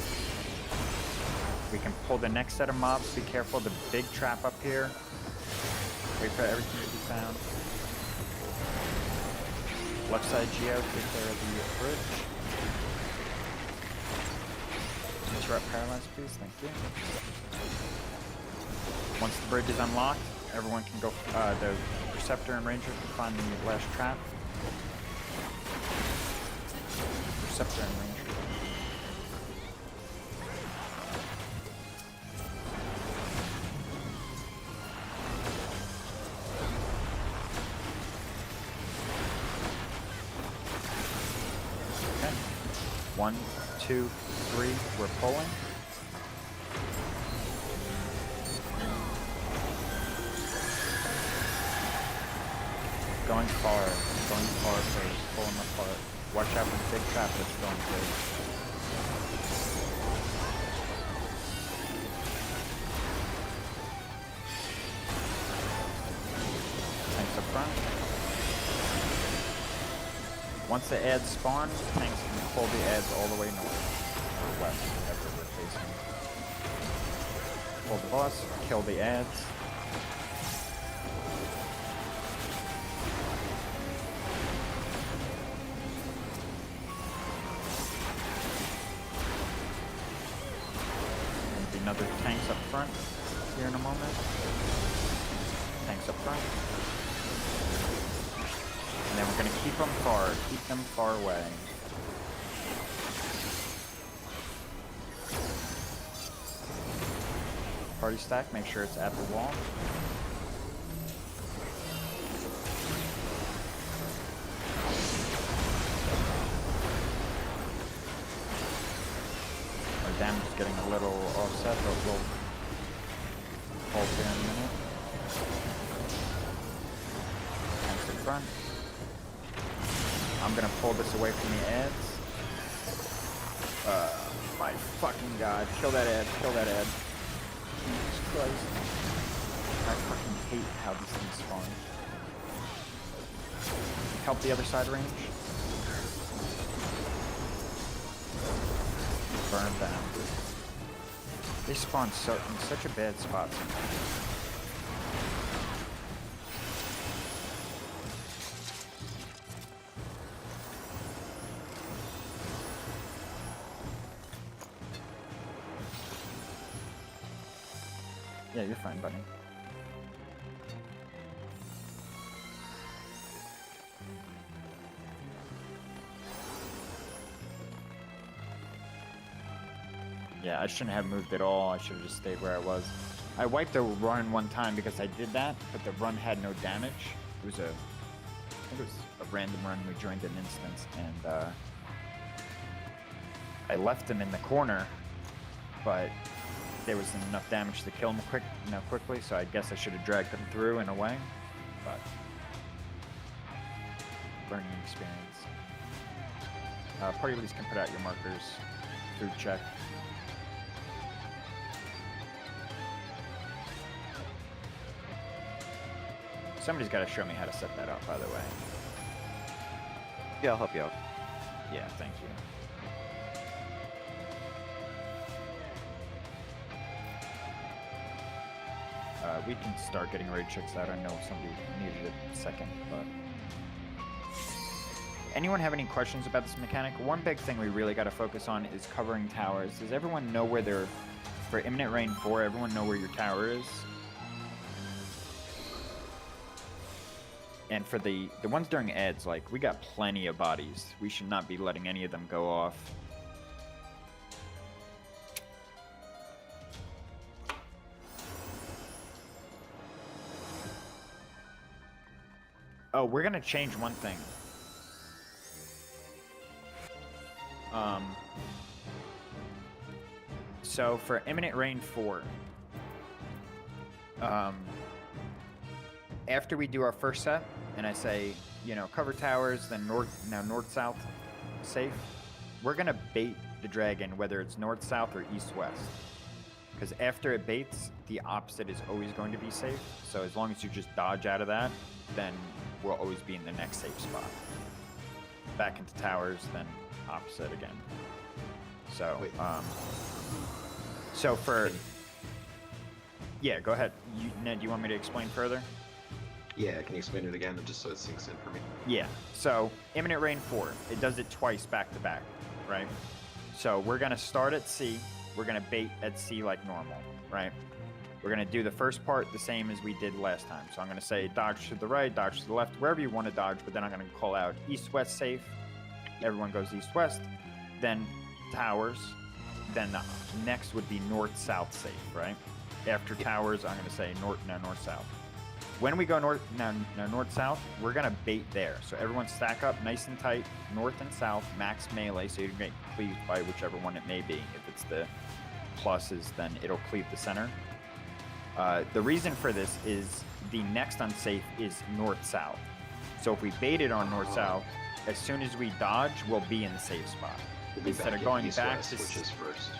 We can pull the next set of mobs, be careful, the big trap up here. Wait for everything to be found. Left side Geo, take care of the bridge. Interrupt paralyze, please, thank you. Once the bridge is unlocked, everyone can go, the Receptor and Ranger can find the last trap. Receptor and Ranger. Okay. 1, 2, 3, we're pulling. Going far first, pull them apart. Watch out for the big trap that's going through. Tanks up front. Once the ads spawn, tanks can pull the ads all the way north or west, whatever we're facing. Pull the boss, kill the ads. Another tanks up front here in a moment. Tanks up front. And then we're going to keep them far away. Party stack, make sure it's at the wall. Our damage is getting a little offset, but we'll hold here in a minute. Tanks in front. I'm gonna pull this away from the ads. My fucking god. Kill that ad, kill that ad. Jesus Christ. I fucking hate how these things spawn. Help the other side range. Burn down. They spawn in such a bad spot sometimes. Yeah, you're fine, buddy. Yeah, I shouldn't have moved at all. I should have just stayed where I was. I wiped a run one time because I did that, but the run had no damage. It was I think it was a random run. We joined an instance, and I left him in the corner, but there was enough damage to kill him quickly, so I guess I should have dragged him through in a way, but learning experience. Party leads can put out your markers. Food check. Somebody's got to show me how to set that up, by the way. Yeah, I'll help you out. Yeah, thank you. We can start getting raid checks out. I know somebody needed it a second, but... Anyone have any questions about this mechanic? One big thing we really got to focus on is covering towers. Does everyone know where they're... For Imminent Rain 4, everyone know where your tower is? And for the ones during Eds, like, we got plenty of bodies. We should not be letting any of them go off. Oh, we're gonna change one thing. So for Imminent Rain 4, after we do our first set, and I say, you know, cover towers, then north-south, safe, we're gonna bait the dragon, whether it's north-south or east-west. Because after it baits, the opposite is always going to be safe. So as long as you just dodge out of that, then we'll always be in the next safe spot. Back into towers, then opposite again. So, so for... Yeah, go ahead. Ned, you want me to explain further? Yeah, can you explain it again, just so it sinks in for me? Yeah, so Imminent Rain 4, it does it twice back to back, right? So we're gonna start at C, we're gonna bait at C like normal, right? We're gonna do the first part the same as we did last time. So I'm gonna say dodge to the right, dodge to the left, wherever you wanna dodge, but then I'm gonna call out east-west safe. Everyone goes east-west, then towers, then the next would be north-south safe, right? After towers, I'm gonna say north-south. When we go north-south, we're gonna bait there. So everyone stack up nice and tight, north and south, max melee, so you get cleaved by whichever one it may be. If it's the pluses, then it'll cleave the center. The reason for this is the next unsafe is north-south. So if we bait it on north-south, as soon as we dodge, we'll be in the safe spot. Instead of going back to... which is first.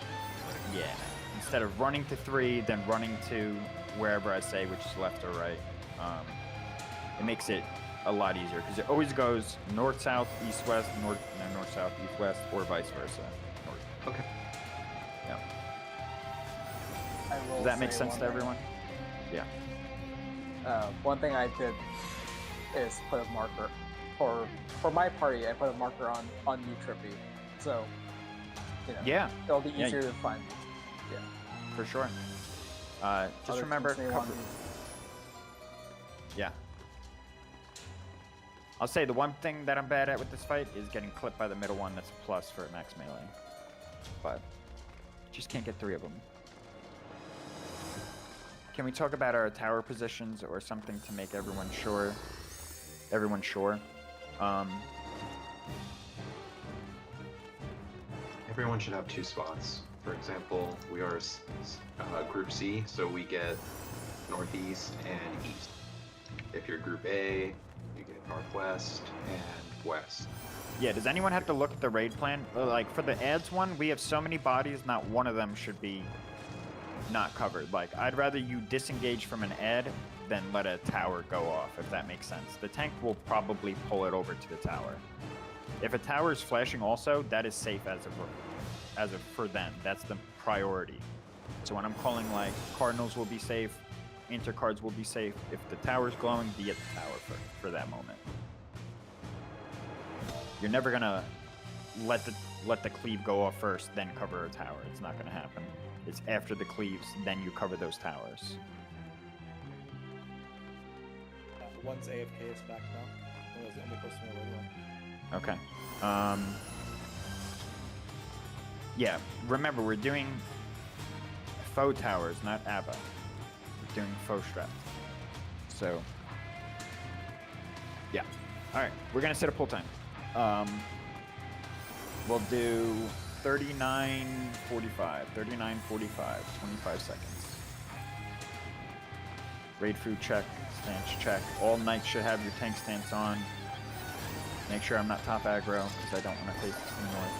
Yeah. Instead of running to 3, then running to wherever I say, which is left or right. It makes it a lot easier because it always goes north-south, east-west, north-south, east-west, or vice versa. Okay. Yeah. I will Does that make say sense one to thing. everyone? Yeah. One thing I did is put a marker for my party. I put a marker on you, Trippy, so you know, Yeah. it'll be Yeah. easier to find. Yeah. For sure. Just Other remember, teams may want cover. Yeah. I'll say the one thing that I'm bad at with this fight is getting clipped by the middle one. That's a plus for max melee. But just can't get 3 of them. Can we talk about our tower positions or something to make everyone sure? Everyone should have 2 spots. For example, we are Group C, so we get northeast and east. If you're Group A, you get northwest and west. Yeah, does anyone have to look at the raid plan? Like, for the ads one, we have so many bodies, not one of them should be not covered. Like, I'd rather you disengage from an ad than let a tower go off, if that makes sense. The tank will probably pull it over to the tower. If a tower is flashing also, that is safe as of for them. That's the priority. So when I'm calling, like, Cardinals will be safe, Intercards will be safe. If the tower's glowing, be at the tower for that moment. You're never gonna let the cleave go off first, then cover a tower. It's not gonna happen. It's after the cleaves, then you cover those towers. One's AFK is back now. That was the only person who really won. Okay. Yeah, remember, we're doing faux towers, not ABBA. We're doing faux strap. So, yeah. Alright, we're gonna set a pull time. We'll do 39:45. 39:45, 25 seconds. Raid food check, stance check. All knights should have your tank stance on. Make sure I'm not top aggro, because I don't want to face the north.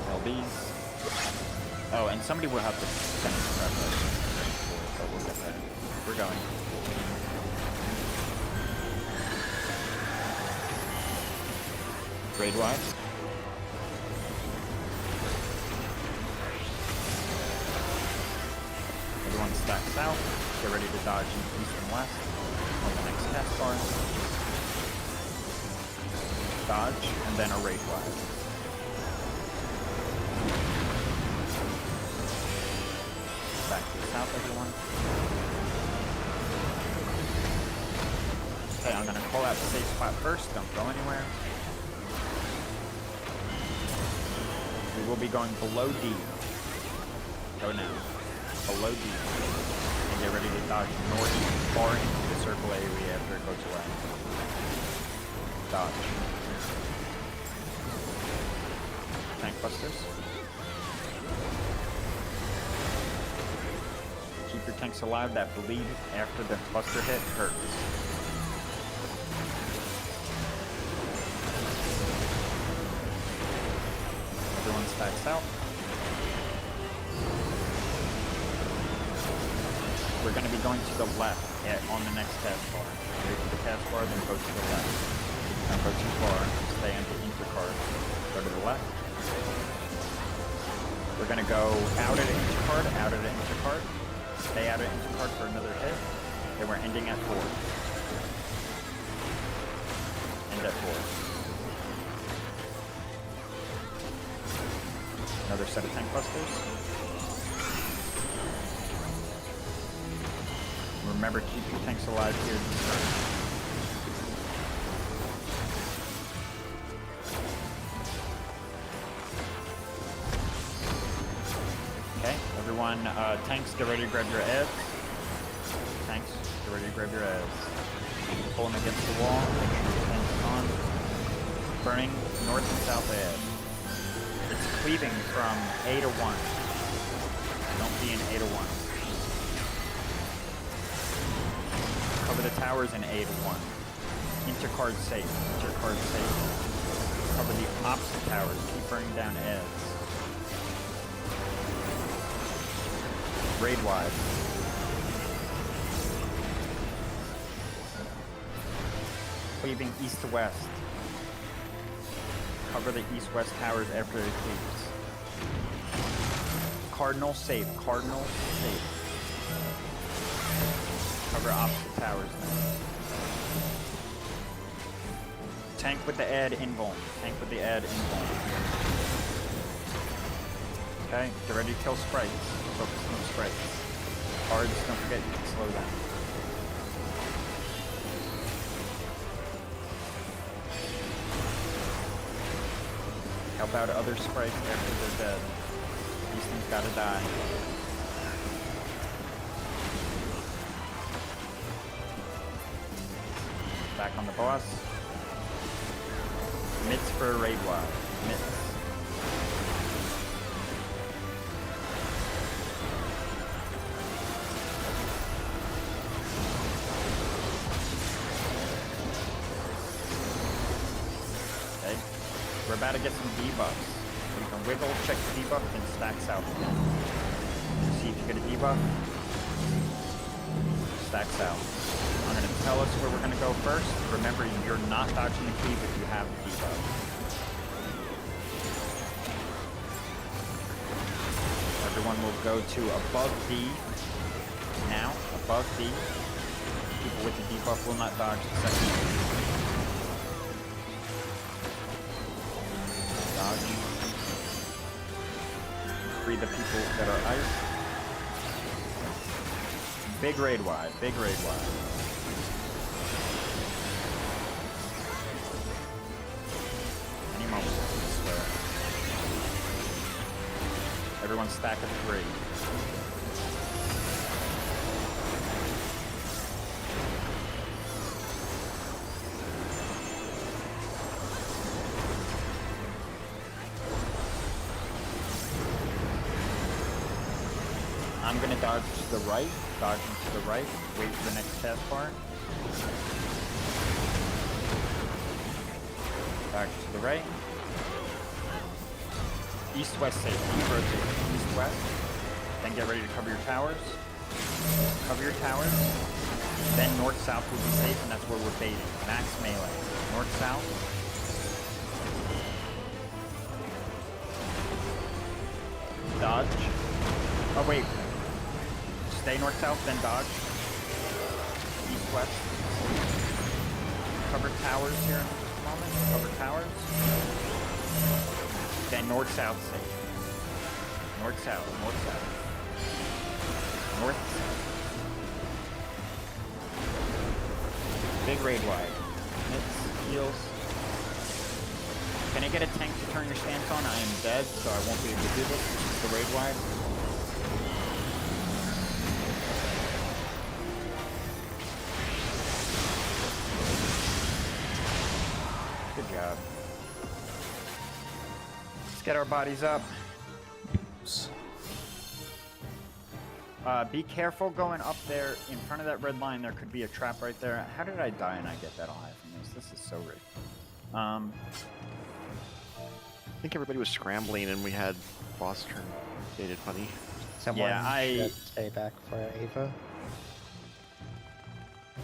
LBs. Oh, and somebody will have to finish the prep, but we're going. Raid wise. Everyone stack south. Get ready to dodge east and west on the next cast bar. Dodge, and then a raid wise. Back to the south, everyone. Okay, I'm gonna call out the safe spot first. Don't go anywhere. We will be going below D. Go now. Below D. And get ready to dodge northeast far into the circle area after it goes away. Dodge. Tank busters. Keep your tanks alive. That bleed after the buster hit hurts. Everyone stacks out. We're going to be going to the left on the next task bar. Wait for the task bar, then go to the left. Don't go too far. Stay on the intercard. Go to the left. We're going to go out at intercard, out at intercard. Stay out at intercard for another hit. Then we're ending at 4. End at 4. Another set of tank busters. Remember, keep your tanks alive here at the start. Okay, everyone, tanks, get ready to grab your adds. Tanks, get ready to grab your adds. Pull them against the wall, make sure your tanks are on. Burning north and south add. It's cleaving from A to 1. Don't be in A to 1. Cover the towers in A to 1. Intercard safe. Intercard safe. Cover the opposite towers. Keep burning down adds. Raid wide. Cleaving east to west. Cover the east-west towers after it cleaves. Cardinal safe. Cardinal safe. Cover opposite towers now. Tank with the add invuln. Tank with the add invuln. Okay, get ready to kill sprites. Focus on sprites. Cards, don't forget you can slow down. Help out other sprites after they're dead. These things gotta die. Back on the boss. Mitts for a raid wild. Mitts. Okay. We're about to get some debuffs. You can wiggle, check the debuff, and stacks out again. See if you get a debuff. Stacks out. I'm going to tell us where we're going to go first. Remember, you're not dodging the cleave if you have the debuff. Everyone will go to above D. Now, above D. People with the debuff will not dodge the second. Dodge. Free the people that are ice. Big raid wide, big raid wide. Any moment, I swear. Everyone stack of 3. I'm gonna dodge to the right, dodging to the right, wait for the next task bar. Dodge to the right. East-west safe, keep rotating, east-west. Then get ready to cover your towers. Cover your towers. Then north-south will be safe, and that's where we're baiting. Max melee. North-south. Dodge. Oh, wait. Stay north-south, then dodge. East-west. Cover towers here in just a moment. Cover towers. Then north-south safe. North-south, north-south. North-south. Big raid wide. Mitts, heals. Can I get a tank to turn your stance on? I am dead, so I won't be able to do this. This is the raid wide. Good job. Let's get our bodies up. Be careful going up there. In front of that red line, there could be a trap right there. How did I die and I get that alive from this? This is so rigged. I think everybody was scrambling and we had boss turn baited funny. Someone I should stay back for Ava.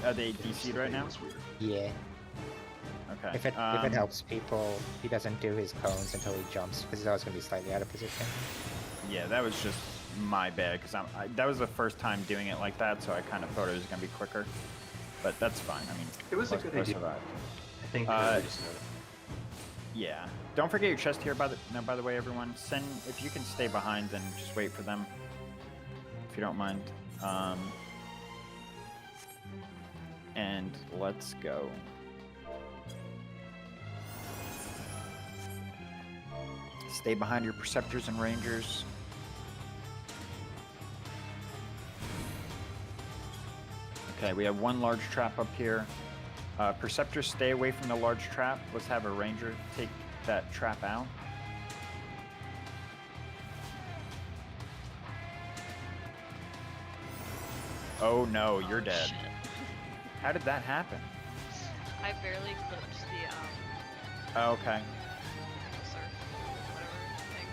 Are they DC'd right now? Yeah. Okay. If it helps people, he doesn't do his cones until he jumps because he's always going to be slightly out of position. Yeah, that was just my bad because that was the first time doing it like that, so I kind of thought it was going to be quicker. But that's fine. I mean, It was a good idea. survived. I think just know. Yeah. Don't forget your chest here. By the way, everyone, if you can stay behind and just wait for them, if you don't mind. And let's go. Stay behind your Perceptors and Rangers. Okay, we have one large trap up here. Perceptors, stay away from the large trap. Let's have a Ranger take that trap out. Oh no, you're dead. Shit. How did that happen? I barely clipped the Oh, okay. surf, whatever thing.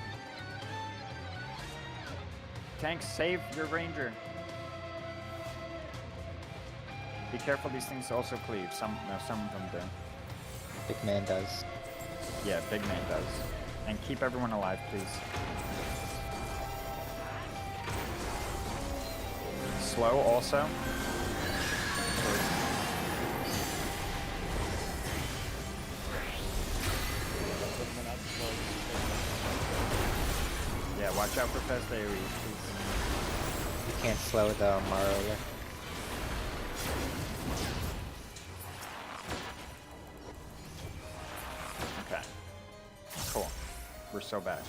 Tanks, save your Ranger. Be careful, these things also cleave. Some of them do. Big man does. Yeah, big man does. And keep everyone alive, please. Slow also. Yeah, watch out for fast AoE, please. You can't slow the Maro yet. Okay. Cool. We're so bad.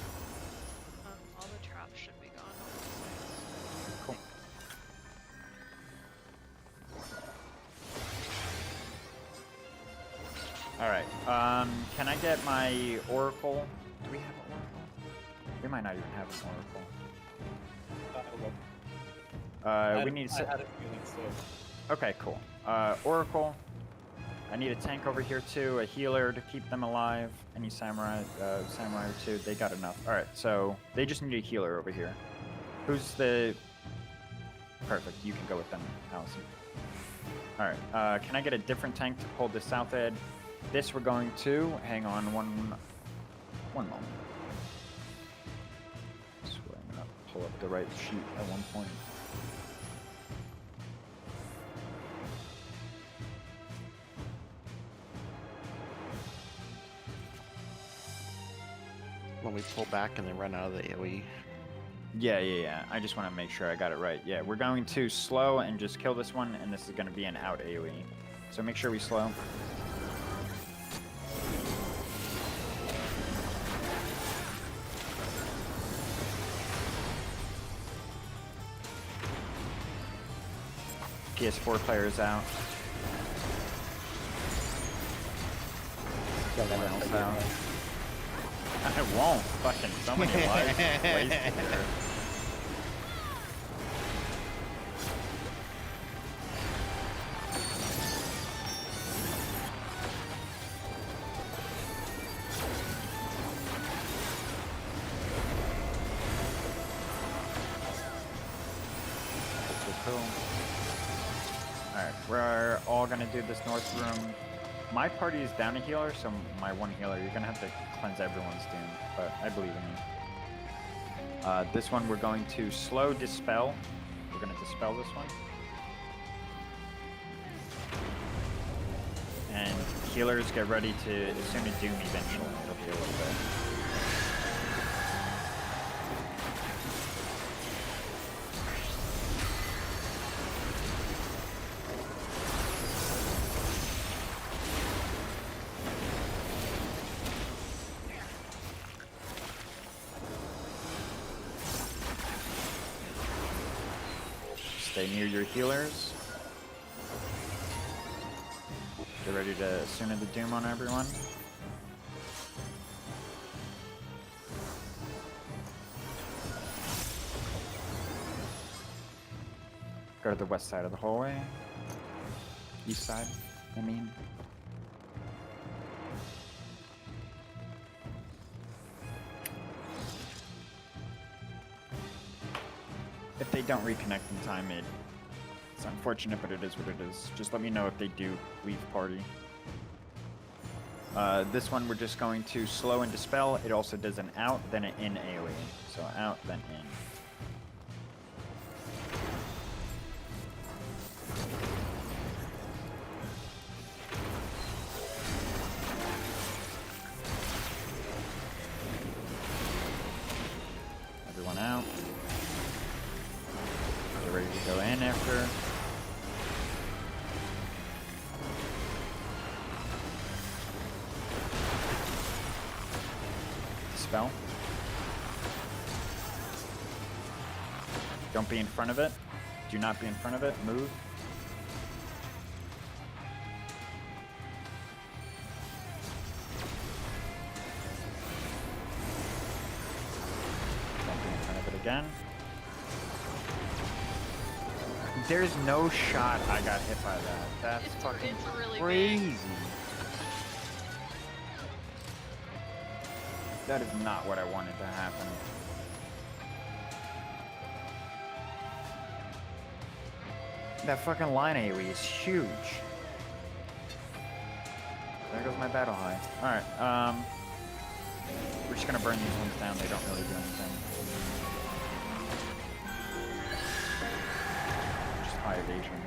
All the traps should be gone. Cool. Alright, can I get my Oracle? Do we have an Oracle? We might not even have an Oracle. We need to... I had a feeling so. Okay, cool. Oracle. I need a tank over here too, a healer to keep them alive. Any samurai or two, they got enough. Alright, so they just need a healer over here. Who's the... Perfect, you can go with them, Allison. Alright, can I get a different tank to hold the south edge? This we're going to... Hang on one moment. I swear I'm gonna pull up the right sheet at one point. When we pull back and they run out of the AoE. Yeah. I just want to make sure I got it right. Yeah, we're going to slow and just kill this one, and this is going to be an out AoE. So make sure we slow. PS4 players out. Everyone else out. I won't. Fucking so many lives wasted here. we're all gonna do this north room. My party is down a healer, so my one healer, you're gonna have to cleanse everyone's doom, but I believe in you. This one we're going to slow dispel. We're gonna dispel this one. And healers, get ready to assume a doom eventually. It'll be a little bit. Stay near your healers. Get ready to assume the doom on everyone. Go to the west side of the hallway. East side, I mean. If they don't reconnect in time, it's unfortunate, but it is what it is. Just let me know if they do leave party. This one we're just going to slow and dispel. It also does an out, then an in AoE. So out, then in. Everyone out. Get ready to go in after. Spell. Don't be in front of it. Do not be in front of it. Move. Don't be in front of it again. There's no shot I got hit by that. That's fucking really crazy. That is not what I wanted to happen. That fucking line AoE is huge. There goes my battle high. Alright, we're just gonna burn these ones down. They don't really do anything. Just high evasion.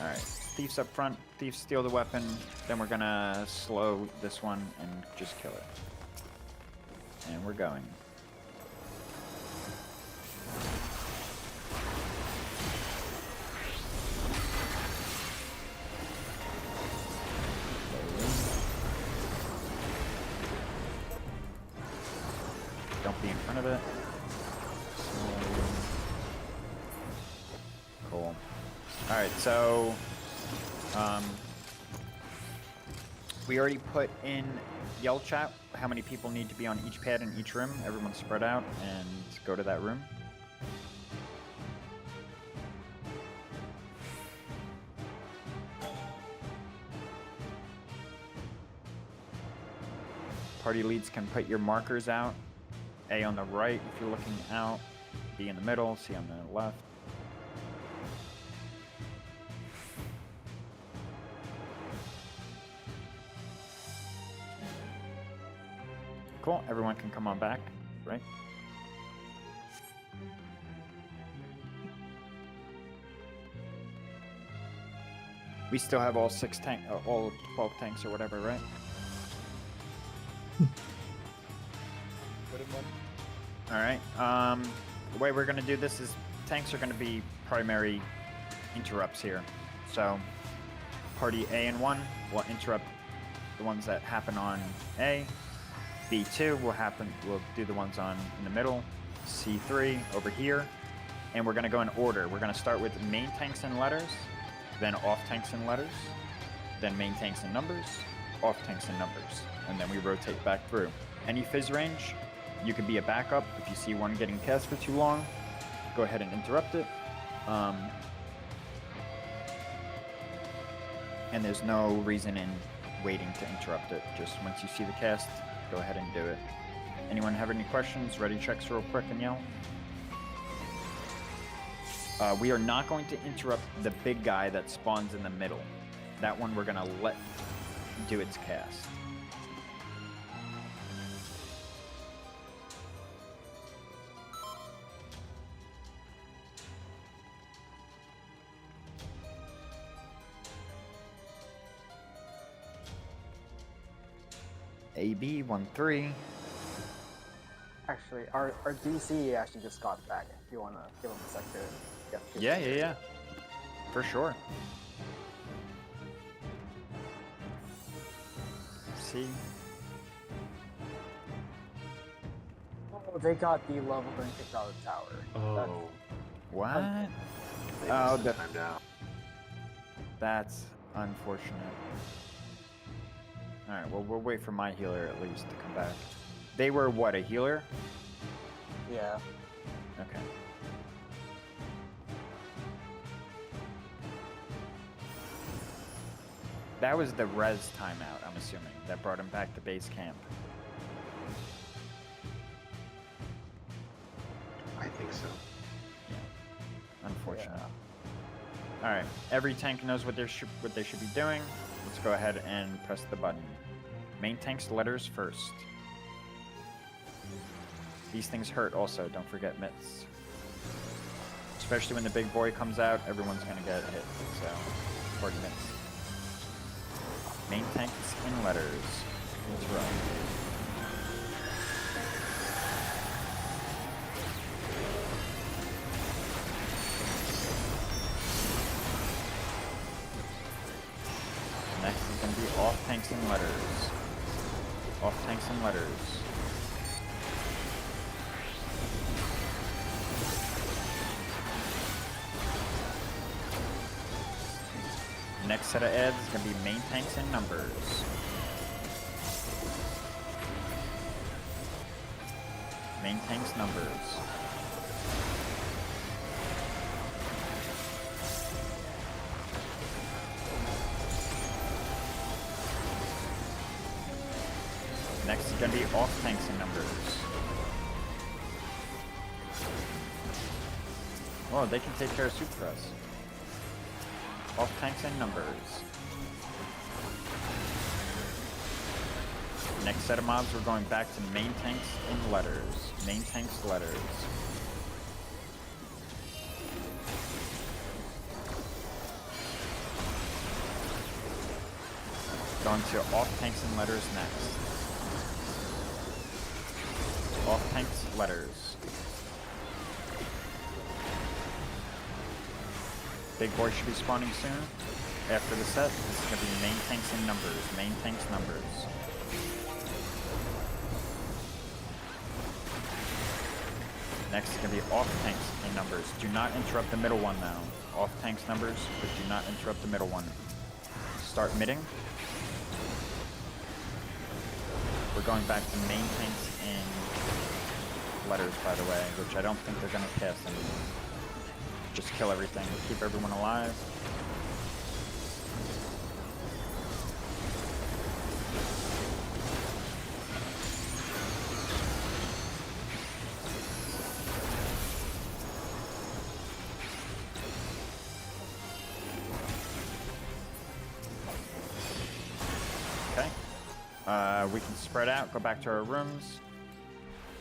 Alright, Thieves up front. Thieves steal the weapon. Then we're gonna slow this one and just kill it. And we're going. Don't be in front of it. Cool. Alright, so we already put in yell chat how many people need to be on each pad in each room. Everyone spread out and go to that room. Party leads can put your markers out. A on the right if you're looking out. B in the middle, C on the left. Cool, everyone can come on back, right? We still have all 12 tanks or whatever, right? All right. The way we're gonna do this is tanks are gonna be primary interrupts here. So party A and 1 will interrupt the ones that happen on A. B2 will do the ones in the middle. C3 over here. And we're gonna go in order. We're gonna start with main tanks and letters, then off tanks and letters, then main tanks and numbers, off tanks and numbers. And then we rotate back through. Any fizz range, you can be a backup. If you see one getting cast for too long, go ahead and interrupt it. And there's no reason in waiting to interrupt it. Just once you see the cast, go ahead and do it. Anyone have any questions? Ready checks real quick and yell. We are not going to interrupt the big guy that spawns in the middle. That one we're gonna let do its cast. AB 13. Actually, our DC actually just got back. If you want to give him a sec to get his Yeah. For sure. See? Oh, they got D-leveled and kicked out of the tower. That's- What? They Oh, missed the time down. That's unfortunate. Alright, well, we'll wait for my healer at least to come back. They were what, a healer? Yeah. Okay. That was the res timeout, I'm assuming, that brought him back to base camp. I think so. Unfortunate. Alright, every tank knows what they should be doing. Let's go ahead and press the button. Main tank's letters first. These things hurt also, don't forget mitts. Especially when the big boy comes out, everyone's gonna get hit, so important mitts. Main tanks in letters. Interrupt. Next is going to be off tanks and letters. Off tanks and letters. Next set of ads is going to be main tanks and numbers. Main tanks numbers. Next is going to be off tanks and numbers. Oh, they can take care of super press. Off tanks and numbers. Next set of mobs, we're going back to main tanks and letters. Main tanks, letters. Going to off tanks and letters next. Off tanks, letters. Big boy should be spawning soon. After the set, this is going to be main tanks and numbers. Main tanks, numbers. Next is going to be off tanks and numbers. Do not interrupt the middle one now. Off tanks, numbers, but do not interrupt the middle one. Start midding. We're going back to main tanks and letters, by the way, which I don't think they're going to pass anymore. Just kill everything. Keep everyone alive. Okay. We can spread out, go back to our rooms.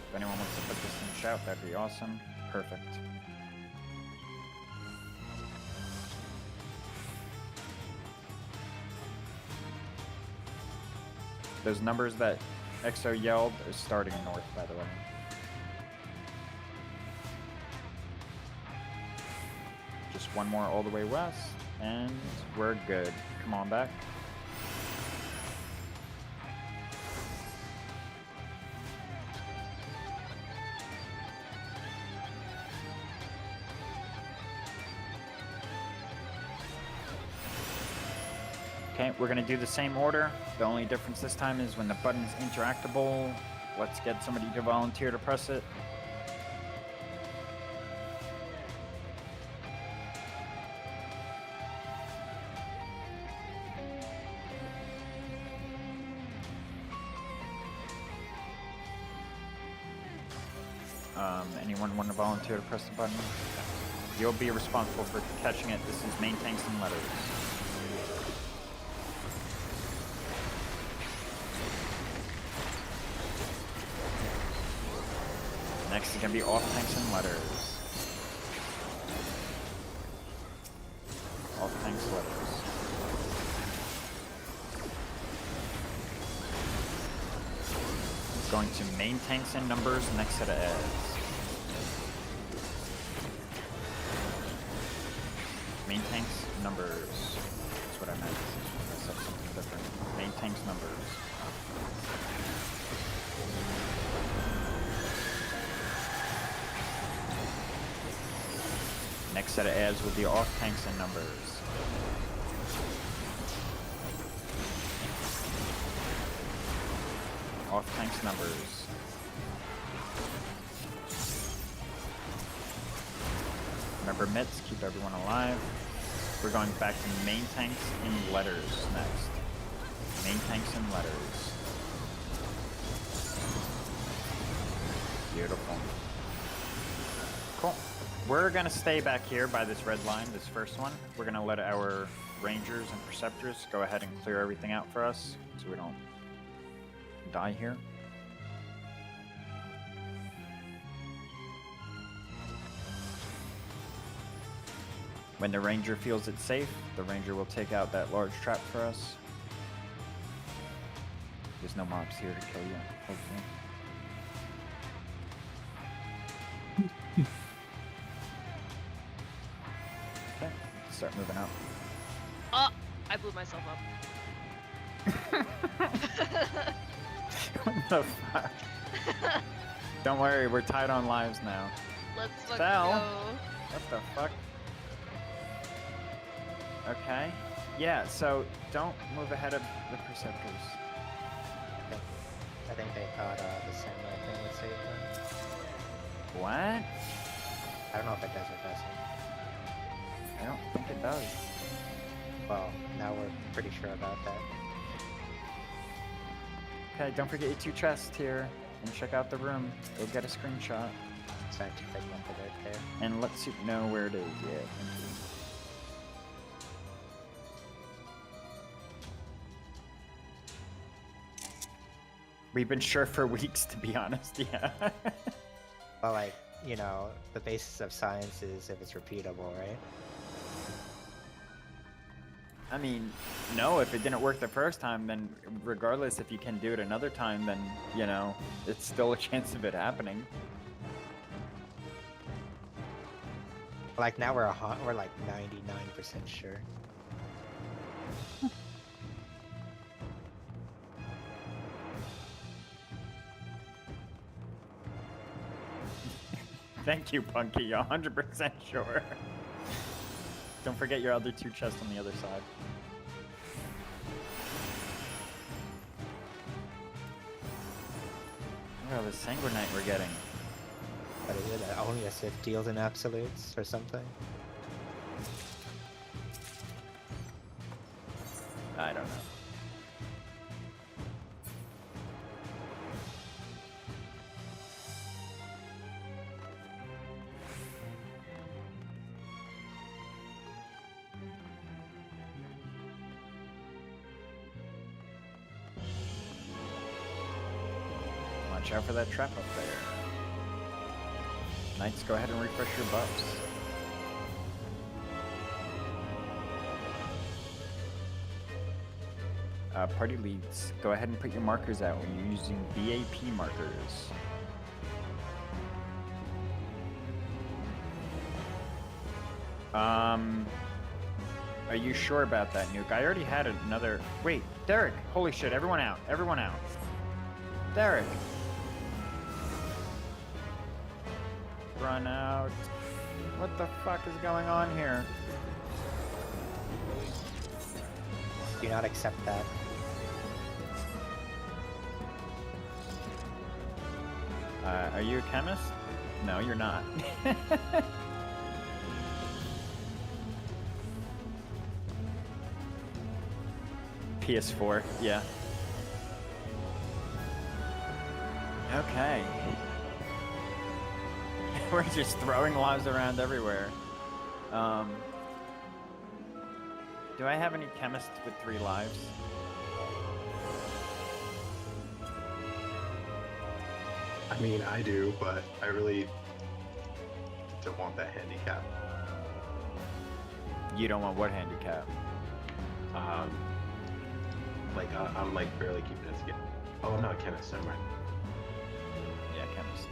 If anyone wants to put this in shout, that'd be awesome. Perfect. Those numbers that EXO yelled are starting north, by the way. Just one more all the way west, and we're good. Come on back. Okay, we're gonna do the same order. The only difference this time is when the button is interactable. Let's get somebody to volunteer to press it. Anyone want to volunteer to press the button? You'll be responsible for catching it. This is main tanks and letters. Next is going to be off tanks and letters. Off tanks, letters. Going to main tanks and numbers, next set of ads. Main tanks, numbers. That's what I meant. I said something different. Main tanks, numbers. Next set of ads will be off tanks and numbers. Off tanks, numbers. Remember mitts, keep everyone alive. We're going back to main tanks and letters next. Main tanks and letters. Beautiful. Cool. We're gonna stay back here by this red line, this first one. We're gonna let our rangers and preceptors go ahead and clear everything out for us so we don't die here. When the ranger feels it's safe, the ranger will take out that large trap for us. There's no mobs here to kill you, hopefully. Okay, start moving out. Oh, I blew myself up. What the fuck? Don't worry, we're tied on lives now. Let's fucking Sal, go. what the fuck? Okay. Yeah, so don't move ahead of the preceptors. I think they thought the samurai thing would save them. What? I don't know if it does or doesn't. I don't think it does. Well, now we're pretty sure about that. Okay, don't forget your 2 chests here. And check out the room. Go get a screenshot. Scientific method right there. And let Soup know where it is. Yeah, thank you. We've been sure for weeks, to be honest, yeah. Well, like, you know, the basis of science is if it's repeatable, right? I mean, no, if it didn't work the first time, then regardless if you can do it another time, then, you know, it's still a chance of it happening. Like, now we're like 99% sure. Thank you, Punky. 100% sure. Don't forget your other 2 chests on the other side. Look at all the sanguinite we're getting. What is it? Only a Sith deals in absolutes or something? I don't know. Watch out for that trap up there. Knights, go ahead and refresh your buffs. Party leads, go ahead and put your markers out when you're using BAP markers. Are you sure about that, Nuke? I already had another... Wait, Derek! Holy shit, everyone out. Everyone out. Derek! Run out. What the fuck is going on here? Do not accept that. Are you a chemist? No, you're not. PS4, yeah. We're just throwing lives around everywhere. Do I have any chemists with 3 lives? I mean, I do, but I really don't want that handicap. You don't want what handicap? Like I'm like barely keeping it together. Oh no, chemist, never mind. Yeah, chemist.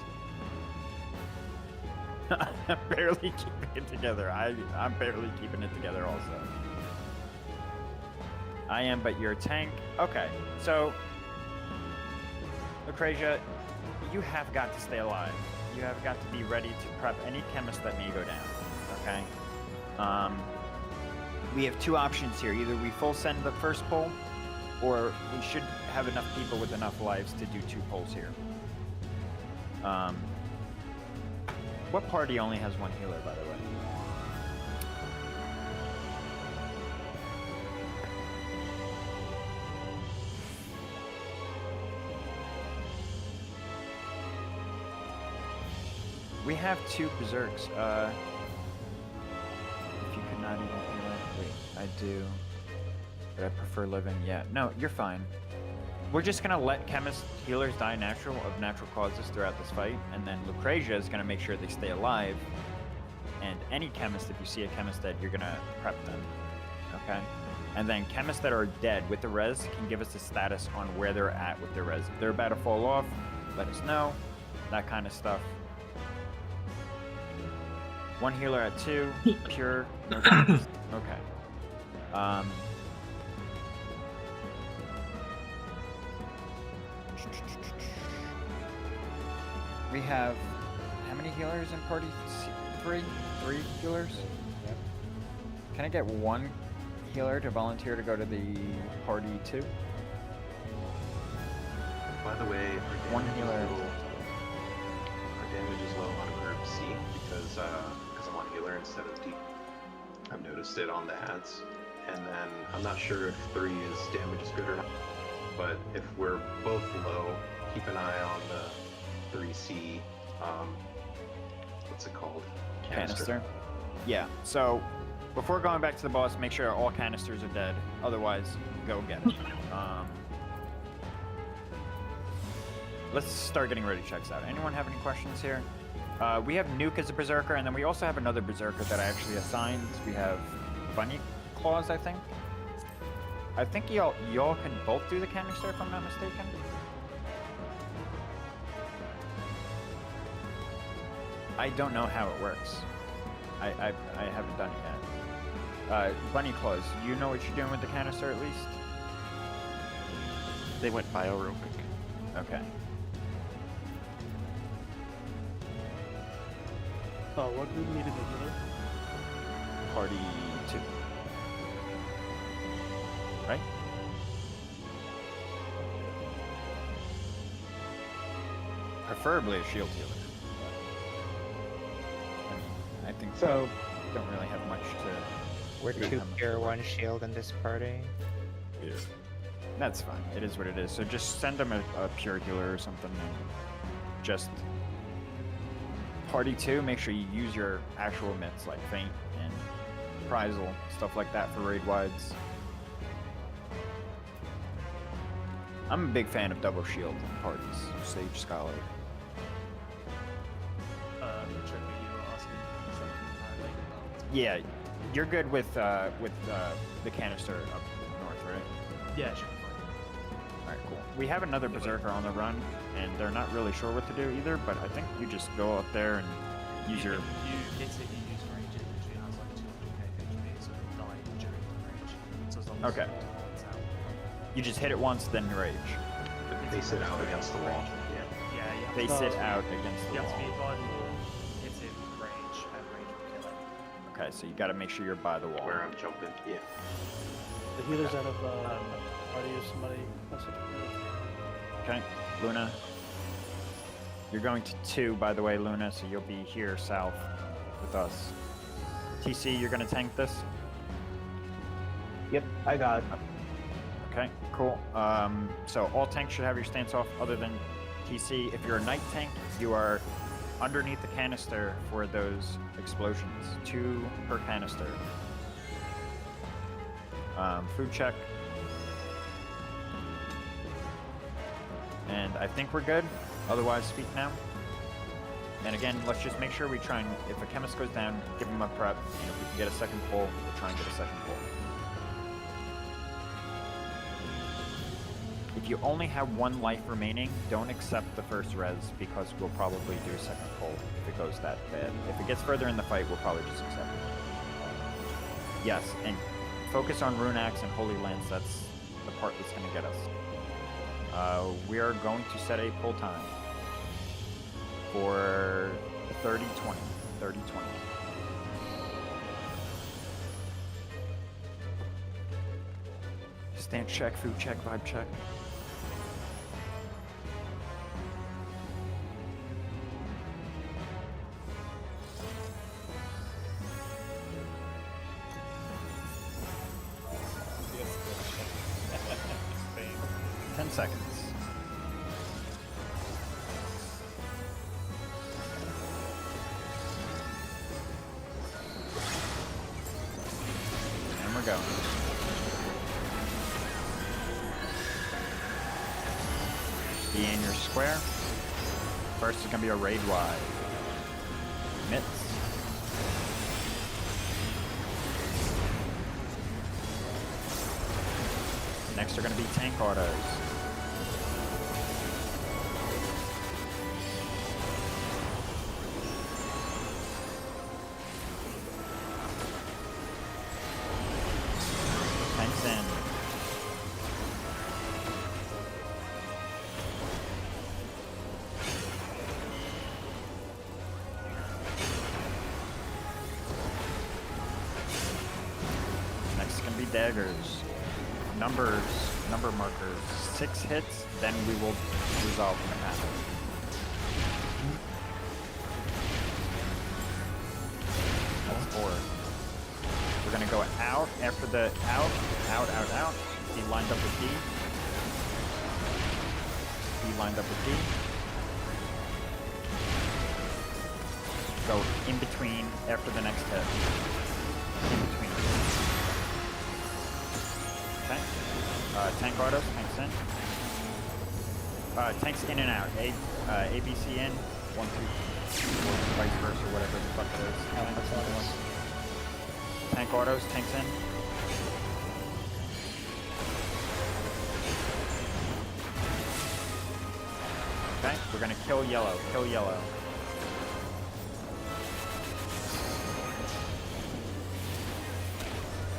I'm barely keeping it together. I'm barely keeping it together also. I am, but you're a tank. Okay, so Lucrezia, you have got to stay alive. You have got to be ready to prep any chemist that may go down. Okay. We have 2 options here. Either we full send the first pull, or we should have enough people with enough lives to do 2 pulls here. What party only has 1 healer, by the way? We have 2 berserks. If you could not even heal it. Wait, I do. But I prefer living. Yeah, no, you're fine. We're just gonna let chemist healers die of natural causes throughout this fight, and then Lucrezia is gonna make sure they stay alive. And any chemist, if you see a chemist dead, you're gonna prep them. Okay? And then chemists that are dead with the res can give us a status on where they're at with their res. If they're about to fall off, let us know. That kind of stuff. 1 healer at 2, pure, no chemist. Okay. We have how many healers in party? 3 healers? Yep. Can I get 1 healer to volunteer to go to the party 2? By the way, One healer. our damage is low on group C because I'm on healer instead of D. I've noticed it on the ads, and then I'm not sure if 3 is damage is good or not. But if we're both low, keep an eye on the 3C. What's it called? Canister. Yeah. So before going back to the boss, make sure all canisters are dead. Otherwise, go get it. Let's start getting ready checks out. Anyone have any questions here? We have Nuke as a berserker, and then we also have another berserker that I actually assigned. We have Bunny Claws, I think. I think y'all can both do the canister, if I'm not mistaken. I don't know how it works. I haven't done it yet. Bunny Claws, you know what you're doing with the canister at least? They went bio real quick. Okay. Oh, what group needed a healer? Party 2. Right? Preferably a shield healer. I think So- we don't really have much to. We're do 2 them. pure, 1 shield in this party. Yeah. That's fine. It is what it is. So just send them a pure healer or something, and just party 2. Make sure you use your actual mitts like Feint and Prizal, stuff like that for raid wides. I'm a big fan of double shield parties. Sage Scholar. Yeah, you're good with the canister up north, right? Yeah, sure. Alright, cool. We have another berserker on the run, and they're not really sure what to do either, but I think you just go up there and use your... You basically use range, it usually has like 200k HP, so it'll die during the range. So as long as Okay. it's out. You just hit it once, then rage. They sit out against the wall. Yeah, you have They to, sit out against the You have to be wall. by the wall, hit it range, and range will kill it. Okay, so you gotta make sure you're by the wall. Where I'm jumping, yeah. The healer's out of party or somebody message me. Okay, Luna. You're going to 2, by the way, Luna, so you'll be here south with us. TC, you're gonna tank this? Yep, I got it. Okay, cool. So all tanks should have your stance off other than TC. If you're a night tank, you are underneath the canister for those explosions. 2 per canister. Food check. And I think we're good. Otherwise, speak now. And again, let's just make sure we try and, if a chemist goes down, give him a prep. And if we can get a second pull, we'll try and get a second pull. If you only have 1 life remaining, don't accept the first res because we'll probably do a second pull if it goes that bad. If it gets further in the fight, we'll probably just accept it. Yes, and focus on Rune Axe and Holy Lance. That's the part that's going to get us. We are going to set a pull time for 30-20. 30-20. Stand check, food check, vibe check. Same. 10 seconds. And we're going. Be in your square. First is going to be a raid wide. Mitts. Next are going to be tank autos. Tanks in. Next is going to be daggers. Number markers. 6 hits, then we will resolve the mechanic. That's 4. We're gonna go out after the out. He lined up with D. He lined up with D. Go in between after the next hit. In between. Okay. Tank autos, tanks in. Tanks in and out. ABC in. 1, 2, or vice versa, whatever the fuck it is. Tank autos, tanks in. Okay, we're gonna kill yellow. Kill yellow.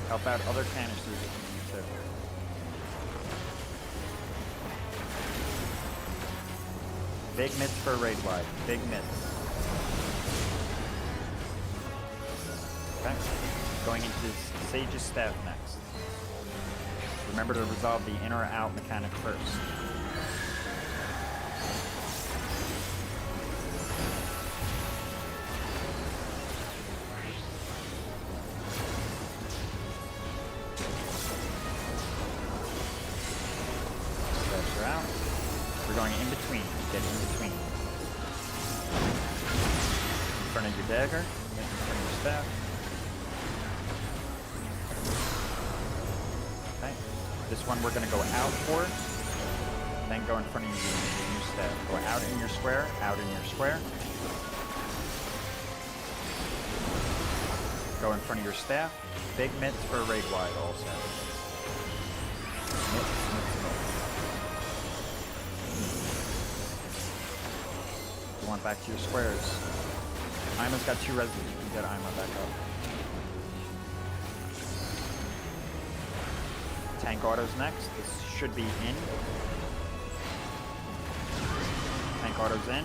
Help out other canisters if you need to. Big mitts for raid wide. Big mitts. Okay. Going into Sage's staff next. Remember to resolve the in or out mechanic first. Steps are out. We're going in between. Get in between. In front of your dagger. In front of your staff. Okay. This one we're going to go out for. Then go in front of your staff. Go out in your square. Out in your square. Go in front of your staff. Big mitts for raid wide also. Mitts, mitts, mitts. You want back to your squares. Ima's got 2 residents. You can get Ima back up. Tank autos next. This should be in. Tank autos in.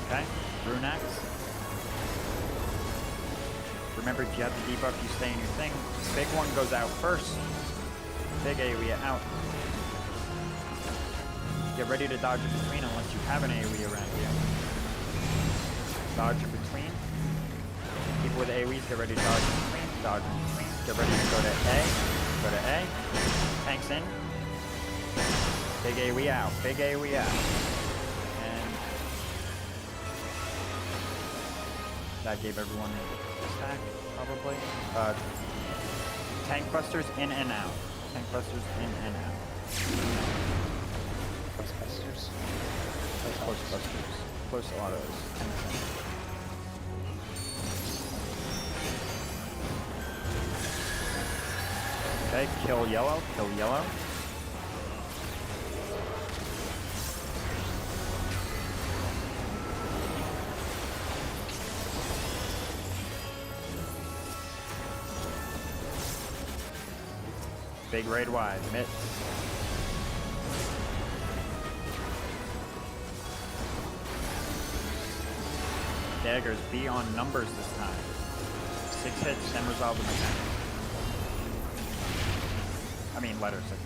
Okay, Rune Axe. Remember, if you have the debuff, you stay in your thing. Big one goes out first. Big AoE out. Get ready to dodge in between unless you have an AoE around you. Dodge in between. People with AoEs, get ready to dodge in between. Dodge in between. Get ready to go to A. Go to A. Tanks in. Big A, we out. Big A, we out. And that gave everyone a stack, probably. Tank busters in and out. Tank busters in and out. Close busters. Close busters. Close autos. Tanks in. Okay, kill yellow. Kill yellow. Big raid wide, mitts. Daggers, be on numbers this time. 6 hits, then resolve the mechanic. I mean letter 6.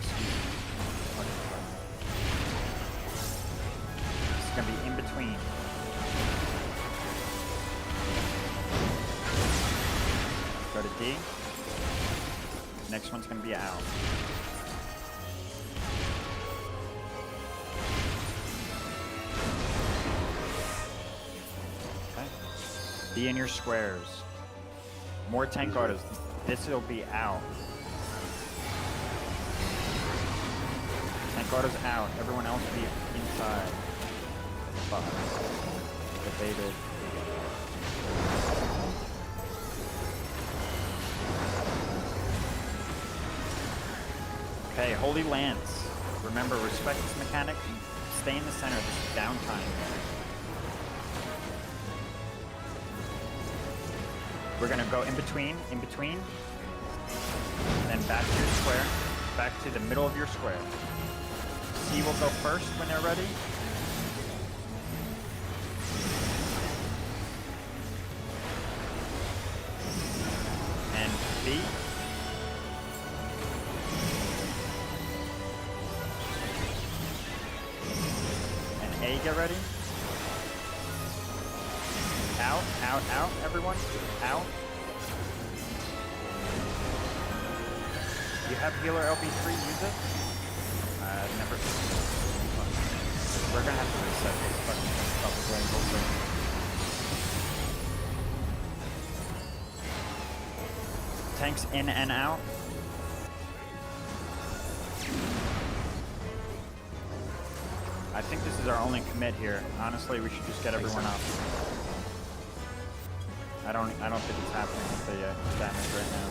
This is gonna be in between. Go to D. Next one's gonna be out. Okay. Be in your squares. More tank autos. This will be out. Tank autos out. Everyone else be inside. Fuck. Debated. Okay, Holy Lance. Remember, respect this mechanic. Stay in the center. This is downtime. We're gonna go in between, then back to your square, back to the middle of your square. C will go first when they're ready. And B. And A, get ready. Out, out, out, everyone. Out. You have healer LB3, use it. Never. We're gonna have to reset this button probably, hopefully. Tanks in and out. I think this is our only commit here. Honestly, we should just get everyone up. I don't think it's happening with the damage right now.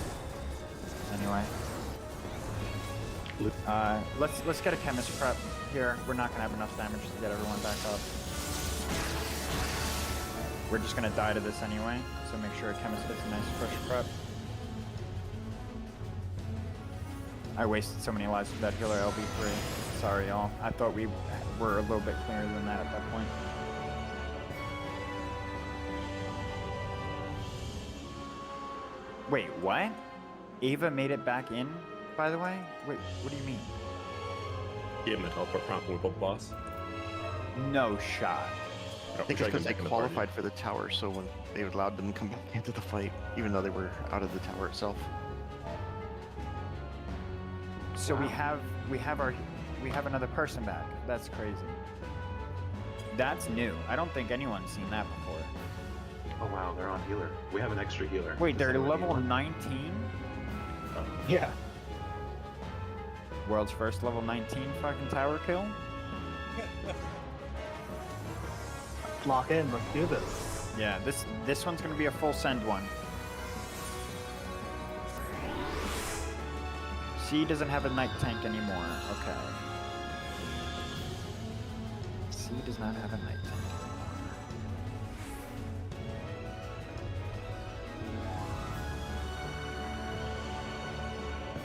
Anyway. Let's get a chemist prep here. We're not gonna have enough damage to get everyone back up. We're just gonna die to this anyway, so make sure a chemist gets a nice fresh prep. I wasted so many lives with that healer LB3. Sorry y'all. I thought we were a little bit clearer than that at that point. Wait, what? Ava made it back in, by the way? Wait, what do you mean? Gave him a teleport prompt when we pulled the boss. No shot. I think it's because they qualified for the tower, so when they allowed them to come back into the fight, even though they were out of the tower itself. So we have another person back. That's crazy. That's new. I don't think anyone's seen that before. Oh wow, they're on healer. We have an extra healer. Wait, they're level 19? Yeah. World's first level 19 fucking tower kill? Lock in, let's do this. Yeah, this one's gonna be a full send one. C doesn't have a knight tank anymore. Okay. C does not have a knight tank anymore.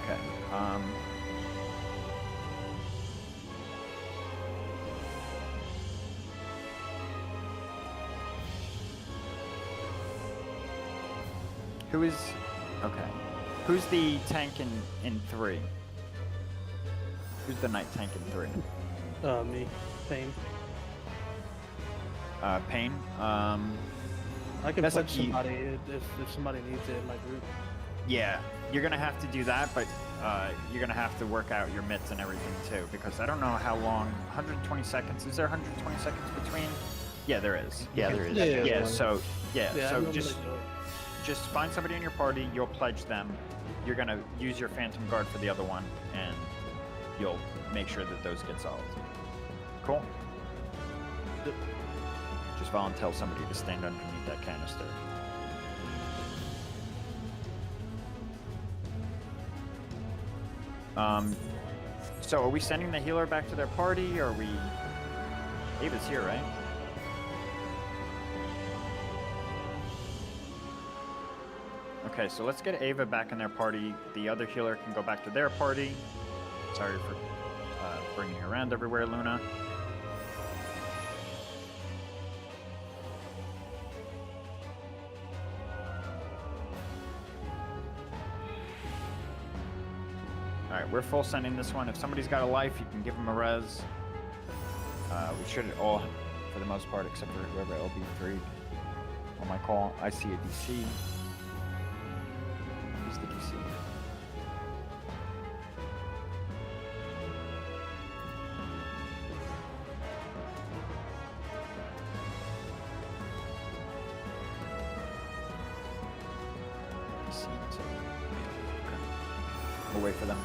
Okay. Who is... Okay. Who's the tank in 3? Who's the knight tank in 3? Me. Pain. Pain? I can that's put up to you. somebody if somebody needs it in my group. Yeah, you're gonna have to do that, but you're gonna have to work out your mitts and everything too, because I don't know how long. 120 seconds. Is there 120 seconds between? Yeah, there is. Yeah, there is. Yeah. So Yeah, I so normally just do it. just find somebody in your party. You'll pledge them. You're gonna use your Phantom Guard for the other one, and you'll make sure that those get solved. Cool. Just volunteer somebody to stand underneath that canister. So are we sending the healer back to their party, or are we... Ava's here, right? Okay, so let's get Ava back in their party. The other healer can go back to their party. Sorry for bringing you around everywhere, Luna. Alright, we're full sending this one. If somebody's got a life, you can give them a res. We should all, for the most part, except for whoever LB3 on my call. I see a DC. Who's the DC? DC, so, okay. We'll wait for them.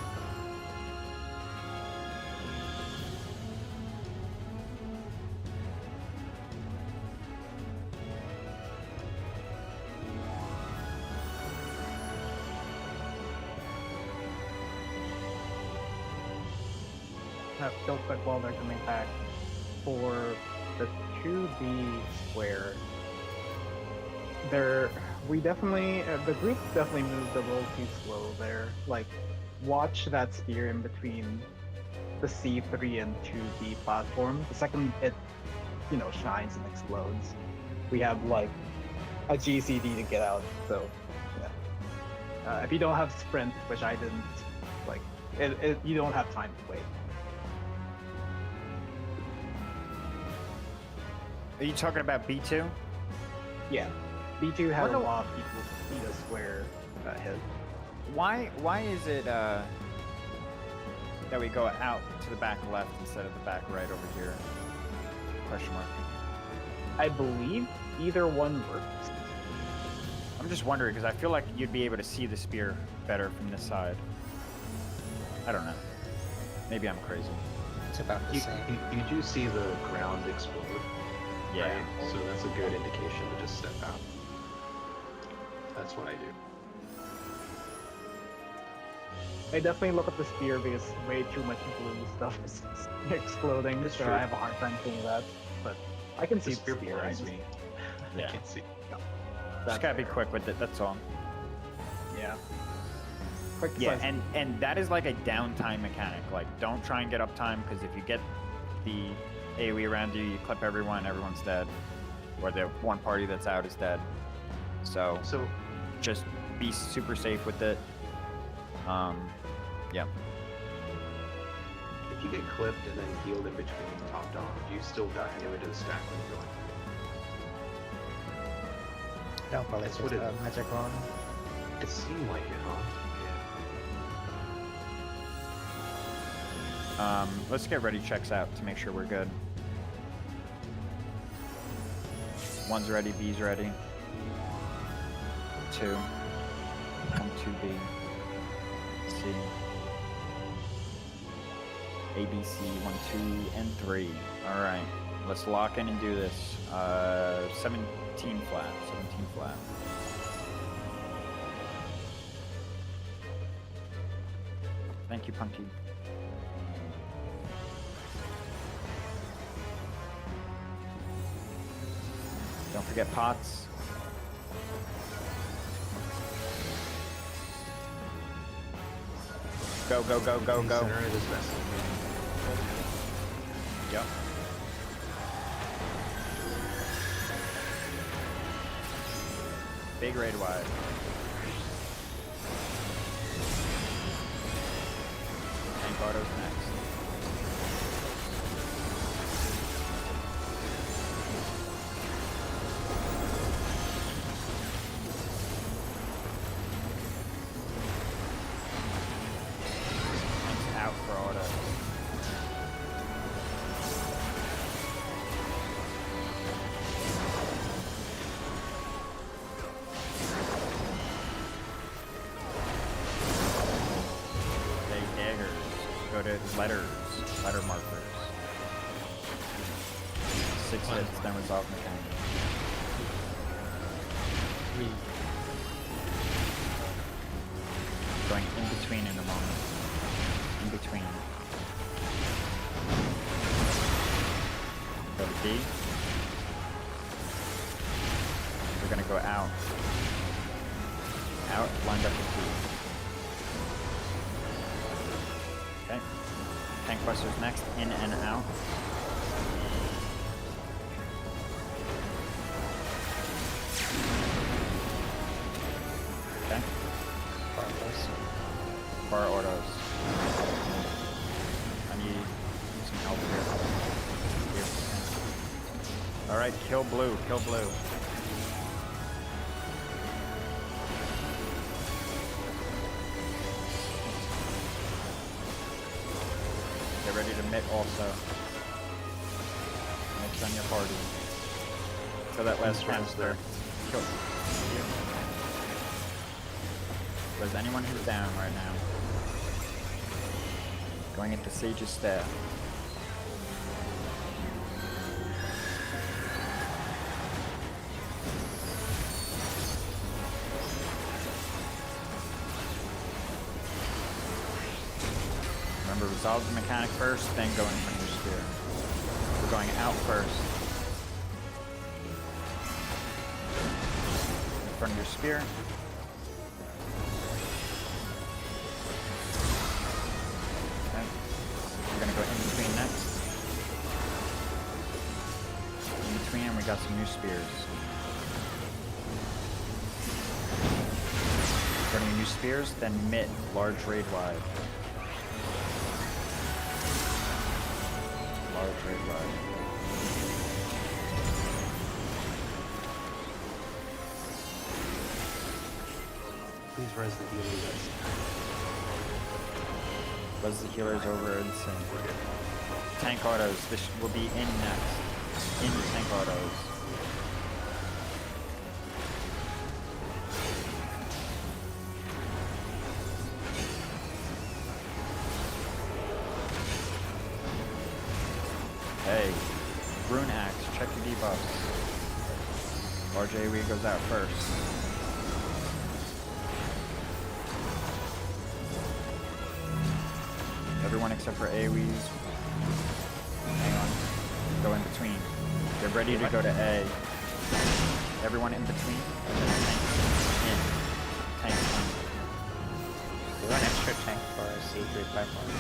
Have real quick while they're coming back for the 2B square. We definitely the group definitely moved a little too slow there. Like, watch that sphere in between the C3 and 2B platform. The second it, shines and explodes, we have like a GCD to get out. So, yeah. If you don't have sprint, which I didn't, like, you don't have time to wait. Are you talking about B2? Yeah, B2 had What a do- lot of people need a square hit. Why is it that we go out to the back left instead of the back right over here? Question mark. I believe either one works. I'm just wondering because I feel like you'd be able to see the spear better from this side. I don't know. Maybe I'm crazy. It's about the You, same. you do see the ground explode. Yeah. Right? So that's a good indication to just step out. That's what I do. I definitely look at the spear because way too much blue stuff is exploding, That's so true. I have a hard time seeing that. But I can see The spear I blinds just- me. Yeah. I can't see. Just gotta be quick with it. That's all. Yeah. Quick Yeah, decisive. and that is like a downtime mechanic. Like, don't try and get uptime because if you get the AoE around you, you clip everyone, everyone's dead, or the one party that's out is dead. So just be super safe with it. Yeah. If you get clipped and then healed in between top down, do you still die anyway to the stack when you go in? No, probably That's just what it- a magic wand. It seemed like it, huh? Let's get ready checks out to make sure we're good. One's ready, B's ready. 2. Come 2B. C. A, B, C, 1, 2, and 3. Alright. Let's lock in and do this. 17 flat. 17 flat. Thank you, Punky. Don't forget pots. Go, go, go, go, go. Incinerate is best. Yep. Big raid wide. And Bardo's next. go to letter markers. 6 hits, then resolve mechanic. 3. Going in between in a moment. In between. Go to D. We're gonna go out. Out, lined up with D. Okay. Tank Buster's next, in and out. Okay. Bar autos. I need some help here. Alright, kill blue, kill blue. Get ready to mitt also. Mit's on your party. Kill that last canister. Kill. There's anyone who's down right now. Going into Sage's staff. Remember, resolve the mechanic first, then go in front of your spear. We're going out first. In front of your spear. Okay. We're gonna go in between next. In between, we got some new spears. Starting new spears, then mitt, large raid wide. Large raid wide. Please res the healers. Res the healers over in sync. Tank autos. This will be in next. In tank autos. Hey, Rune Axe, check your debuffs. RJ goes out first. Everyone except for AoEs. Hang on. Go in between. Get ready to go to A. Everyone in between. And then tanks in. Tanks in. Do you want extra tank for a secret platform?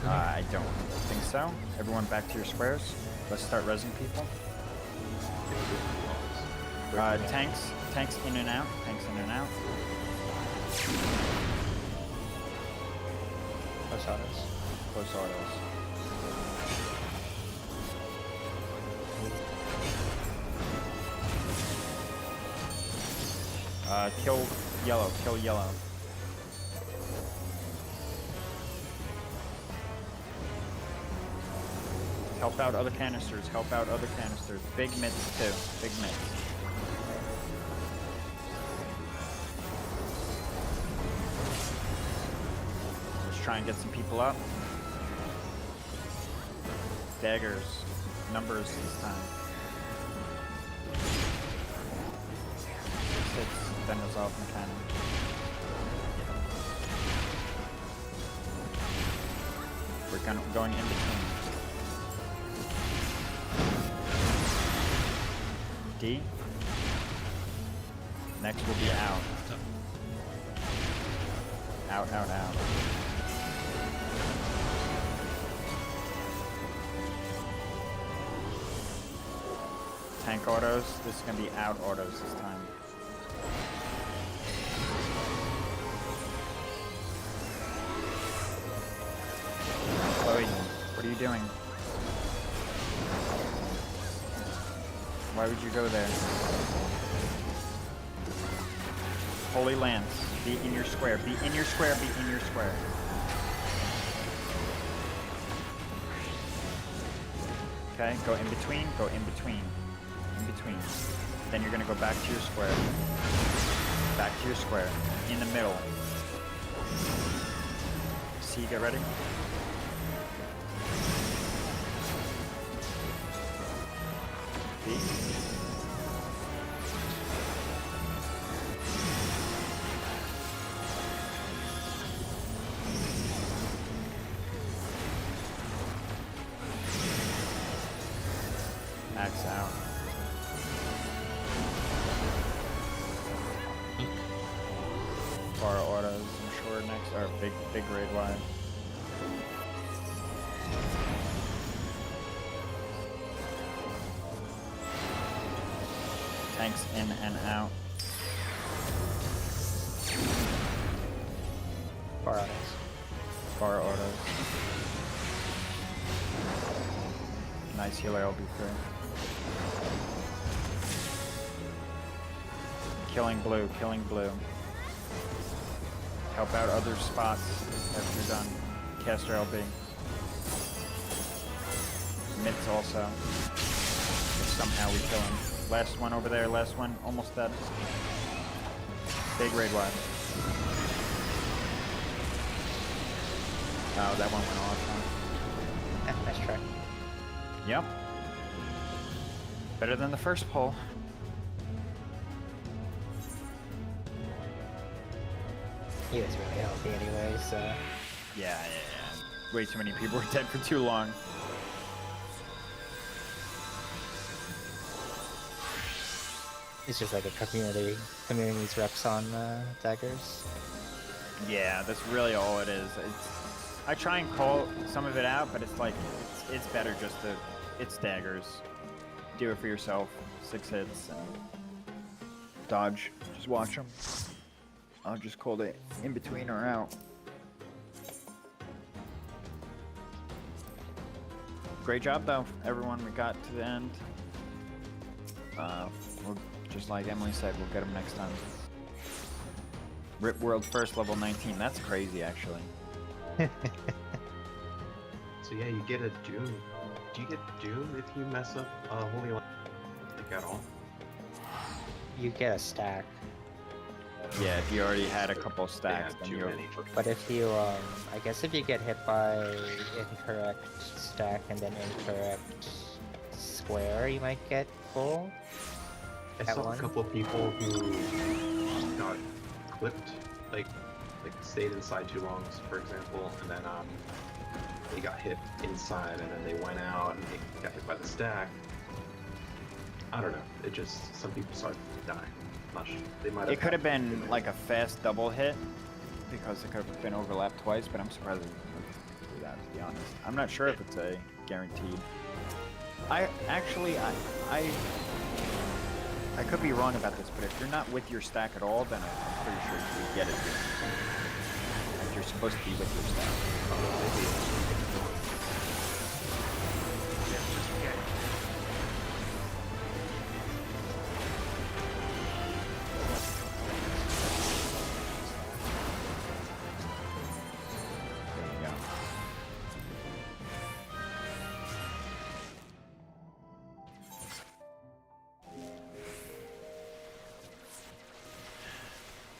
I don't think so. Everyone back to your squares. Let's start resing people. Tanks in and out. Tanks in and out. Close autos. Close autos. Kill yellow. Kill yellow. Help out other canisters. Help out other canisters. Big mitts too. Big mitts. Let's try and get some people up. Daggers. Numbers this time. 6, then resolve mechanic. We're going in between. D. Next will be out. Out, out, out. Tank autos. This is going to be out autos this time. Chloe, what are you doing? Why would you go there? Holy Lance, be in your square, be in your square, be in your square. Okay, go in between, go in between. In between. Then you're gonna go back to your square. Back to your square. In the middle. C, get ready. B. Max out. Bar autos, I'm sure next, or big raid wide. Tanks in and out. Bar autos. Bar autos. Nice healer LB3. Killing blue, killing blue. Help out other spots after you're done. Caster LB. Mids also. If somehow we kill him. Last one over there, last one, almost dead. Big raid wide. Oh, that one went off, huh? Nice try. Yep. Better than the first pull. He was really healthy anyway, so. Yeah. Way too many people were dead for too long. It's just like a community's reps on daggers. Yeah, that's really all it is. I try and call some of it out, but it's like, it's better just to, it's daggers. Do it for yourself. 6 hits and dodge. Just watch them. I'll just call it in between or out. Great job though, everyone. We got to the end. We'll, just like Emily said, we'll get them next time. Rip World first, level 19. That's crazy, actually. So yeah, you get a Doom. Do you get Doom if you mess up Holy Light? Like at all? You get a stack. Yeah, if you already had a couple stacks, then too you're... many. But if you, I guess if you get hit by incorrect stack and then incorrect square, you might get full. I saw a couple of people who got clipped, like stayed inside too long, for example, and then they got hit inside, and then they went out and they got hit by the stack. I don't know. It just, some people started to die. Not sure. They might have. It could have been like a fast double hit, because it could have been overlapped twice, but I'm surprised they didn't do that, to be honest. I'm not sure if it's a guaranteed. I could be wrong about this, but if you're not with your stack at all, then I'm pretty sure you get it. Like you're supposed to be with your stack. There you go.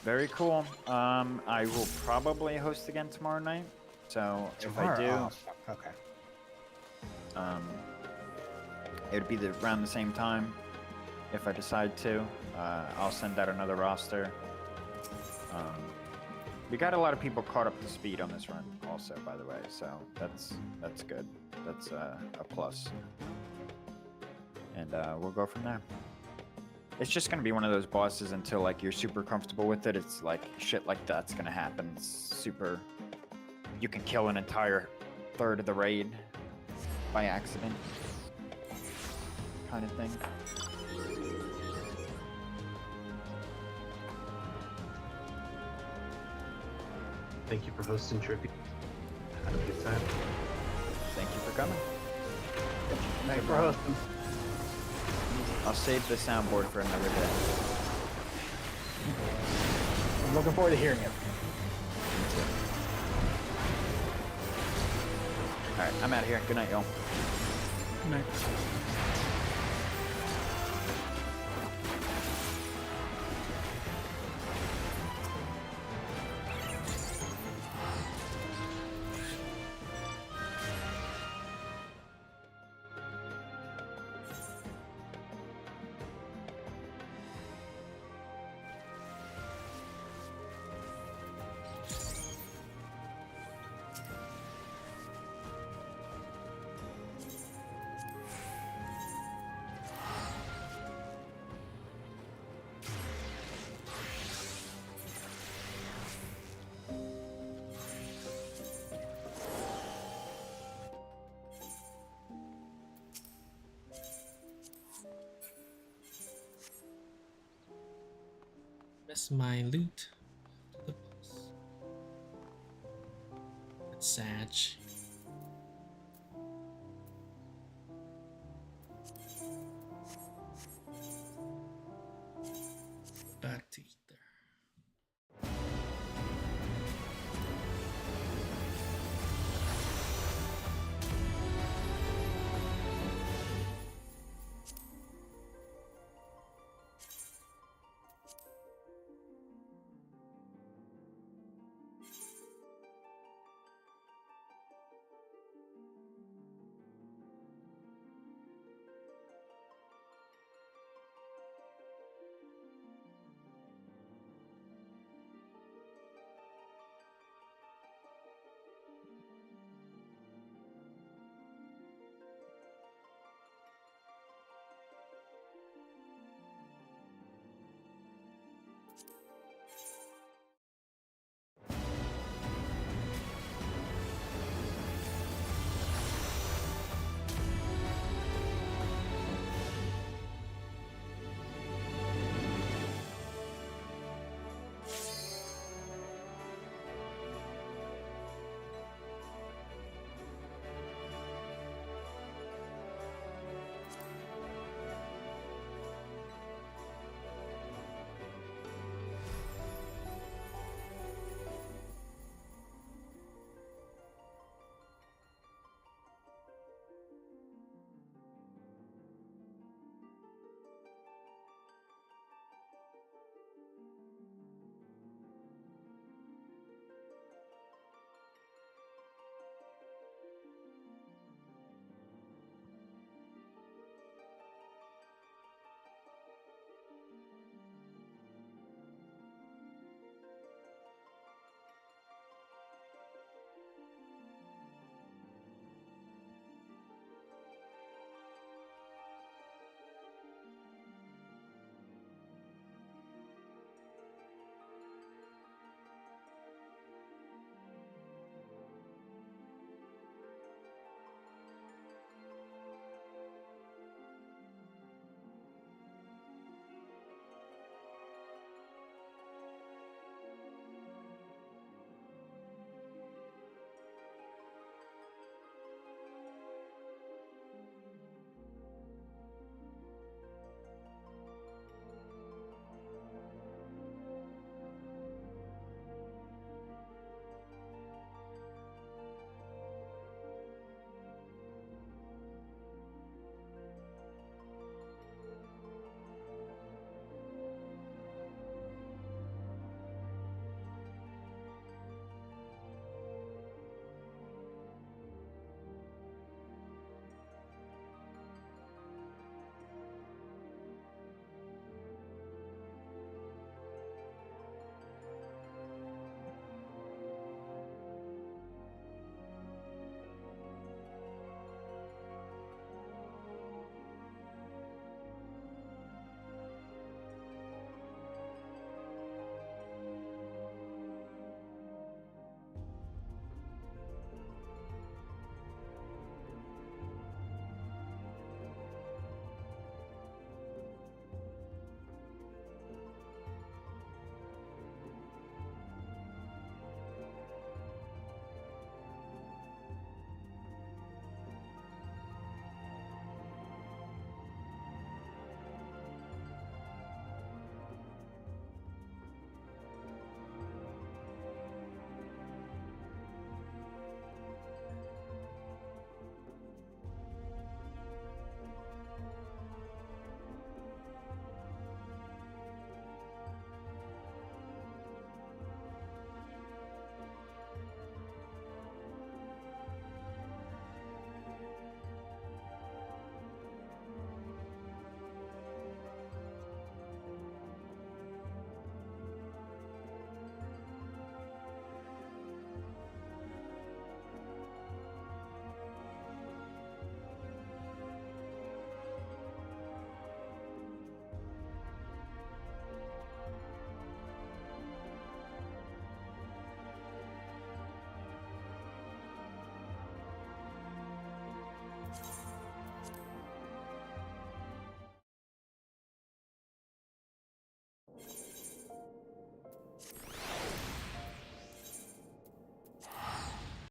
Very cool. I will probably host again tomorrow night. So if I do, okay. It would be around the same time. If I decide to, I'll send out another roster. We got a lot of people caught up to speed on this run, also, by the way. So that's good. That's a plus. And we'll go from there. It's just gonna be one of those bosses until like you're super comfortable with it. It's like shit like that's gonna happen. It's super. You can kill an entire third of the raid by accident, kind of thing. Thank you for hosting, Trippy. Had a good time. Thank you for coming. Thanks for hosting. I'll save the soundboard for another day. I'm looking forward to hearing it. Alright, I'm out of here. Good night, y'all. Good night. Miss my loot. The boss. It's Sag.